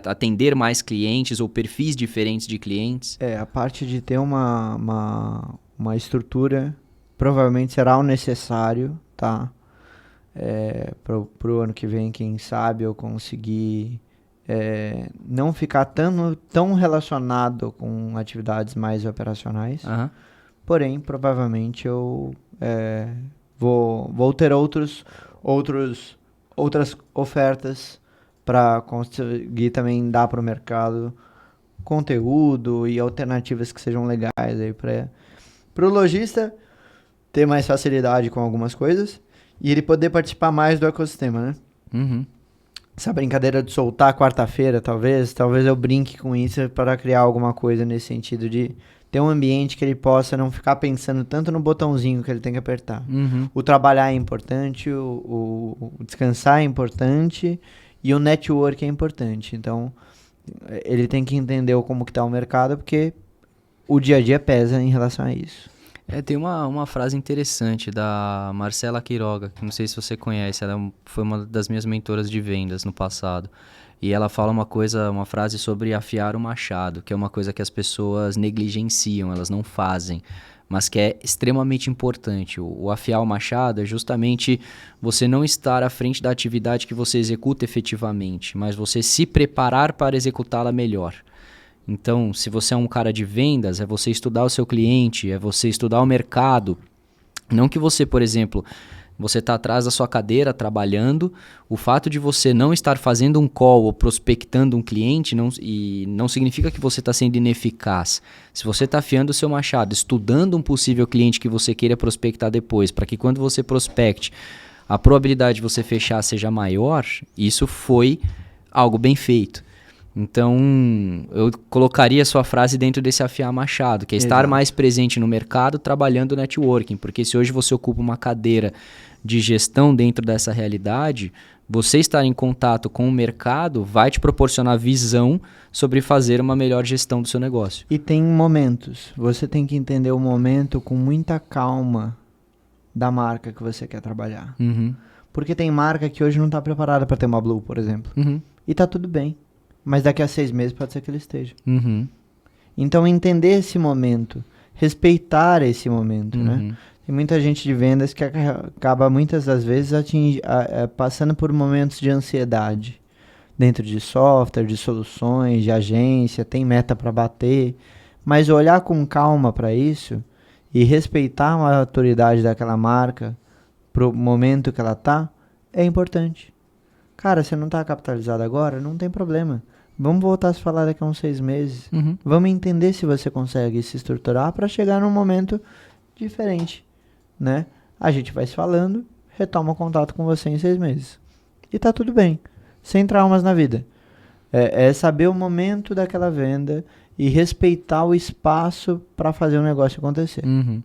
atender mais clientes ou perfis diferentes de clientes?
a parte de ter uma estrutura provavelmente será o necessário, tá? Pro ano que vem, quem sabe eu conseguir não ficar tão relacionado com atividades mais operacionais.
Aham.
Porém, provavelmente eu vou ter outras ofertas para conseguir também dar para o mercado conteúdo e alternativas que sejam legais aí para o lojista ter mais facilidade com algumas coisas e ele poder participar mais do ecossistema, né?
Uhum.
Essa brincadeira de soltar quarta-feira, talvez eu brinque com isso para criar alguma coisa nesse sentido de ter um ambiente que ele possa não ficar pensando tanto no botãozinho que ele tem que apertar.
Uhum.
O trabalhar é importante, o descansar é importante e o network é importante. Então, ele tem que entender como que está o mercado, porque o dia a dia pesa em relação a isso.
Tem uma frase interessante da Marcela Quiroga, que não sei se você conhece, ela foi uma das minhas mentoras de vendas no passado. E ela fala uma frase sobre afiar o machado, que é uma coisa que as pessoas negligenciam, elas não fazem, mas que é extremamente importante. O afiar o machado é justamente você não estar à frente da atividade que você executa efetivamente, mas você se preparar para executá-la melhor. Então, se você é um cara de vendas, é você estudar o seu cliente, é você estudar o mercado. Não que você, por exemplo, você está atrás da sua cadeira trabalhando, o fato de você não estar fazendo um call ou prospectando um cliente não significa que você está sendo ineficaz. Se você está afiando o seu machado, estudando um possível cliente que você queira prospectar depois, para que quando você prospecte, a probabilidade de você fechar seja maior, isso foi algo bem feito. Então, eu colocaria a sua frase dentro desse afiar machado, que é estar
Exato.
mais presente no mercado trabalhando networking, porque se hoje você ocupa uma cadeira de gestão dentro dessa realidade, você estar em contato com o mercado vai te proporcionar visão sobre fazer uma melhor gestão do seu negócio.
E tem momentos. Você tem que entender o momento com muita calma da marca que você quer trabalhar.
Uhum.
Porque tem marca que hoje não está preparada para ter uma Blue, por exemplo.
Uhum.
E tá tudo bem. Mas daqui a 6 meses pode ser que ele esteja.
Uhum.
Então, entender esse momento, respeitar esse momento, né? Tem muita gente de vendas que acaba muitas das vezes passando por momentos de ansiedade. Dentro de software, de soluções, de agência, tem meta para bater. Mas olhar com calma para isso e respeitar a autoridade daquela marca pro momento que ela tá, é importante. Cara, você não tá capitalizado agora? Não tem problema. Vamos voltar a se falar daqui a uns 6 meses.
Uhum.
Vamos entender se você consegue se estruturar para chegar num momento diferente, né? A gente vai se falando, retoma contato com você em 6 meses. E tá tudo bem. Sem traumas na vida. É saber o momento daquela venda e respeitar o espaço para fazer o negócio acontecer.
Uhum.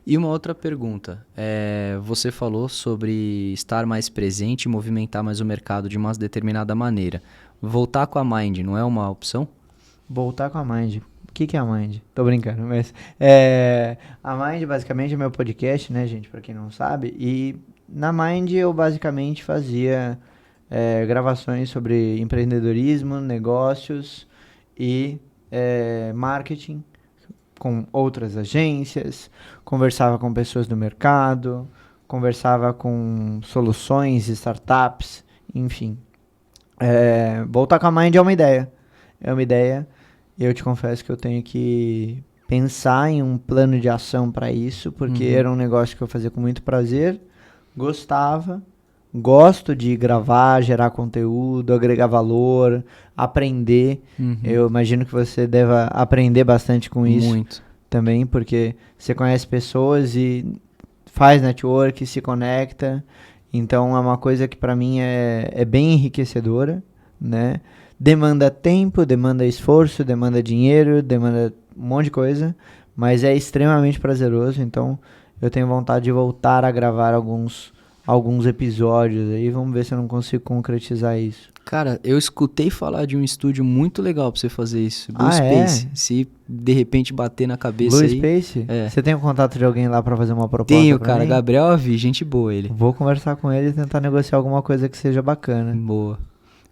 E uma outra pergunta, você falou sobre estar mais presente e movimentar mais o mercado de uma determinada maneira. Voltar com a Mind não é uma opção?
Voltar com a Mind. O que é a Mind? Tô brincando, mas... a Mind basicamente é meu podcast, né, gente, pra quem não sabe. E na Mind eu basicamente fazia gravações sobre empreendedorismo, negócios e marketing com outras agências, conversava com pessoas do mercado, conversava com soluções, startups, enfim. Voltar com a Mind é uma ideia. É uma ideia. Eu te confesso que eu tenho que pensar em um plano de ação para isso, porque era um negócio que eu fazia com muito prazer, gosto de gravar, gerar conteúdo, agregar valor, aprender. Eu imagino que você deva aprender bastante com isso.
Muito.
Também, porque você conhece pessoas e faz network, se conecta. Então, é uma coisa que para mim é bem enriquecedora, né? Demanda tempo, demanda esforço, demanda dinheiro, demanda um monte de coisa, mas é extremamente prazeroso, então eu tenho vontade de voltar a gravar alguns episódios aí, vamos ver se eu não consigo concretizar isso.
Cara, eu escutei falar de um estúdio muito legal pra você fazer isso, Blue
Ah,
Space.
é?
Se de repente bater na cabeça
Blue
aí...
Space?
É.
Você tem o contato de alguém lá pra fazer uma proposta
Tenho,
pra
cara,
mim?
Gabriel Avi, gente boa ele.
Vou conversar com ele e tentar negociar alguma coisa que seja bacana.
Boa.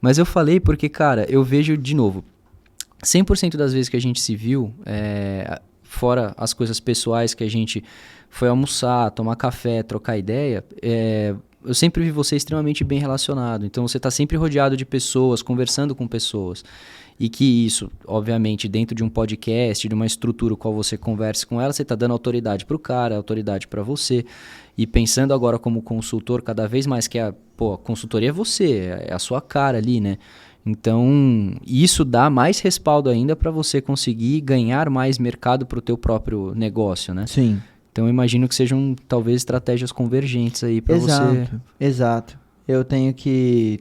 Mas eu falei porque, cara, eu vejo de novo, 100% das vezes que a gente se viu, fora as coisas pessoais que a gente foi almoçar, tomar café, trocar ideia, eu sempre vi você extremamente bem relacionado. Então você está sempre rodeado de pessoas, conversando com pessoas. E que isso, obviamente, dentro de um podcast, de uma estrutura qual você converse com ela, você está dando autoridade para o cara, autoridade para você. E pensando agora como consultor, cada vez mais que a consultoria é você, é a sua cara ali, né? Então, isso dá mais respaldo ainda para você conseguir ganhar mais mercado para o teu próprio negócio, né?
Sim.
Então, eu imagino que sejam, talvez, estratégias convergentes aí para você.
Exato. Eu tenho que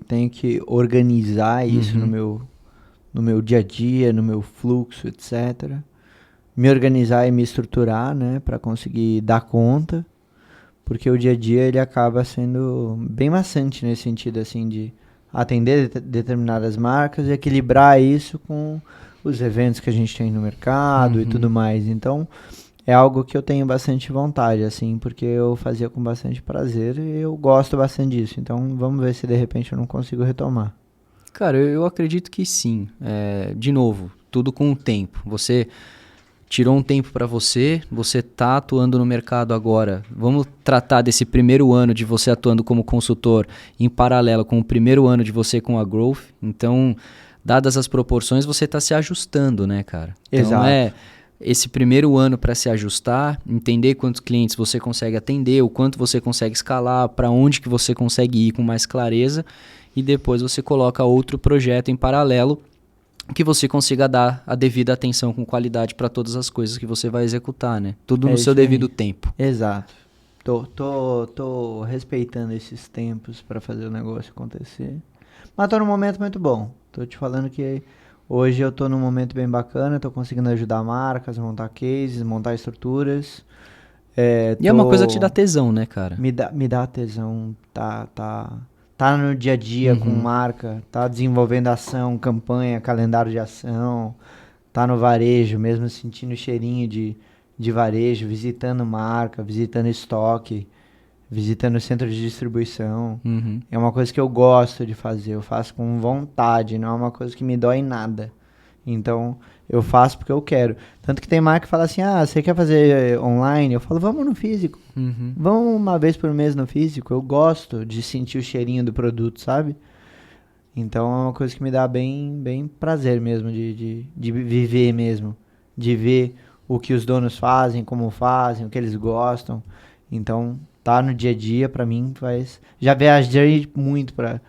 organizar isso no meu dia a dia, no meu fluxo, etc. Me organizar e me estruturar, né, para conseguir dar conta, porque o dia a dia ele acaba sendo bem maçante nesse sentido, assim, de atender determinadas marcas e equilibrar isso com os eventos que a gente tem no mercado e tudo mais. Então, é algo que eu tenho bastante vontade, assim, porque eu fazia com bastante prazer e eu gosto bastante disso. Então, vamos ver se de repente eu não consigo retomar.
Cara, eu acredito que sim. De novo, tudo com o tempo. Você tirou um tempo para você tá atuando no mercado agora. Vamos tratar desse primeiro ano de você atuando como consultor em paralelo com o primeiro ano de você com a Growth. Então, dadas as proporções, você está se ajustando, né, cara? Então,
Exato.
esse primeiro ano para se ajustar, entender quantos clientes você consegue atender, o quanto você consegue escalar, para onde que você consegue ir com mais clareza, e depois você coloca outro projeto em paralelo que você consiga dar a devida atenção com qualidade para todas as coisas que você vai executar, né? Tudo no seu devido tempo.
Exato. Tô respeitando esses tempos para fazer o negócio acontecer. Mas tô num momento muito bom. Tô te falando que hoje eu tô num momento bem bacana, tô conseguindo ajudar marcas, montar cases, montar estruturas.
E é uma coisa que te dá tesão, né, cara?
Me dá tesão, tá no dia a dia com marca, tá desenvolvendo ação, campanha, calendário de ação, tá no varejo, mesmo sentindo o cheirinho de varejo, visitando marca, visitando estoque, visitando centro de distribuição. É uma coisa que eu gosto de fazer, eu faço com vontade, não é uma coisa que me dói em nada. Então, eu faço porque eu quero. Tanto que tem marca que fala assim, você quer fazer online? Eu falo, vamos no físico. Vamos uma vez por mês no físico. Eu gosto de sentir o cheirinho do produto, sabe? Então, é uma coisa que me dá bem prazer mesmo, de viver mesmo. De ver o que os donos fazem, como fazem, o que eles gostam. Então, tá no dia a dia, pra mim, faz... Já viajei muito pra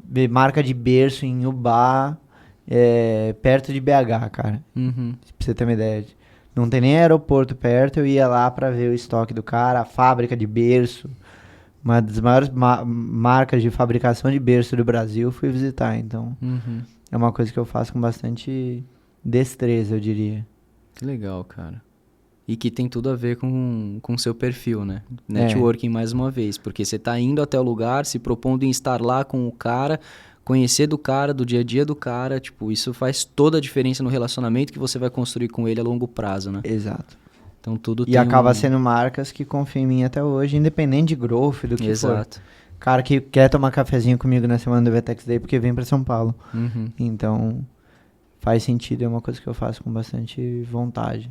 ver marca de berço em Ubá, perto de BH, cara. Pra você ter uma ideia. Não tem nem aeroporto perto, eu ia lá pra ver o estoque do cara, a fábrica de berço. Uma das maiores marcas de fabricação de berço do Brasil, eu fui visitar. Então, é uma coisa que eu faço com bastante destreza, eu diria.
Que legal, cara. E que tem tudo a ver com o seu perfil, né? Networking mais uma vez, porque você tá indo até o lugar, se propondo em estar lá com o cara, conhecer do cara, do dia a dia do cara, tipo, isso faz toda a diferença no relacionamento que você vai construir com ele a longo prazo, né?
Exato.
Então tudo
E acaba sendo marcas que confiam em mim até hoje, independente de growth, do que
Exato.
for. Cara que quer tomar cafezinho comigo na semana do VTEX Day porque vem pra São Paulo. Então, faz sentido, é uma coisa que eu faço com bastante vontade.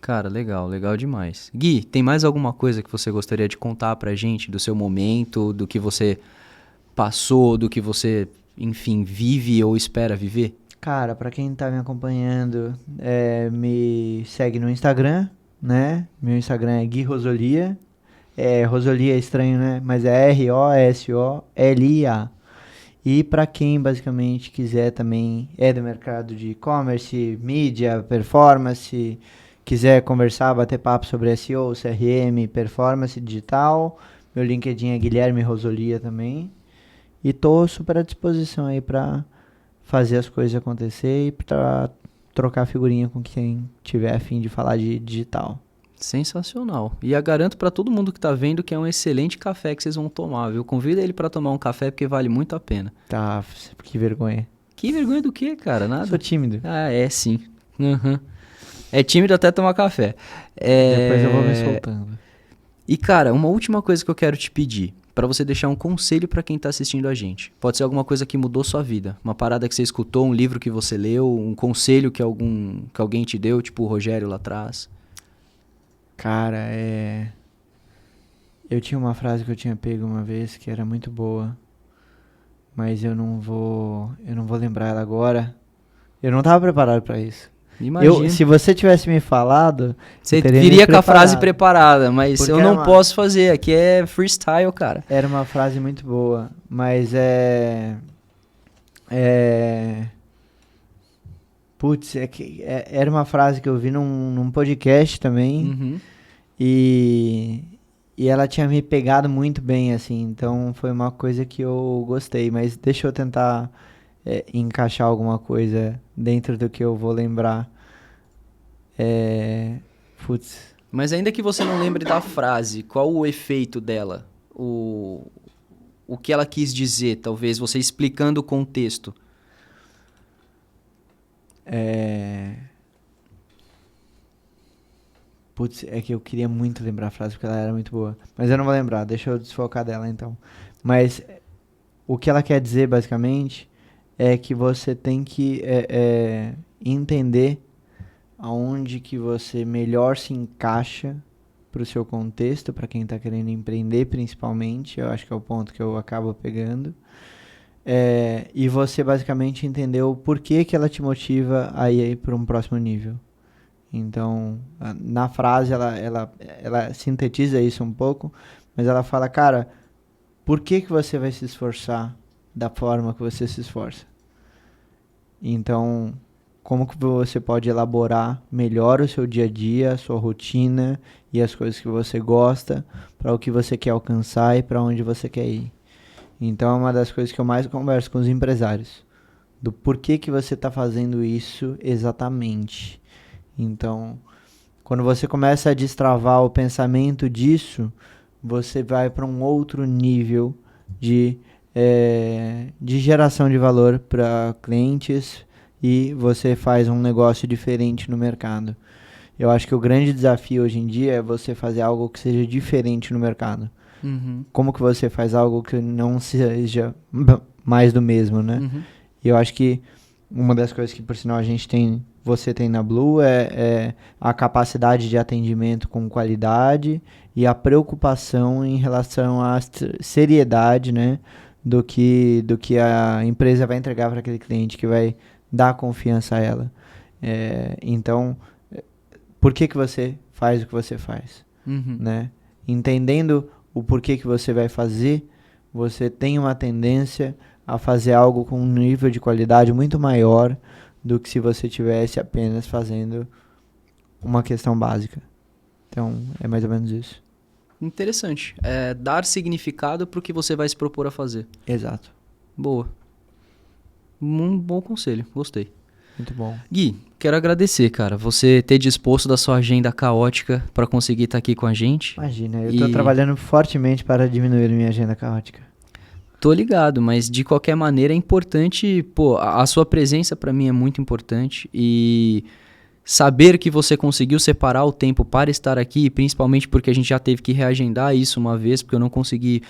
Cara, legal, legal demais. Gui, tem mais alguma coisa que você gostaria de contar pra gente do seu momento, do que você passou, do que você, enfim, vive ou espera viver?
Cara, pra quem tá me acompanhando, me segue no Instagram, né? Meu Instagram é Gui Rosolia. Rosolia é estranho, né? Mas é Rosolia. E pra quem basicamente quiser também, do mercado de e-commerce, mídia, performance, quiser conversar, bater papo sobre SEO, CRM, performance digital, meu LinkedIn é Guilherme Rosolia também. E tô super à disposição aí pra fazer as coisas acontecer e pra trocar figurinha com quem tiver a fim de falar de digital.
Sensacional. E eu garanto pra todo mundo que tá vendo que é um excelente café que vocês vão tomar, viu? Convida ele pra tomar um café porque vale muito a pena.
Tá, que vergonha.
Que vergonha do quê, cara? Nada.
Sou tímido.
Ah, é sim. Uhum. É tímido até tomar café.
Depois eu vou me soltando.
E cara, uma última coisa que eu quero te pedir, pra você deixar um conselho pra quem tá assistindo a gente. Pode ser alguma coisa que mudou sua vida, uma parada que você escutou, um livro que você leu, um conselho que alguém te deu, tipo o Rogério lá atrás.
Cara, eu tinha uma frase que eu tinha pego uma vez que era muito boa, mas eu não vou lembrar ela agora. Eu não tava preparado pra isso.
Imagina.
Se você tivesse me falado,
Você
eu teria
viria
me
com a frase
preparado.
preparada, mas
Porque
eu
era
não posso fazer. Aqui é freestyle, cara.
Era uma frase muito boa, mas putz, era uma frase que eu vi num podcast também.
Uhum.
E ela tinha me pegado muito bem, assim, então foi uma coisa que eu gostei, mas deixa eu tentar encaixar alguma coisa dentro do que eu vou lembrar. Putz,
Mas ainda que você não lembre da frase, qual o efeito dela? O que ela quis dizer, talvez, você explicando o contexto.
Putz, é que eu queria muito lembrar a frase porque ela era muito boa, mas eu não vou lembrar, deixa eu desfocar dela então. Mas o que ela quer dizer, basicamente, é que você tem que entender aonde que você melhor se encaixa para o seu contexto, para quem está querendo empreender principalmente, eu acho que é o ponto que eu acabo pegando. E você basicamente entender o porquê que ela te motiva a ir para um próximo nível. Então, na frase ela sintetiza isso um pouco, mas ela fala, cara, por que que você vai se esforçar da forma que você se esforça? Então, como que você pode elaborar melhor o seu dia a dia, a sua rotina e as coisas que você gosta para o que você quer alcançar e para onde você quer ir. Então, é uma das coisas que eu mais converso com os empresários, do porquê que você está fazendo isso exatamente. Então, quando você começa a destravar o pensamento disso, você vai para um outro nível de geração de valor para clientes e você faz um negócio diferente no mercado. Eu acho que o grande desafio hoje em dia é você fazer algo que seja diferente no mercado.
Uhum.
Como que você faz algo que não seja mais do mesmo, né?
Uhum.
E eu acho que uma das coisas que, por sinal, você tem na Blue é a capacidade de atendimento com qualidade e a preocupação em relação à seriedade, né, do que a empresa vai entregar para aquele cliente, que vai dar confiança a ela. Então, por que você faz o que você faz?
Uhum.
Né? Entendendo o porquê que você vai fazer, você tem uma tendência a fazer algo com um nível de qualidade muito maior do que se você tivesse apenas fazendo uma questão básica. Então, é mais ou menos isso.
Interessante. É dar significado pro que você vai se propor a fazer.
Exato.
Boa. Um bom conselho. Gostei.
Muito bom.
Gui, quero agradecer, cara, você ter disposto da sua agenda caótica para conseguir estar aqui com a gente.
Imagina, eu tô trabalhando fortemente para diminuir minha agenda caótica.
Tô ligado, mas de qualquer maneira é importante, pô, a sua presença para mim é muito importante e saber que você conseguiu separar o tempo para estar aqui, principalmente porque a gente já teve que reagendar isso uma vez, porque eu não consegui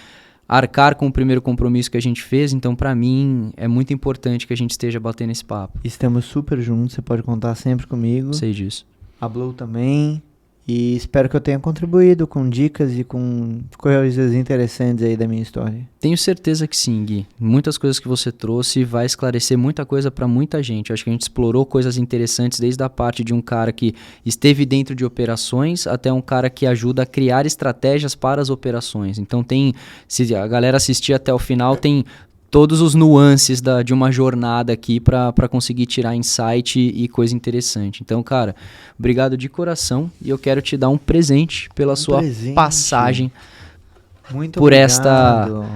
arcar com o primeiro compromisso que a gente fez, então para mim é muito importante que a gente esteja batendo esse papo.
Estamos super juntos, você pode contar sempre comigo.
Sei disso.
A Blue também. E espero que eu tenha contribuído com dicas e com coisas interessantes aí da minha história.
Tenho certeza que sim, Gui. Muitas coisas que você trouxe vai esclarecer muita coisa para muita gente. Eu acho que a gente explorou coisas interessantes desde a parte de um cara que esteve dentro de operações até um cara que ajuda a criar estratégias para as operações. Então se a galera assistir até o final, tem todos os nuances de uma jornada aqui para conseguir tirar insight e coisa interessante. Então, cara, obrigado de coração e eu quero te dar um presente pela sua passagem
Muito
por
obrigado.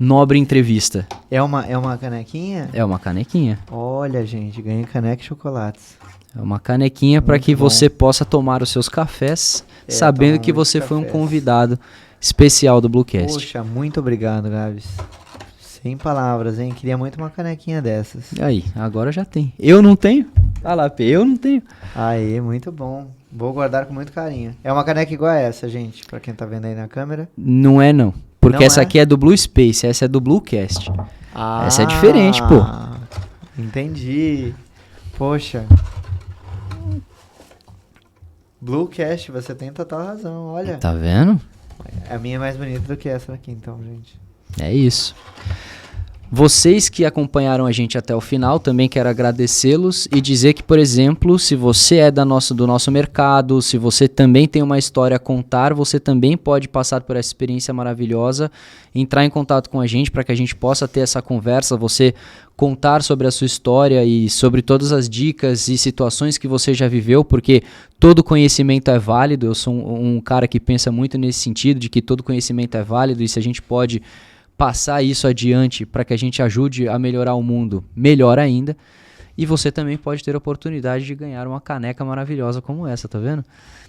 nobre entrevista.
É uma canequinha?
É uma canequinha.
Olha, gente, ganhei caneca e chocolates.
É uma canequinha para que
bom.
você possa tomar os seus cafés, sabendo
tomar
que
muitos
você foi um
cafés.
convidado especial do Bluecast.
Poxa, muito obrigado, Gabs. Sem palavras, hein? Queria muito uma canequinha dessas.
Aí, agora já tem. Eu não tenho? Ah lá, P, eu não tenho.
Aí, muito bom. Vou guardar com muito carinho. É uma caneca igual a essa, gente, pra quem tá vendo aí na câmera.
Não é não. Porque
Não
essa
é?
aqui é do Blue Space, essa é do Bluecast.
Ah,
Essa é diferente, pô.
Entendi. Poxa. Bluecast, você tem total razão, olha.
Tá vendo?
A minha é mais bonita do que essa daqui, então, gente.
É isso. Vocês que acompanharam a gente até o final, também quero agradecê-los e dizer que, por exemplo, se você é do nosso mercado, se você também tem uma história a contar, você também pode passar por essa experiência maravilhosa, entrar em contato com a gente para que a gente possa ter essa conversa, você contar sobre a sua história e sobre todas as dicas e situações que você já viveu, porque todo conhecimento é válido. Eu sou um cara que pensa muito nesse sentido, de que todo conhecimento é válido, e se a gente pode passar isso adiante para que a gente ajude a melhorar o mundo, melhor ainda. E você também pode ter a oportunidade de ganhar uma caneca maravilhosa como essa, tá vendo?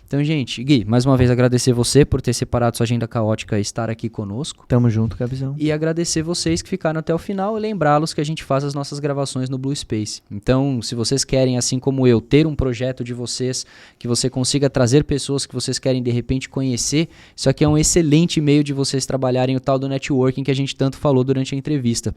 Então, gente, Gui, mais uma vez agradecer você por ter separado sua agenda caótica e estar aqui conosco.
Tamo junto, Gabizão.
E agradecer vocês que ficaram até o final e lembrá-los que a gente faz as nossas gravações no Blue Space. Então, se vocês querem, assim como eu, ter um projeto de vocês, que você consiga trazer pessoas que vocês querem de repente conhecer, isso aqui é um excelente meio de vocês trabalharem o tal do networking que a gente tanto falou durante a entrevista.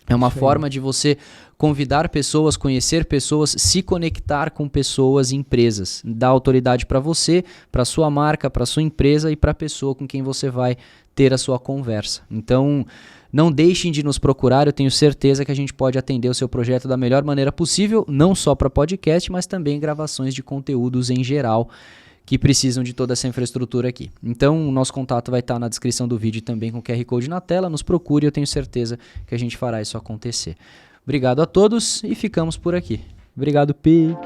É uma forma de você convidar pessoas, conhecer pessoas, se conectar com pessoas e empresas. Dar autoridade para você, para sua marca, para sua empresa e para a pessoa com quem você vai ter a sua conversa. Então, não deixem de nos procurar, eu tenho certeza que a gente pode atender o seu projeto da melhor maneira possível, não só para podcast, mas também gravações de conteúdos em geral, que precisam de toda essa infraestrutura aqui. Então, o nosso contato vai estar na descrição do vídeo também com o QR Code na tela. Nos procure, eu tenho certeza que a gente fará isso acontecer. Obrigado a todos e ficamos por aqui. Obrigado, Pi.